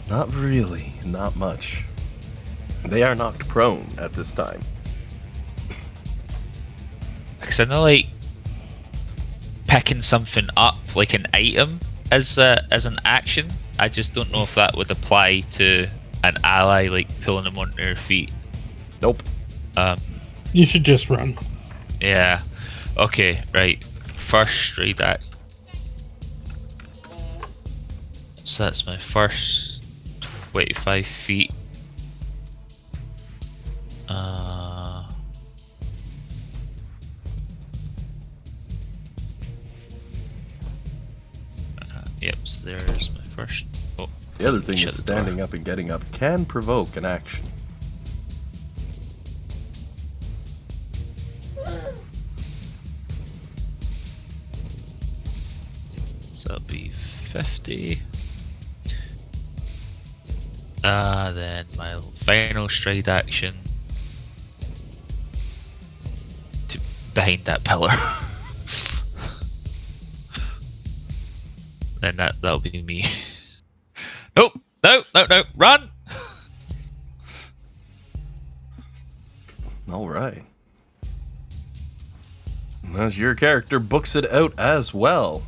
Not really, not much. They are knocked prone at this time. Because I know, like, picking something up, like an item, as an action. I just don't know if that would apply to an ally, like pulling them onto their feet. Nope. You should just run. Yeah. Okay, right. First straight act. So that's my first 25 feet. Yep, so there's my first. Oh, The other thing shut is the door. standing up and getting up can provoke an action. So that'll be 50. Then my final stride action to behind that pillar. Then that'll be me. Nope, no, run! Alright. As your character books it out as well.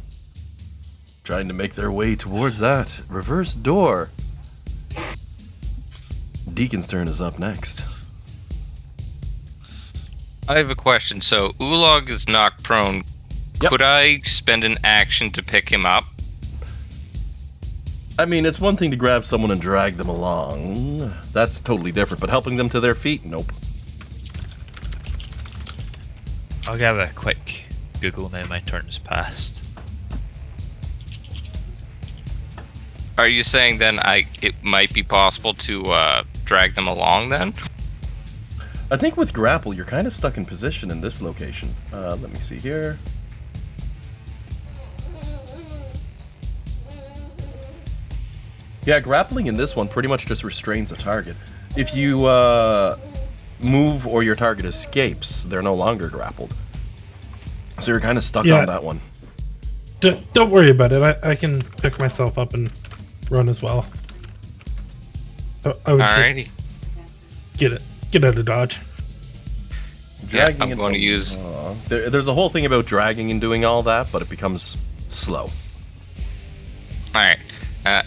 Trying to make their way towards that reverse door. Deacon's turn is up next. I have a question. So Ulog is knocked prone. Yep. Could I spend an action to pick him up? I mean, it's one thing to grab someone and drag them along. That's totally different, but helping them to their feet? Nope. I'll give a quick Google now my turn's passed. Are you saying then it might be possible to drag them along then? I think with grapple, you're kind of stuck in position in this location. Let me see here. Yeah, grappling in this one pretty much just restrains a target. If you move or your target escapes, they're no longer grappled. So you're kind of stuck on that one. Don't worry about it. I can pick myself up and run as well. I would Alrighty. just get out of dodge. Dragging I'm and- going to use... There's a whole thing about dragging and doing all that, but it becomes slow. Alright.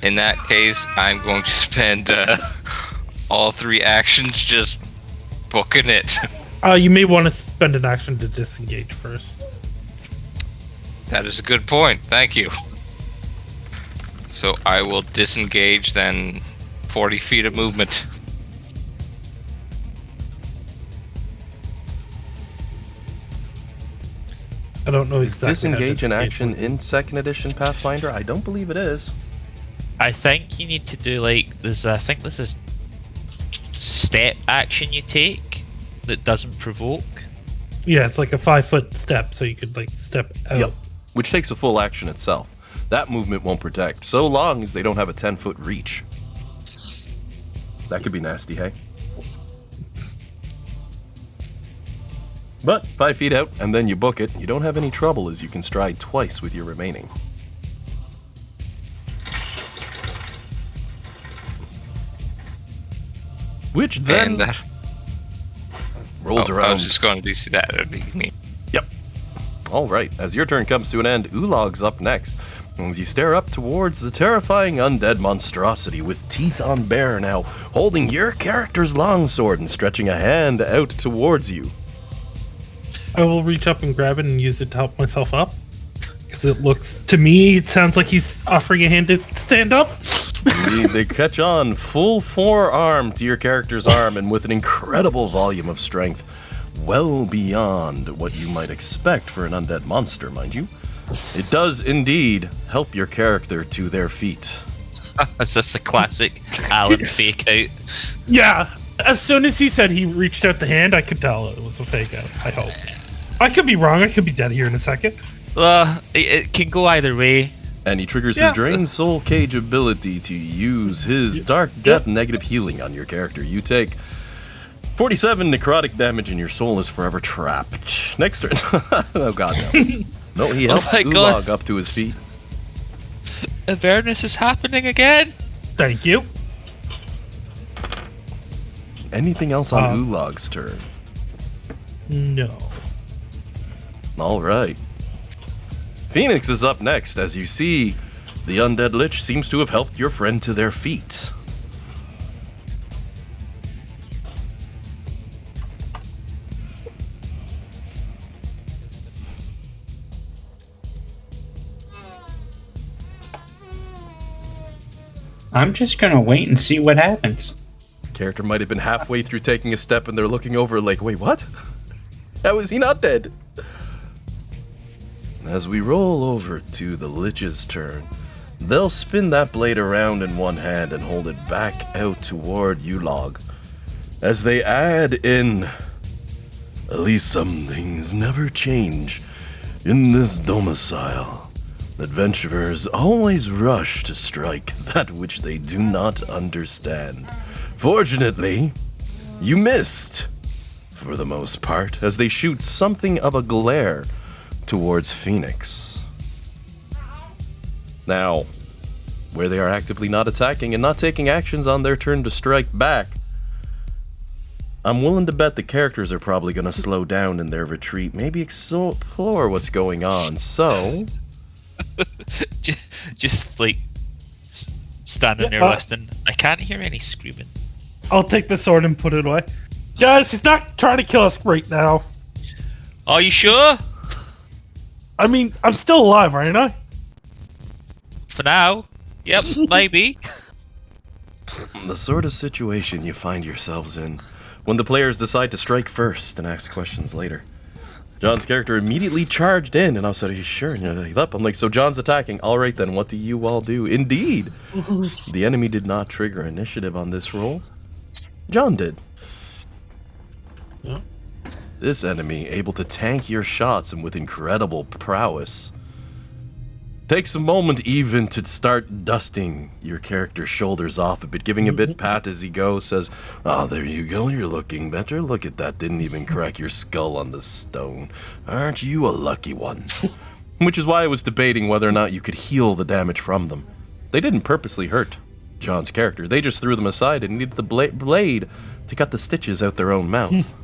In that case, I'm going to spend all 3 actions just booking it. You may want to spend an action to disengage first. That is a good point. Thank you. So I will disengage, then 40 feet of movement. I don't know Is exactly. disengage an action in 2nd edition Pathfinder? I don't believe it is. I think you need to do like I think this is step action you take that doesn't provoke. Yeah, it's like a 5-foot step, so you could like step out. Yep. Which takes a full action itself. That movement won't protect, so long as they don't have a 10-foot reach. That could be nasty, hey? But 5 feet out, and then you book it, you don't have any trouble as you can stride twice with your remaining. Which then And that... rolls I around. was just going to see that. That'd be neat. Yep. All right. As your turn comes to an end, Ulog's up next. As you stare up towards the terrifying undead monstrosity with teeth on bare now, holding your character's longsword and stretching a hand out towards you. I will reach up and grab it and use it to help myself up. Because it looks, to me, it sounds like he's offering a hand to stand up. They catch on full forearm to your character's arm and with an incredible volume of strength. Well beyond what you might expect for an undead monster, mind you. It does indeed help your character to their feet. Is this a classic Alan fake out? Yeah. As soon as he said he reached out the hand, I could tell it was a fake out, I hope. I could be wrong. I could be dead here in a second. It can go either way. And he triggers his Drained Soul Cage ability to use his Dark Death negative healing on your character. You take 47 necrotic damage and your soul is forever trapped. Next turn. Oh god, no. No, he helps my God. Ulog up to his feet. Avernus is happening again. Thank you. Anything else on Ulog's turn? No. All right. Phoenix is up next as you see the undead lich seems to have helped your friend to their feet. I'm just gonna wait and see what happens. Character might have been halfway through taking a step and they're looking over like, wait, what? How is he not dead? As we roll over to the lich's turn, they'll spin that blade around in one hand and hold it back out toward Ulog. As they add in, at least some things never change in this domicile. Adventurers always rush to strike that which they do not understand. Fortunately, you missed, for the most part, as they shoot something of a glare towards Phoenix. Now, where they are actively not attacking and not taking actions on their turn to strike back, I'm willing to bet the characters are probably going to slow down in their retreat, maybe explore what's going on, so... just like standing there listening. I can't hear any screaming. I'll take the sword and put it away. Guys, he's not trying to kill us right now. Are you sure? I mean, I'm still alive, aren't I? For now. Yep, maybe. The sort of situation you find yourselves in when the players decide to strike first and ask questions later. John's character immediately charged in, and I said, "Are you sure?" And you're like, "Yep." I'm like, "So John's attacking. All right, then, what do you all do?" Indeed, the enemy did not trigger initiative on this roll. John did. Yeah. This enemy, able to tank your shots and with incredible prowess, takes a moment even to start dusting your character's shoulders off a bit, giving a bit pat as he goes, says, "Ah, there you go, you're looking better. Look at that, didn't even crack your skull on the stone. Aren't you a lucky one?" Which is why I was debating whether or not you could heal the damage from them. They didn't purposely hurt John's character. They just threw them aside and needed the blade to cut the stitches out their own mouth.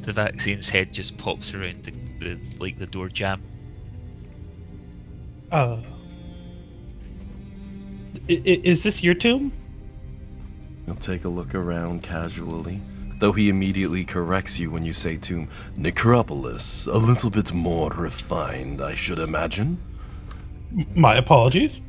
The vaccine's head just pops around the door jamb. Is this your tomb? He'll take a look around casually, though he immediately corrects you when you say tomb. Necropolis, a little bit more refined, I should imagine. My apologies.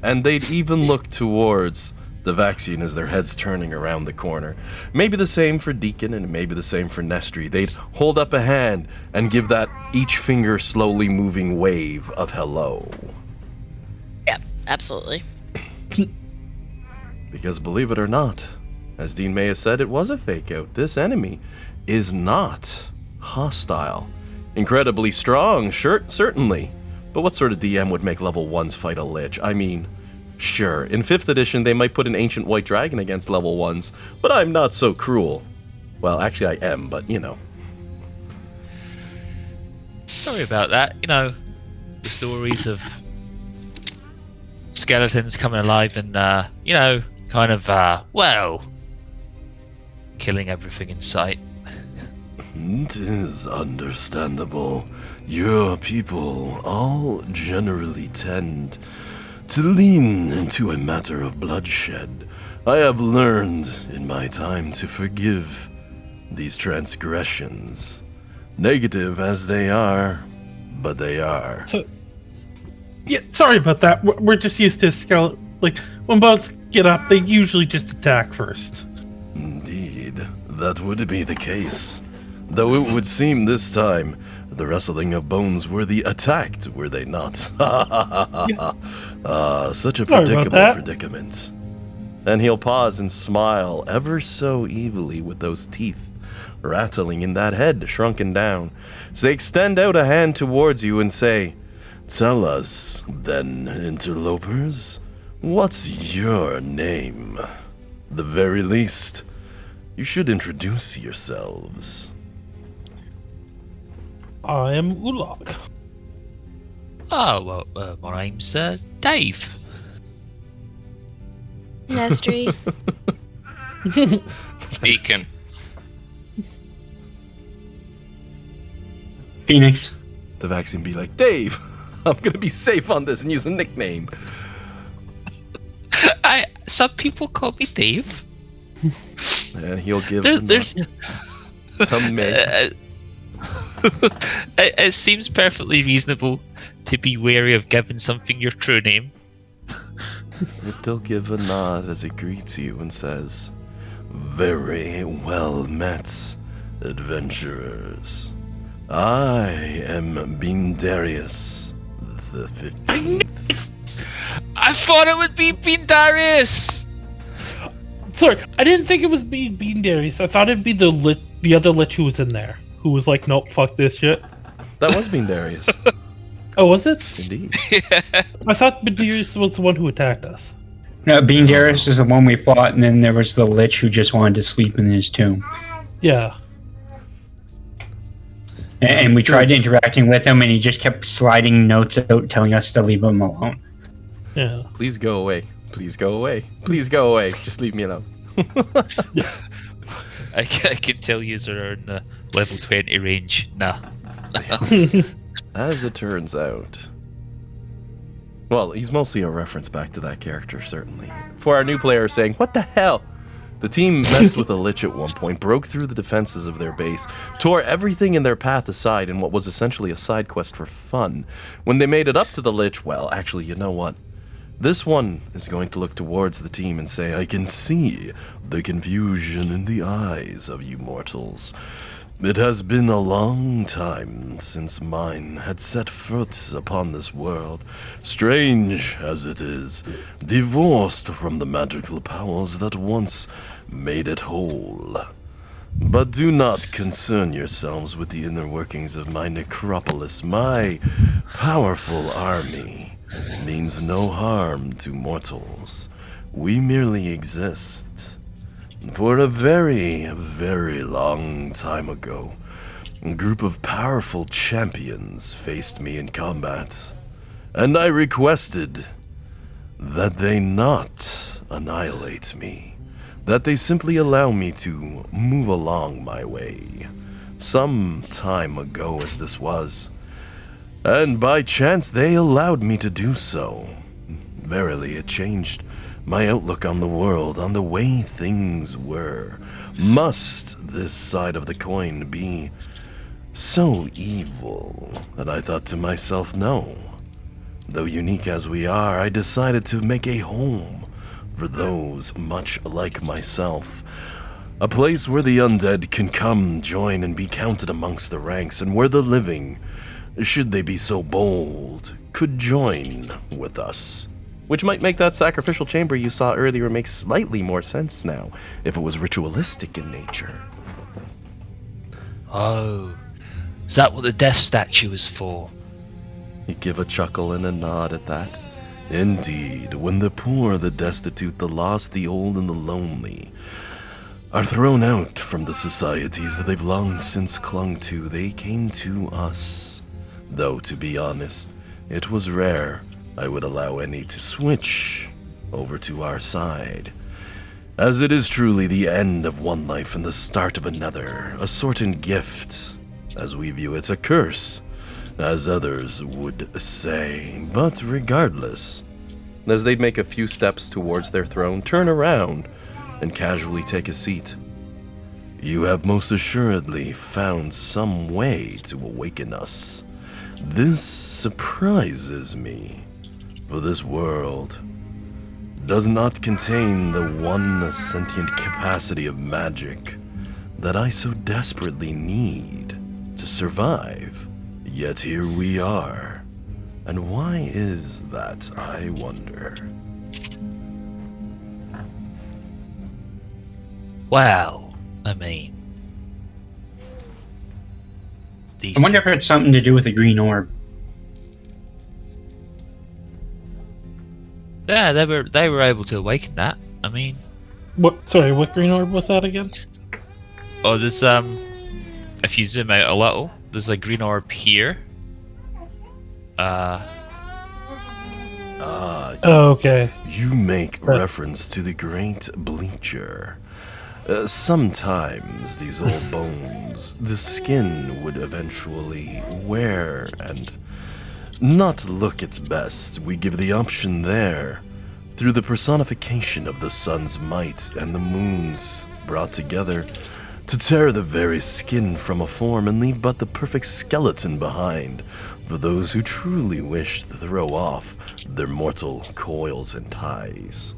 And they'd even look towards the vaccine as their heads turning around the corner. Maybe the same for Deacon and maybe the same for Nestri. They'd hold up a hand and give that each finger slowly moving wave of hello. Yeah, absolutely. Because believe it or not, as Dean May has said, it was a fake out. This enemy is not hostile. Incredibly strong, certainly. But what sort of DM would make level 1s fight a lich? I mean, sure, in 5th edition they might put an ancient white dragon against level 1s, but I'm not so cruel. Well, actually I am, but you know. Sorry about that. You know, the stories of skeletons coming alive and, you know, kind of, well, killing everything in sight. It is understandable. Your people all generally tend to lean into a matter of bloodshed. I have learned in my time to forgive these transgressions. Negative as they are, but they are. So, yeah, sorry about that. We're just used to skeleton. Like, when bones get up, they usually just attack first. Indeed, that would be the case. Though it would seem this time, the wrestling of bones were the attacked, were they not? Such a Sorry about predicable that. predicament. And he'll pause and smile ever so evilly with those teeth rattling in that head shrunken down. As they extend out a hand towards you and say, "Tell us, then, interlopers, what's your name? The very least, you should introduce yourselves." I am Ulag. Oh, well, my name's, Dave. Nestri. Beacon. Phoenix. The vaccine be like, "Dave, I'm gonna be safe on this and use a nickname." Some people call me Dave. And he'll give There's some may. It seems perfectly reasonable to be wary of giving something your true name. It'll give a nod as it greets you and says, "Very well met, adventurers. I am Beendarius the 15th. I thought it would be Beendarius! Sorry, I didn't think it was Bean Darius. I thought it'd be the other lich who was in there, who was like, "Nope, fuck this shit." That was Beendarius. Oh, was it? Indeed. I thought Beendarius was the one who attacked us. No, Bean Darius is the one we fought, and then there was the lich who just wanted to sleep in his tomb. Yeah. And we tried interacting with him, and he just kept sliding notes out telling us to leave him alone. Yeah. Please go away. Please go away. Please go away. Just leave me alone. I can tell you are in the level 20 range. Nah. As it turns out. Well, he's mostly a reference back to that character, certainly. For our new player saying, "What the hell? The team messed with a lich at one point, broke through the defenses of their base, tore everything in their path aside in what was essentially a side quest for fun. When they made it up to the lich, well, actually, you know what? This one is going to look towards the team and say, I can see the confusion in the eyes of you mortals. It has been a long time since mine had set foot upon this world, strange as it is, divorced from the magical powers that once made it whole. But do not concern yourselves with the inner workings of my necropolis. My powerful army means no harm to mortals. We merely exist. For a very, very long time ago, a group of powerful champions faced me in combat, and I requested that they not annihilate me, that they simply allow me to move along my way. Some time ago as this was, and by chance they allowed me to do so. Verily, it changed my outlook on the world, on the way things were. Must this side of the coin be so evil? And I thought to myself, no. Though unique as we are, I decided to make a home for those much like myself. A place where the undead can come, join, and be counted amongst the ranks, and where the living, should they be so bold, could join with us. Which might make that sacrificial chamber you saw earlier make slightly more sense now, if it was ritualistic in nature. Oh, is that what the death statue is for? You give a chuckle and a nod at that. Indeed, when the poor, the destitute, the lost, the old, and the lonely are thrown out from the societies that they've long since clung to, they came to us. Though, to be honest, it was rare I would allow any to switch over to our side, as it is truly the end of one life and the start of another, a certain gift, as we view it, a curse, as others would say. But regardless, as they'd make a few steps towards their throne, turn around, and casually take a seat. You have most assuredly found some way to awaken us. This surprises me, for this world does not contain the one sentient capacity of magic that I so desperately need to survive. Yet here we are. And why is that, I wonder? Well, I mean, these I wonder if it's something to do with the green orb. yeah, they were able to awaken that. I mean, What? Sorry, what green orb was that again? oh, there's if you zoom out a little, there's a green orb here. Oh, okay. You make reference to the Great Bleacher. Sometimes these old bones, the skin would eventually wear and not look its best. We give the option there, through the personification of the sun's might and the moon's brought together, to tear the very skin from a form and leave but the perfect skeleton behind for those who truly wish to throw off their mortal coils and ties.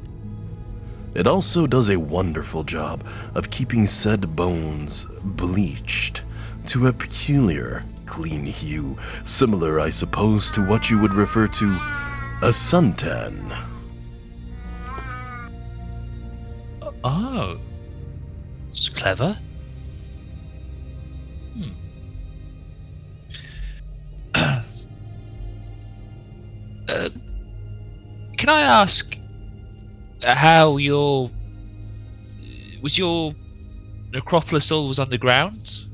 It also does a wonderful job of keeping said bones bleached to a peculiar clean hue, similar, I suppose, to what you would refer to a suntan. Oh, it's clever. Can I ask how was your necropolis always underground?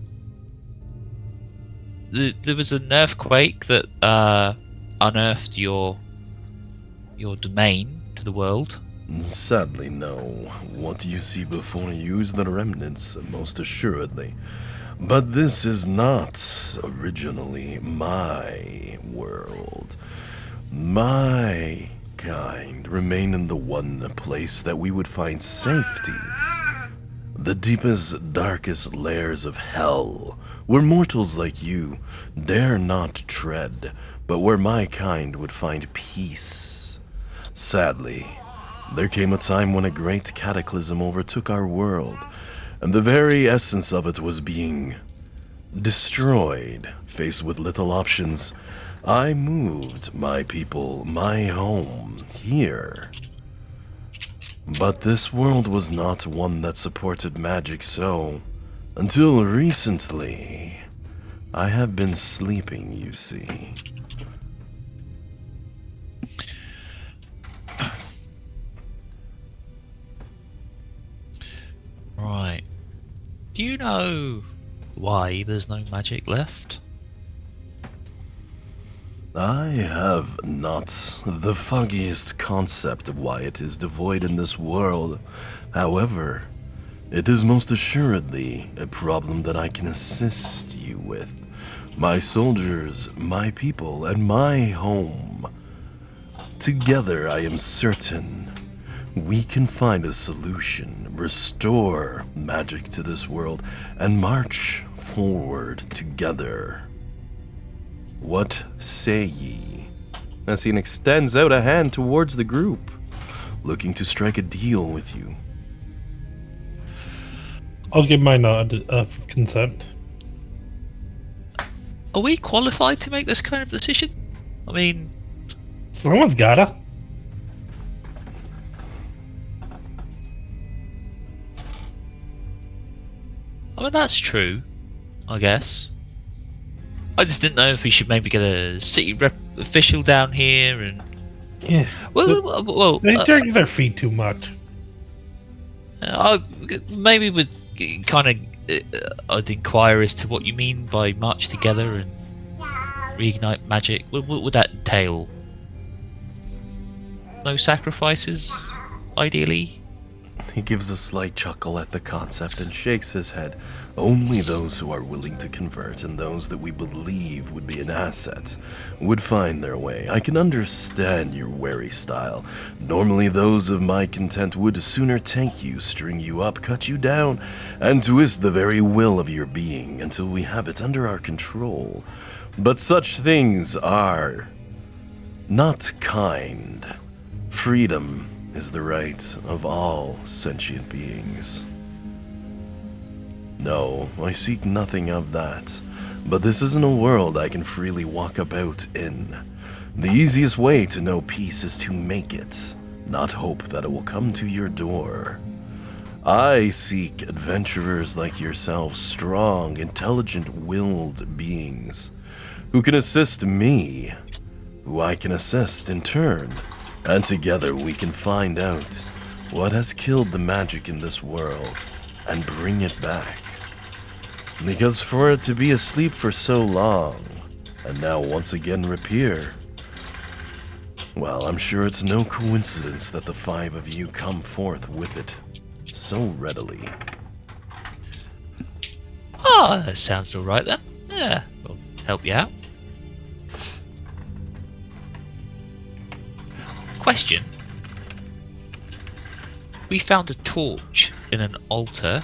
There was an earthquake that unearthed your domain to the world. Sadly, no. What you see before you is the remnants, most assuredly. But this is not originally my world. My kind remain in the one place that we would find safety The deepest, darkest layers of hell, where mortals like you dare not tread, but where my kind would find peace. Sadly, there came a time when a great cataclysm overtook our world, and the very essence of it was being destroyed. Faced with little options, I moved my people, my home, here. But this world was not one that supported magic, so until recently, I have been sleeping, you see. Right. Do you know why there's no magic left? I have not the foggiest concept of why it is devoid in this world. However, it is most assuredly a problem that I can assist you with. My soldiers, my people, and my home. Together, I am certain we can find a solution, restore magic to this world, and march forward together. What say ye? Messine extends out a hand towards the group, looking to strike a deal with you. I'll give my nod of consent. Are we qualified to make this kind of decision? I mean, Someone's gotta. that's true, I guess. I just didn't know if we should maybe get a city rep official down here and... Yeah. Well, They drag their feet too much. maybe with kind of I'd inquire as to what you mean by march together and reignite magic. What would that entail? No sacrifices, ideally? He gives a slight chuckle at the concept and shakes his head. Only those who are willing to convert and those that we believe would be an asset would find their way. I can understand your wary style. Normally those of my content would sooner tank you, string you up, cut you down, and twist the very will of your being until we have it under our control. But such things are not kind. Freedom is the right of all sentient beings. No, I seek nothing of that, but this isn't a world I can freely walk about in. The easiest way to know peace is to make it, not hope that it will come to your door. I seek adventurers like yourselves, strong, intelligent-willed beings, who can assist me, who I can assist in turn. And together we can find out what has killed the magic in this world and bring it back. Because for it to be asleep for so long, and now once again reappear, well, I'm sure it's no coincidence that the five of you come forth with it so readily. Oh, that sounds alright then. Yeah, we'll help you out. Question. We found a torch in an altar.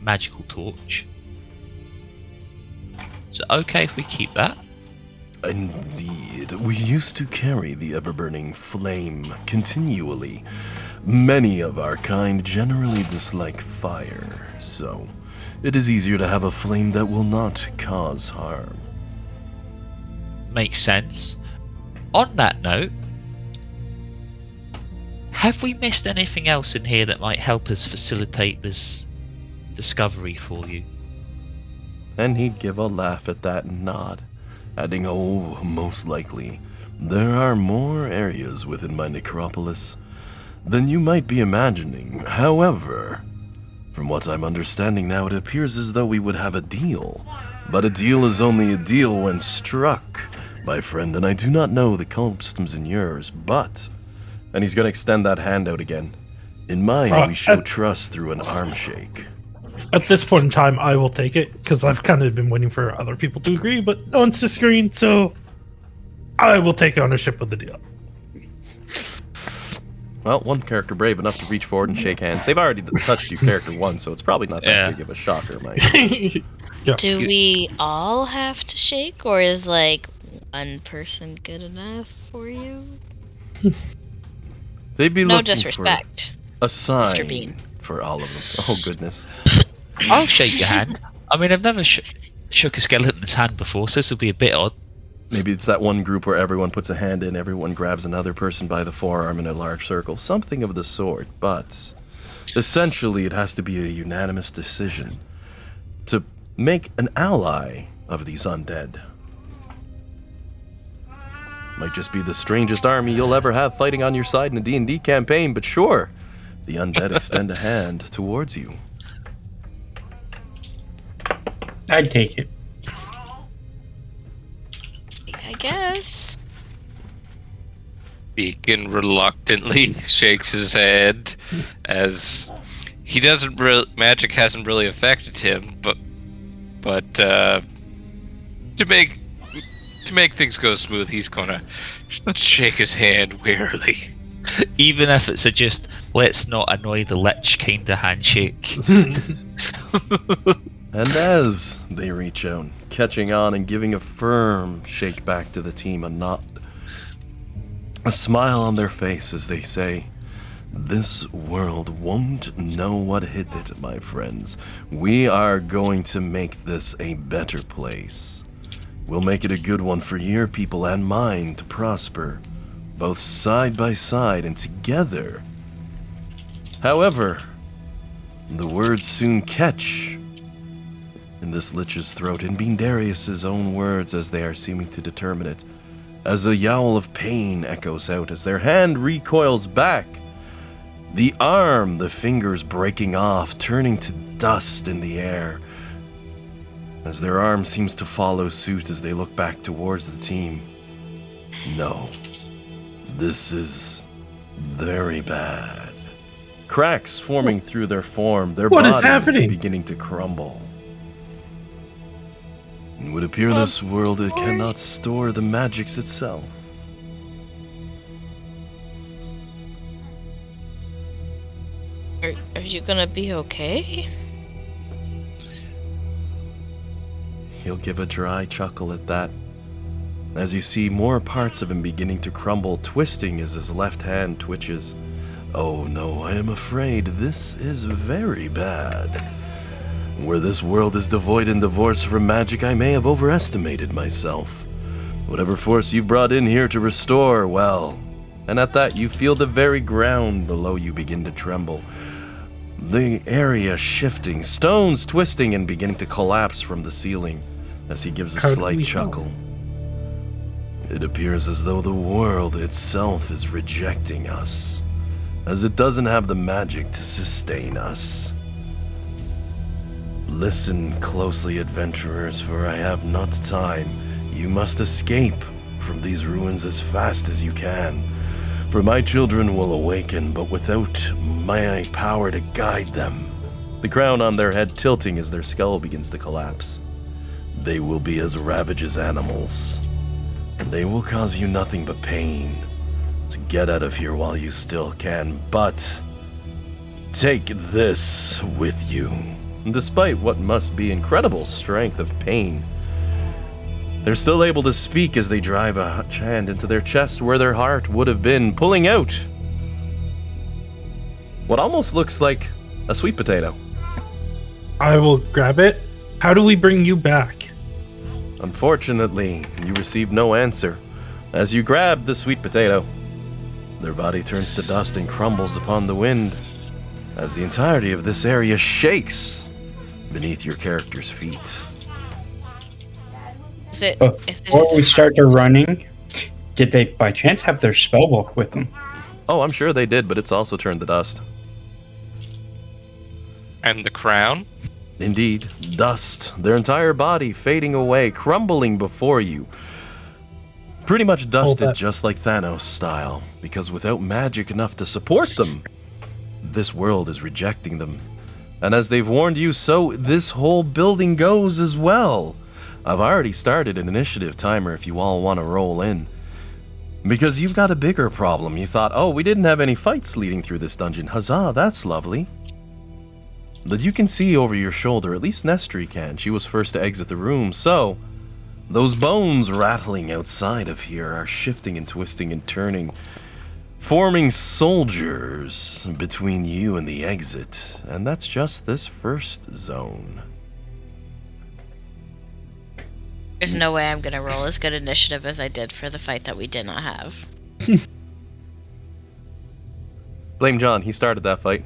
Magical torch. Is it okay if we keep that? Indeed, we used to carry the ever-burning flame continually. Many of our kind generally dislike fire, so it is easier to have a flame that will not cause harm. Makes sense. On that note, have we missed anything else in here that might help us facilitate this discovery for you? And he'd give a laugh at that and nod, adding, oh, most likely. There are more areas within my necropolis than you might be imagining. However, from what I'm understanding now, it appears as though we would have a deal. But a deal is only a deal when struck, my friend, and I do not know the customs in yours, but... And he's going to extend that hand out again. In mine, we show trust through an arm shake. At this point in time, I will take it, because I've kind of been waiting for other people to agree, but no one's disagreeing, so I will take ownership of the deal. Well, one character brave enough to reach forward and shake hands. They've already touched you character one, so it's probably not that Yeah. big of a shocker, Mike. Yeah. Do we all have to shake, or is like one person good enough for you? They'd be No looking disrespect. for a sign Bean. for all of them. Oh, goodness. I'll shake your hand. I mean, I've never shook a skeleton's hand before, so this will be a bit odd. Maybe it's that one group where everyone puts a hand in, everyone grabs another person by the forearm in a large circle. Something of the sort, but essentially it has to be a unanimous decision to make an ally of these undead. Might just be the strangest army you'll ever have fighting on your side in a D&D campaign, but sure, the undead extend a hand towards you. I'd take it. I guess. Beacon reluctantly shakes his head as he doesn't magic hasn't really affected him, but to make things go smooth, he's gonna shake his hand wearily. Even if it's a just let's not annoy the lich kind of handshake. And as they reach out, catching on and giving a firm shake back to the team, a smile on their face as they say, "This world won't know what hit it, my friends. We are going to make this a better place. We'll make it a good one for your people and mine to prosper, both side by side and together." However, the words soon catch in this lich's throat, in being Darius's own words as they are seeming to determine it, as a yowl of pain echoes out as their hand recoils back. The arm, the fingers breaking off, turning to dust in the air, as their arm seems to follow suit as they look back towards the team. No, this is very bad. Cracks forming through their form, their What is body happening? beginning to crumble. It would appear this world it cannot store the magics itself. Are you gonna be okay? He'll give a dry chuckle at that, as you see more parts of him beginning to crumble, twisting as his left hand twitches. Oh no, I am afraid this is very bad. Where this world is devoid and divorced from magic, I may have overestimated myself. Whatever force you've brought in here to restore, well, and at that you feel the very ground below you begin to tremble. The area shifting, stones twisting and beginning to collapse from the ceiling as he gives a How do slight we chuckle. It appears as though the world itself is rejecting us, as it doesn't have the magic to sustain us. Listen closely, adventurers, for I have not time. You must escape from these ruins as fast as you can. For my children will awaken, but without my power to guide them. The crown on their head tilting as their skull begins to collapse. They will be as ravaged as animals, and they will cause you nothing but pain. So get out of here while you still can, but take this with you. Despite what must be incredible strength of pain, they're still able to speak as they drive a hand into their chest where their heart would have been, pulling out what almost looks like a sweet potato. I will grab it. How do we bring you back? Unfortunately, you receive no answer. As you grab the sweet potato, their body turns to dust and crumbles upon the wind, as the entirety of this area shakes beneath your character's feet. Is it? Before we start to running, did they by chance have their spellbook with them? Oh, I'm sure they did, but it's also turned to dust. And the crown? Indeed, dust, their entire body fading away, crumbling before you. Pretty much dusted that. just like Thanos style, because without magic enough to support them, this world is rejecting them. And as they've warned you, so this whole building goes as well. I've already started an initiative timer if you all want to roll in. Because you've got a bigger problem. You thought, oh, we didn't have any fights leading through this dungeon. Huzzah, that's lovely. But you can see over your shoulder, at least Nestri can. She was first to exit the room, so those bones rattling outside of here are shifting and twisting and turning, forming soldiers between you and the exit. And that's just this first zone. There's no way I'm gonna roll as good initiative as I did for the fight that we did not have. Blame John, he started that fight.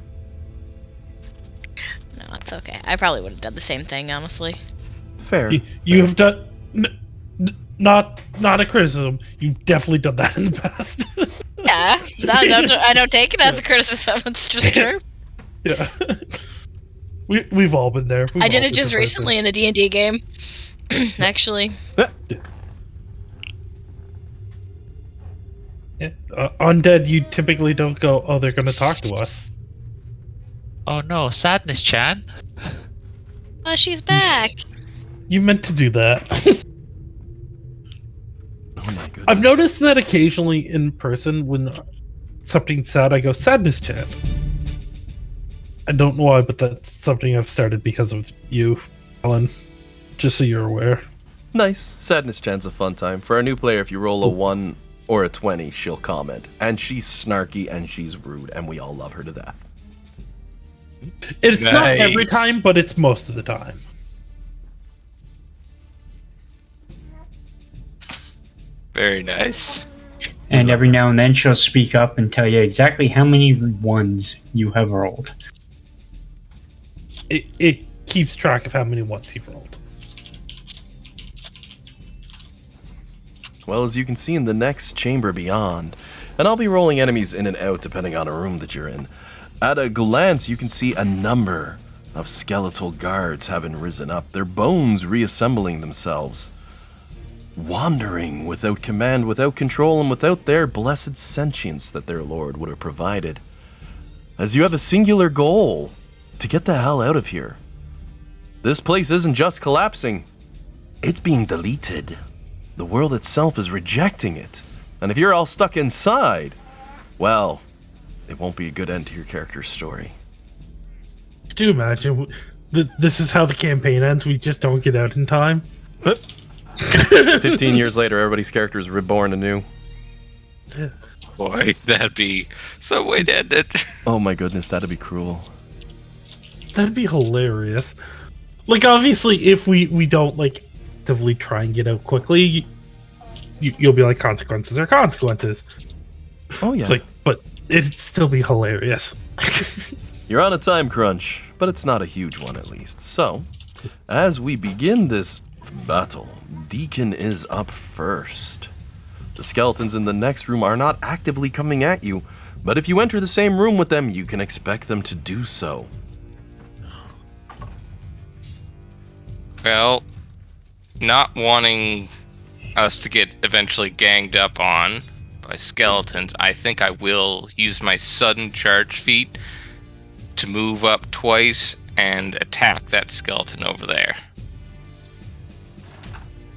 No, it's okay. I probably would have done the same thing, honestly. Fair. You have done not a criticism. You've definitely done that in the past. Yeah, no, I don't take it as a criticism. It's just true. Yeah, we've all been there. I did it just recently in a D&D game. Actually. Yeah. Undead, you typically don't go, oh, they're going to talk to us. Oh no, Sadness Chan. Oh, she's back. You meant to do that. Oh my goodness. I've noticed that occasionally in person when something's sad, I go, Sadness Chan. I don't know why, but that's something I've started because of you, Alan. Just so you're aware. Nice. Sadness Chan's a fun time. For a new player, if you roll a 1 or a 20, she'll comment. And she's snarky and she's rude, and we all love her to death. It's not every Nice. time, but it's most of the time. Very nice. And every now and then she'll speak up and tell you exactly how many ones you have rolled. It keeps track of how many ones you've rolled. Well, as you can see in the next chamber beyond, and I'll be rolling enemies in and out depending on a room that you're in. At a glance, you can see a number of skeletal guards having risen up, their bones reassembling themselves, wandering without command, without control, and without their blessed sentience that their lord would have provided. As you have a singular goal, to get the hell out of here. This place isn't just collapsing, it's being deleted. The world itself is rejecting it. And if you're all stuck inside, well, it won't be a good end to your character's story. Do you imagine this is how the campaign ends? We just don't get out in time. But 15 years later, everybody's character is reborn anew. Boy, that'd be some way to end it. Oh my goodness, that'd be cruel. That'd be hilarious. Like, obviously, if we don't, like, actively try and get out quickly, you'll be like, consequences are consequences. Oh yeah. Like, but it'd still be hilarious. You're on a time crunch, but it's not a huge one at least. So, as we begin this battle, Deacon is up first. The skeletons in the next room are not actively coming at you, but if you enter the same room with them, you can expect them to do so. Well, not wanting us to get eventually ganged up on by skeletons, I think I will use my sudden charge feat to move up twice and attack that skeleton over there.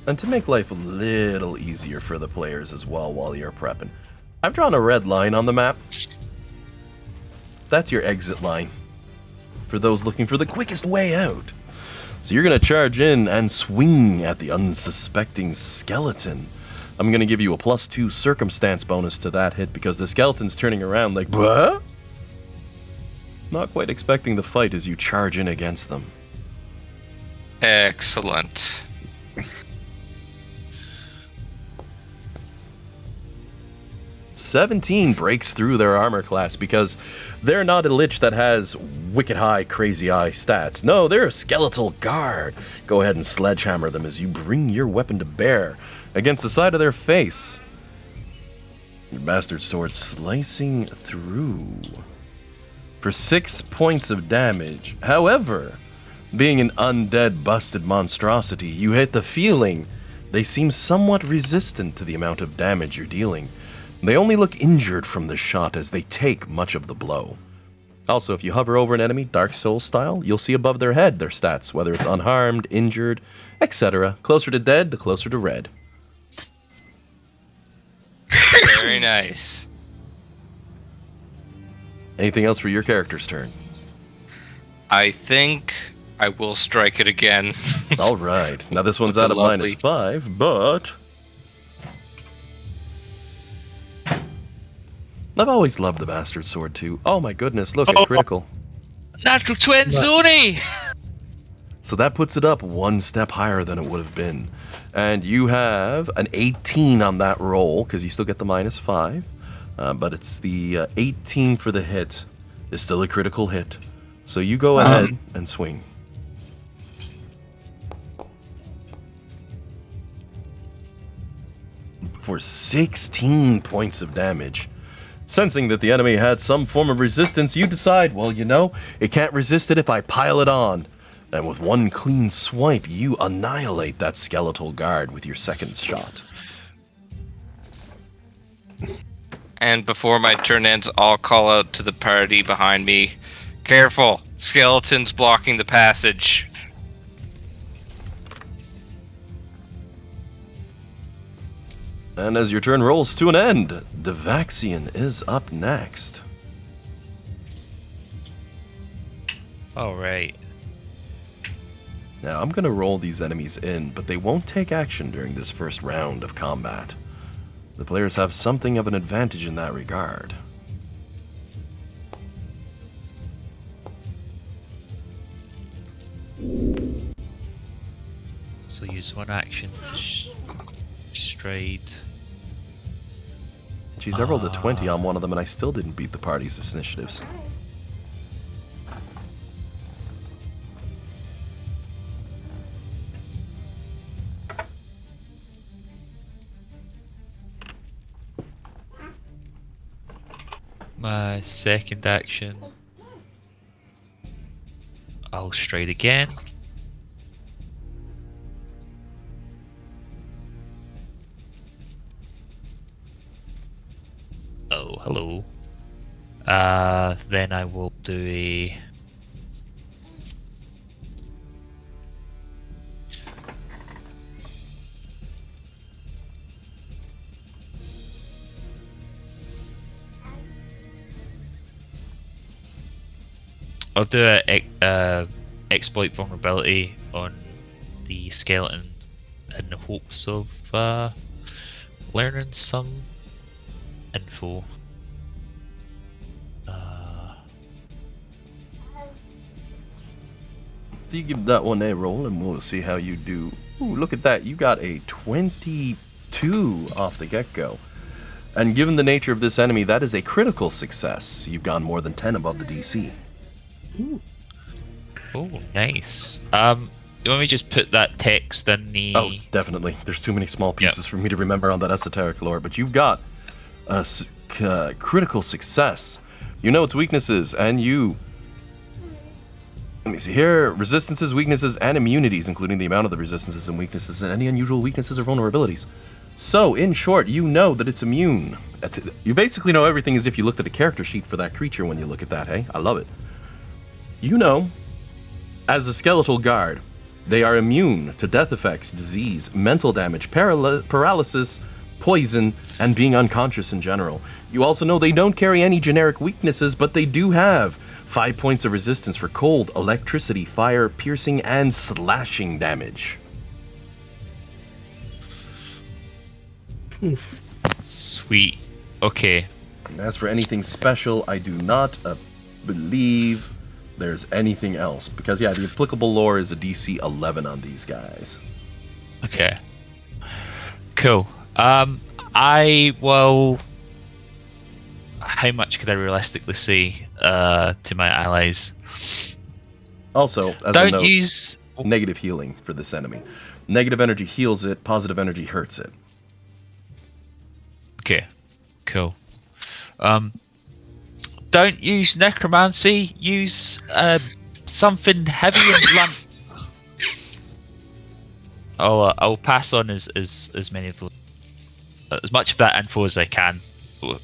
And to make life a little easier for the players as well while you're prepping, I've drawn a red line on the map. That's your exit line for those looking for the quickest way out. So you're going to charge in and swing at the unsuspecting skeleton. I'm going to give you a +2 circumstance bonus to that hit because the skeleton's turning around like, what? Not quite expecting the fight as you charge in against them. Excellent. "17 breaks through their armor class because they're not a lich that has wicked high, crazy eye stats. No, they're a skeletal guard. Go ahead and sledgehammer them as you bring your weapon to bear against the side of their face. Your bastard sword slicing through for 6 points of damage. However, being an undead busted monstrosity, you hit the feeling they seem somewhat resistant to the amount of damage you're dealing. They only look injured from the shot as they take much of the blow. Also, if you hover over an enemy, Dark Souls style, you'll see above their head their stats, whether it's unharmed, injured, etc. Closer to dead, the closer to red. Fair Very nice. Anything else for your character's turn? I think I will strike it again. All right. Now this one's With out the of lovely- -5, but I've always loved the bastard sword too. Oh my goodness! Look, a critical. Natural 20, Sony! So that puts it up one step higher than it would have been. And you have an 18 on that roll, because you still get the -5. But it's the 18 for the hit. It's still a critical hit. So you go ahead and swing. For 16 points of damage. Sensing that the enemy had some form of resistance, you decide, well, you know, it can't resist it if I pile it on. And with one clean swipe, you annihilate that skeletal guard with your second shot. And before my turn ends, I'll call out to the party behind me. Careful, skeletons blocking the passage. And as your turn rolls to an end, the Vaxian is up next. Alright. Now, I'm going to roll these enemies in, but they won't take action during this first round of combat. The players have something of an advantage in that regard. So use one action to stride. Geez, I rolled a 20 on one of them and I still didn't beat the party's initiatives. My second action. I'll stride again. Oh, hello. Then I will do a... I'll do a exploit vulnerability on the skeleton in the hopes of learning some info. So you give that one a roll and we'll see how you do. Ooh, look at that. You got a 22 off the get-go. And given the nature of this enemy, that is a critical success. You've gone more than 10 above the DC. Oh, nice. You want me to just put that text in the... Oh, definitely. There's too many small pieces for me to remember on that esoteric lore, but you've got a critical success. You know its weaknesses, and you... Let me see here. Resistances, weaknesses, and immunities, including the amount of the resistances and weaknesses, and any unusual weaknesses or vulnerabilities. So, in short, you know that it's immune. You basically know everything as if you looked at a character sheet for that creature when you look at that, hey? I love it. You know, as a skeletal guard, they are immune to death effects, disease, mental damage, paralysis, poison, and being unconscious in general. You also know they don't carry any generic weaknesses, but they do have 5 points of resistance for cold, electricity, fire, piercing, and slashing damage. Sweet. Okay. And as for anything special, I do not believe there's anything else. Because, yeah, the applicable lore is a DC 11 on these guys. Okay. Cool. I will... How much could I realistically say to my allies? Also, as a Don't note, use... negative healing for this enemy. Negative energy heals it, positive energy hurts it. Okay. Cool. Don't use necromancy. Use something heavy and blunt. I'll pass on as many of those, as much of that info as I can, with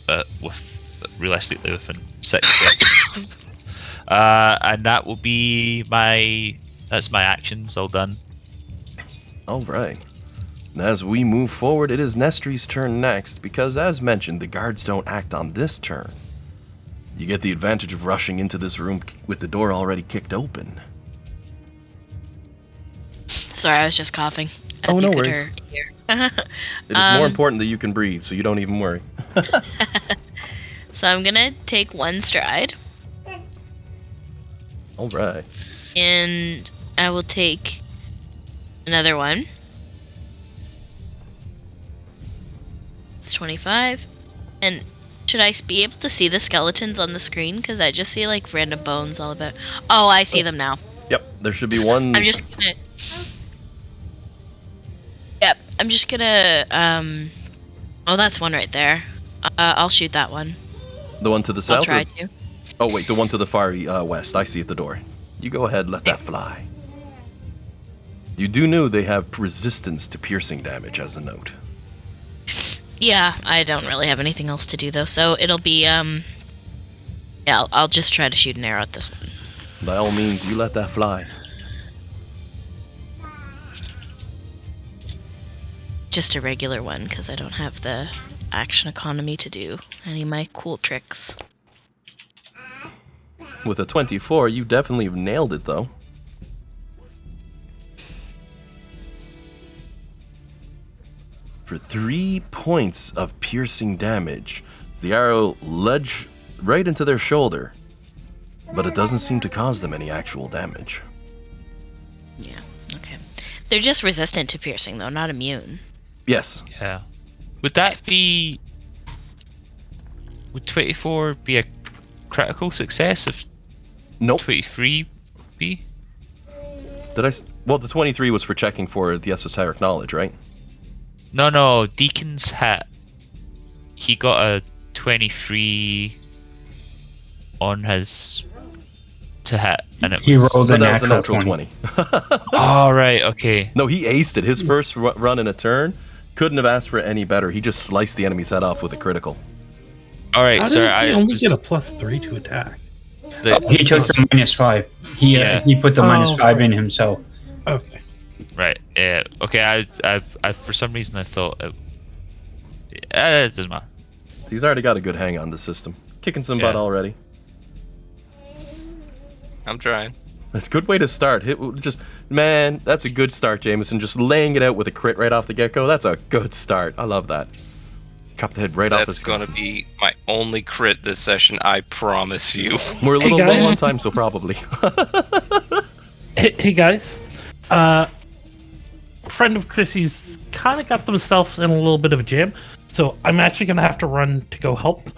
realistically within 6 seconds. And that will be that's my actions all done. All right. As we move forward, it is Nestri's turn next, because as mentioned, the guards don't act on this turn. You get the advantage of rushing into this room with the door already kicked open. Sorry, I was just coughing. Oh, You no could worries. hear. It is more important that you can breathe, so you don't even worry. So I'm gonna take one stride, All right. and I will take another one. It's 25. And should I be able to see the skeletons on the screen? Because I just see like random bones all about. Oh, I see them now. Yep, there should be one. I'm just gonna. Yep, I'm just gonna. Oh, that's one right there. I'll shoot that one. The one to the south? I'll try or- to. Oh, wait, the one to the far west. I see at the door. You go ahead, let that fly. You do know they have resistance to piercing damage as a note. Yeah, I don't really have anything else to do though, so it'll be yeah, I'll just try to shoot an arrow at this one. By all means, you let that fly. Just a regular one, because I don't have the action economy to do any of my cool tricks. With a 24, you definitely have nailed it, though. For 3 points of piercing damage, the arrow lodged right into their shoulder, but it doesn't seem to cause them any actual damage. Yeah, okay. They're just resistant to piercing, though, not immune. Yes. Yeah. Would that be... Would 24 be a critical success if Nope. 23 be? Did I? Well, the 23 was for checking for the esoteric knowledge, right? No, Deacon's hit. He got a 23 on his to hit, and it He was... rolled But a that was a natural natural 20. 20. Oh, right, okay. No, he aced it. His first run in a turn. Couldn't have asked for it any better. He just sliced the enemy's head off with a critical. Alright, How sorry, did he I only was... get a +3 to attack? He took the -5. Yeah. He put the Oh. -5 in himself. Okay. Right, yeah. Okay, I for some reason I thought it doesn't matter. He's already got a good hang on the system. Kicking some butt Yeah. already. I'm trying. That's a good way to start. Man, that's a good start, Jameson. Just laying it out with a crit right off the get-go. That's a good start. I love that. Cup the head right off his That's going to be my only crit this session, I promise you. We're a Hey, little low guys. on time, so probably. Hey guys, friend of Chrissy's kind of got themselves in a little bit of a jam, so I'm actually gonna have to run to go help.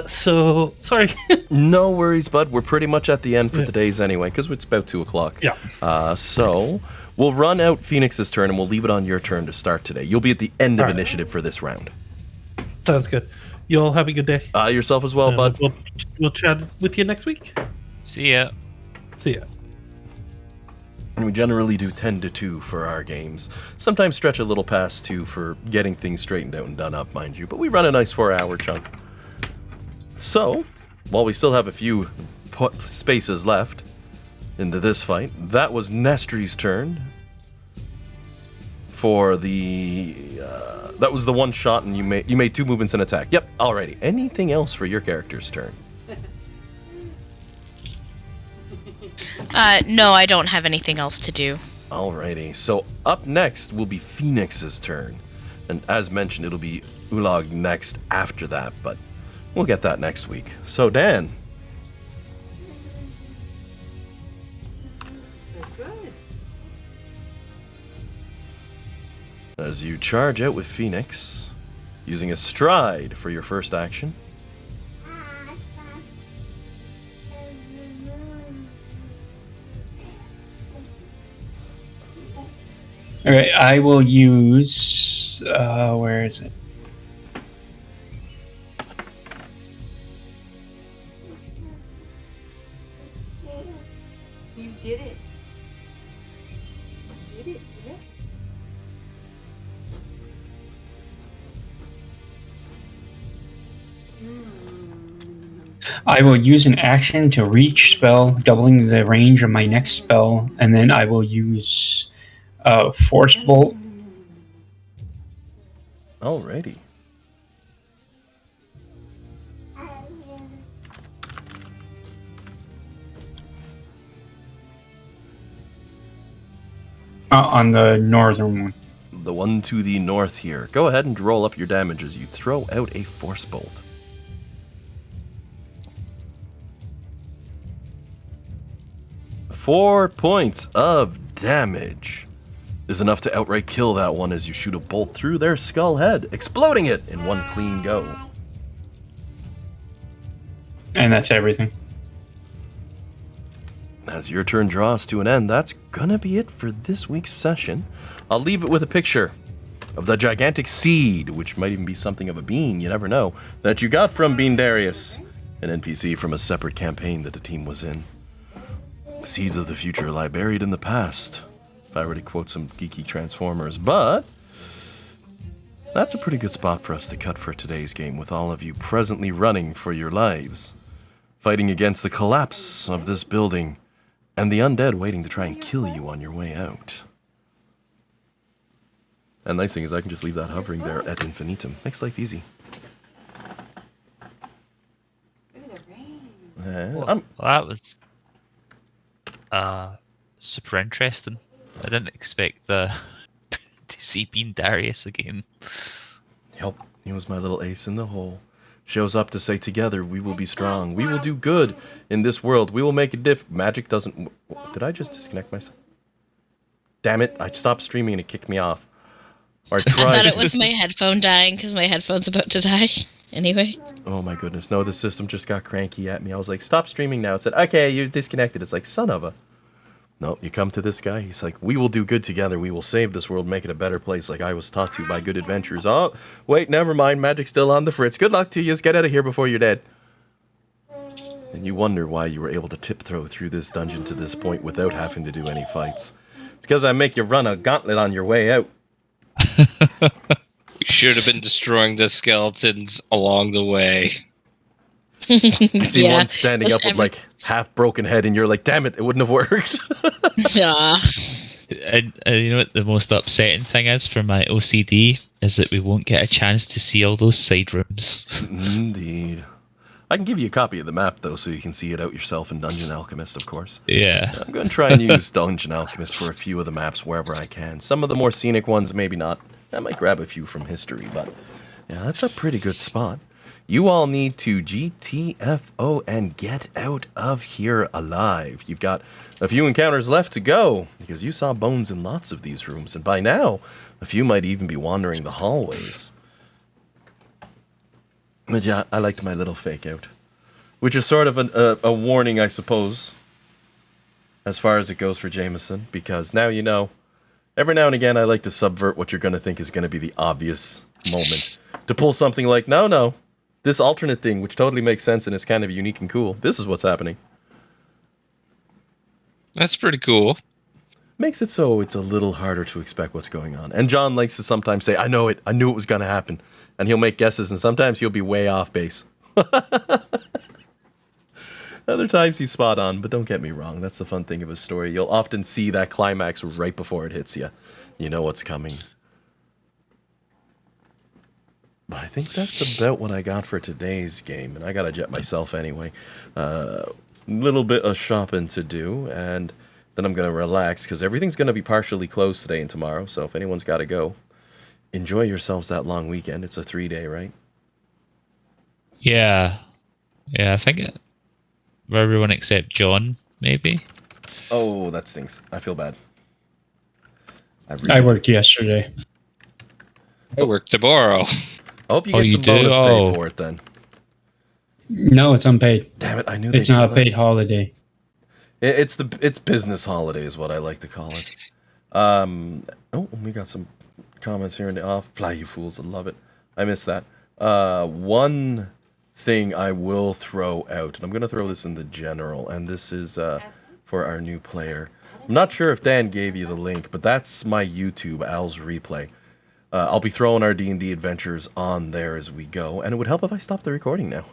So sorry. No worries, bud. We're pretty much at the end for today's anyway, because it's about 2 o'clock. Yeah. So we'll run out Phoenix's turn, and we'll leave it on your turn to start today. You'll be at the end of Alright. initiative for this round. Sounds good. You all have a good day. Yourself as well, bud. We'll chat with you next week. See ya. See ya. And we generally do 10 to 2 for our games. Sometimes stretch a little past 2 for getting things straightened out and done up, mind you. But we run a nice 4-hour chunk. So, while we still have a few spaces left into this fight, that was Nestri's turn. For the... that was the one shot, and you made 2 movements and attack. Yep, alrighty. Anything else for your character's turn? No, I don't have anything else to do. Alrighty, so up next will be Phoenix's turn. And as mentioned, it'll be Ulag next after that, but we'll get that next week. So, Dan. So good. As you charge out with Phoenix, using a stride for your first action. All right, I will use. Where is it? You did it. You did it, yeah. I will use an action to reach spell, doubling the range of my next spell, and then I will use Force Bolt Alrighty. On the northern one. The one to the north here. Go ahead and roll up your damage as you throw out a force bolt. Four points of damage is enough to outright kill that one as you shoot a bolt through their skull head, exploding it in one clean go. And that's everything. As your turn draws to an end, that's gonna be it for this week's session. I'll leave it with a picture of the gigantic seed, which might even be something of a bean, you never know, that you got from Bean Darius, an NPC from a separate campaign that the team was in. Seeds of the future lie buried in the past, if I were to quote some geeky Transformers, but that's a pretty good spot for us to cut for today's game, with all of you presently running for your lives, fighting against the collapse of this building and the undead waiting to try and kill you on your way out. And the nice thing is I can just leave that hovering there at infinitum. Makes life easy. Well, that was super interesting. I didn't expect to see Bean Darius again. Yep, he was my little ace in the hole. Shows up to say, together we will be strong. We will do good in this world. We will make a diff. Magic doesn't... Did I just disconnect myself? Damn it, I stopped streaming and it kicked me off. Or I tried. I thought it was my headphone dying because my headphone's about to die. Anyway. Oh my goodness, no, the system just got cranky at me. I was like, stop streaming now. It said, okay, you're disconnected. It's like, son of a... No, you come to this guy, he's like, we will do good together. We will save this world, make it a better place like I was taught to by good adventures. Oh, wait, never mind. Magic's still on the fritz. Good luck to you. Just get out of here before you're dead. And you wonder why you were able to tiptoe through this dungeon to this point without having to do any fights. It's because I make you run a gauntlet on your way out. We should have been destroying the skeletons along the way. You see Yeah, one standing up with like half broken head and you're like, damn it, it wouldn't have worked. Yeah. And you know what the most upsetting thing is for my OCD is that we won't get a chance to see all those side rooms. Indeed. I can give you a copy of the map, though, so you can see it out yourself in Dungeon Alchemist, of course. Yeah. I'm going to try and use Dungeon Alchemist for a few of the maps wherever I can. Some of the more scenic ones, maybe not. I might grab a few from history, but yeah, that's a pretty good spot. You all need to GTFO and get out of here alive. You've got a few encounters left to go, because you saw bones in lots of these rooms, and by now, a few might even be wandering the hallways. But yeah, I liked my little fake out, which is sort of a warning, I suppose, as far as it goes for Jameson, because now you know, every now and again I like to subvert what you're going to think is going to be the obvious moment. To pull something like, no, this alternate thing, which totally makes sense and is kind of unique and cool, this is what's happening. That's pretty cool. Makes it so it's a little harder to expect what's going on. And John likes to sometimes say, I know it, I knew it was going to happen. And he'll make guesses, and sometimes he'll be way off base. Other times he's spot on, but don't get me wrong, that's the fun thing of a story. You'll often see that climax right before it hits you. You know what's coming. But I think that's about what I got for today's game, and I gotta jet myself anyway. Little bit of shopping to do, and then I'm gonna relax, because everything's gonna be partially closed today and tomorrow, so if anyone's gotta go, enjoy yourselves that long weekend. It's a 3-day, right? Yeah. Yeah, I think for everyone except John, maybe. Oh, that stinks. I feel bad. I worked yesterday. I work tomorrow. I hope you Oh, get you some do? bonus pay Oh. for it then. No, it's unpaid. Damn it, I knew It's they'd not do a that. paid holiday. It's business holiday is what I like to call it. Oh, we got some comments here in the off. Fly, you fools! I love it. I missed that. One thing I will throw out, and I'm gonna throw this in the general, and this is for our new player. I'm not sure if Dan gave you the link, but that's my YouTube, Al's Replay. I'll be throwing our D&D adventures on there as we go, and it would help if I stopped the recording now.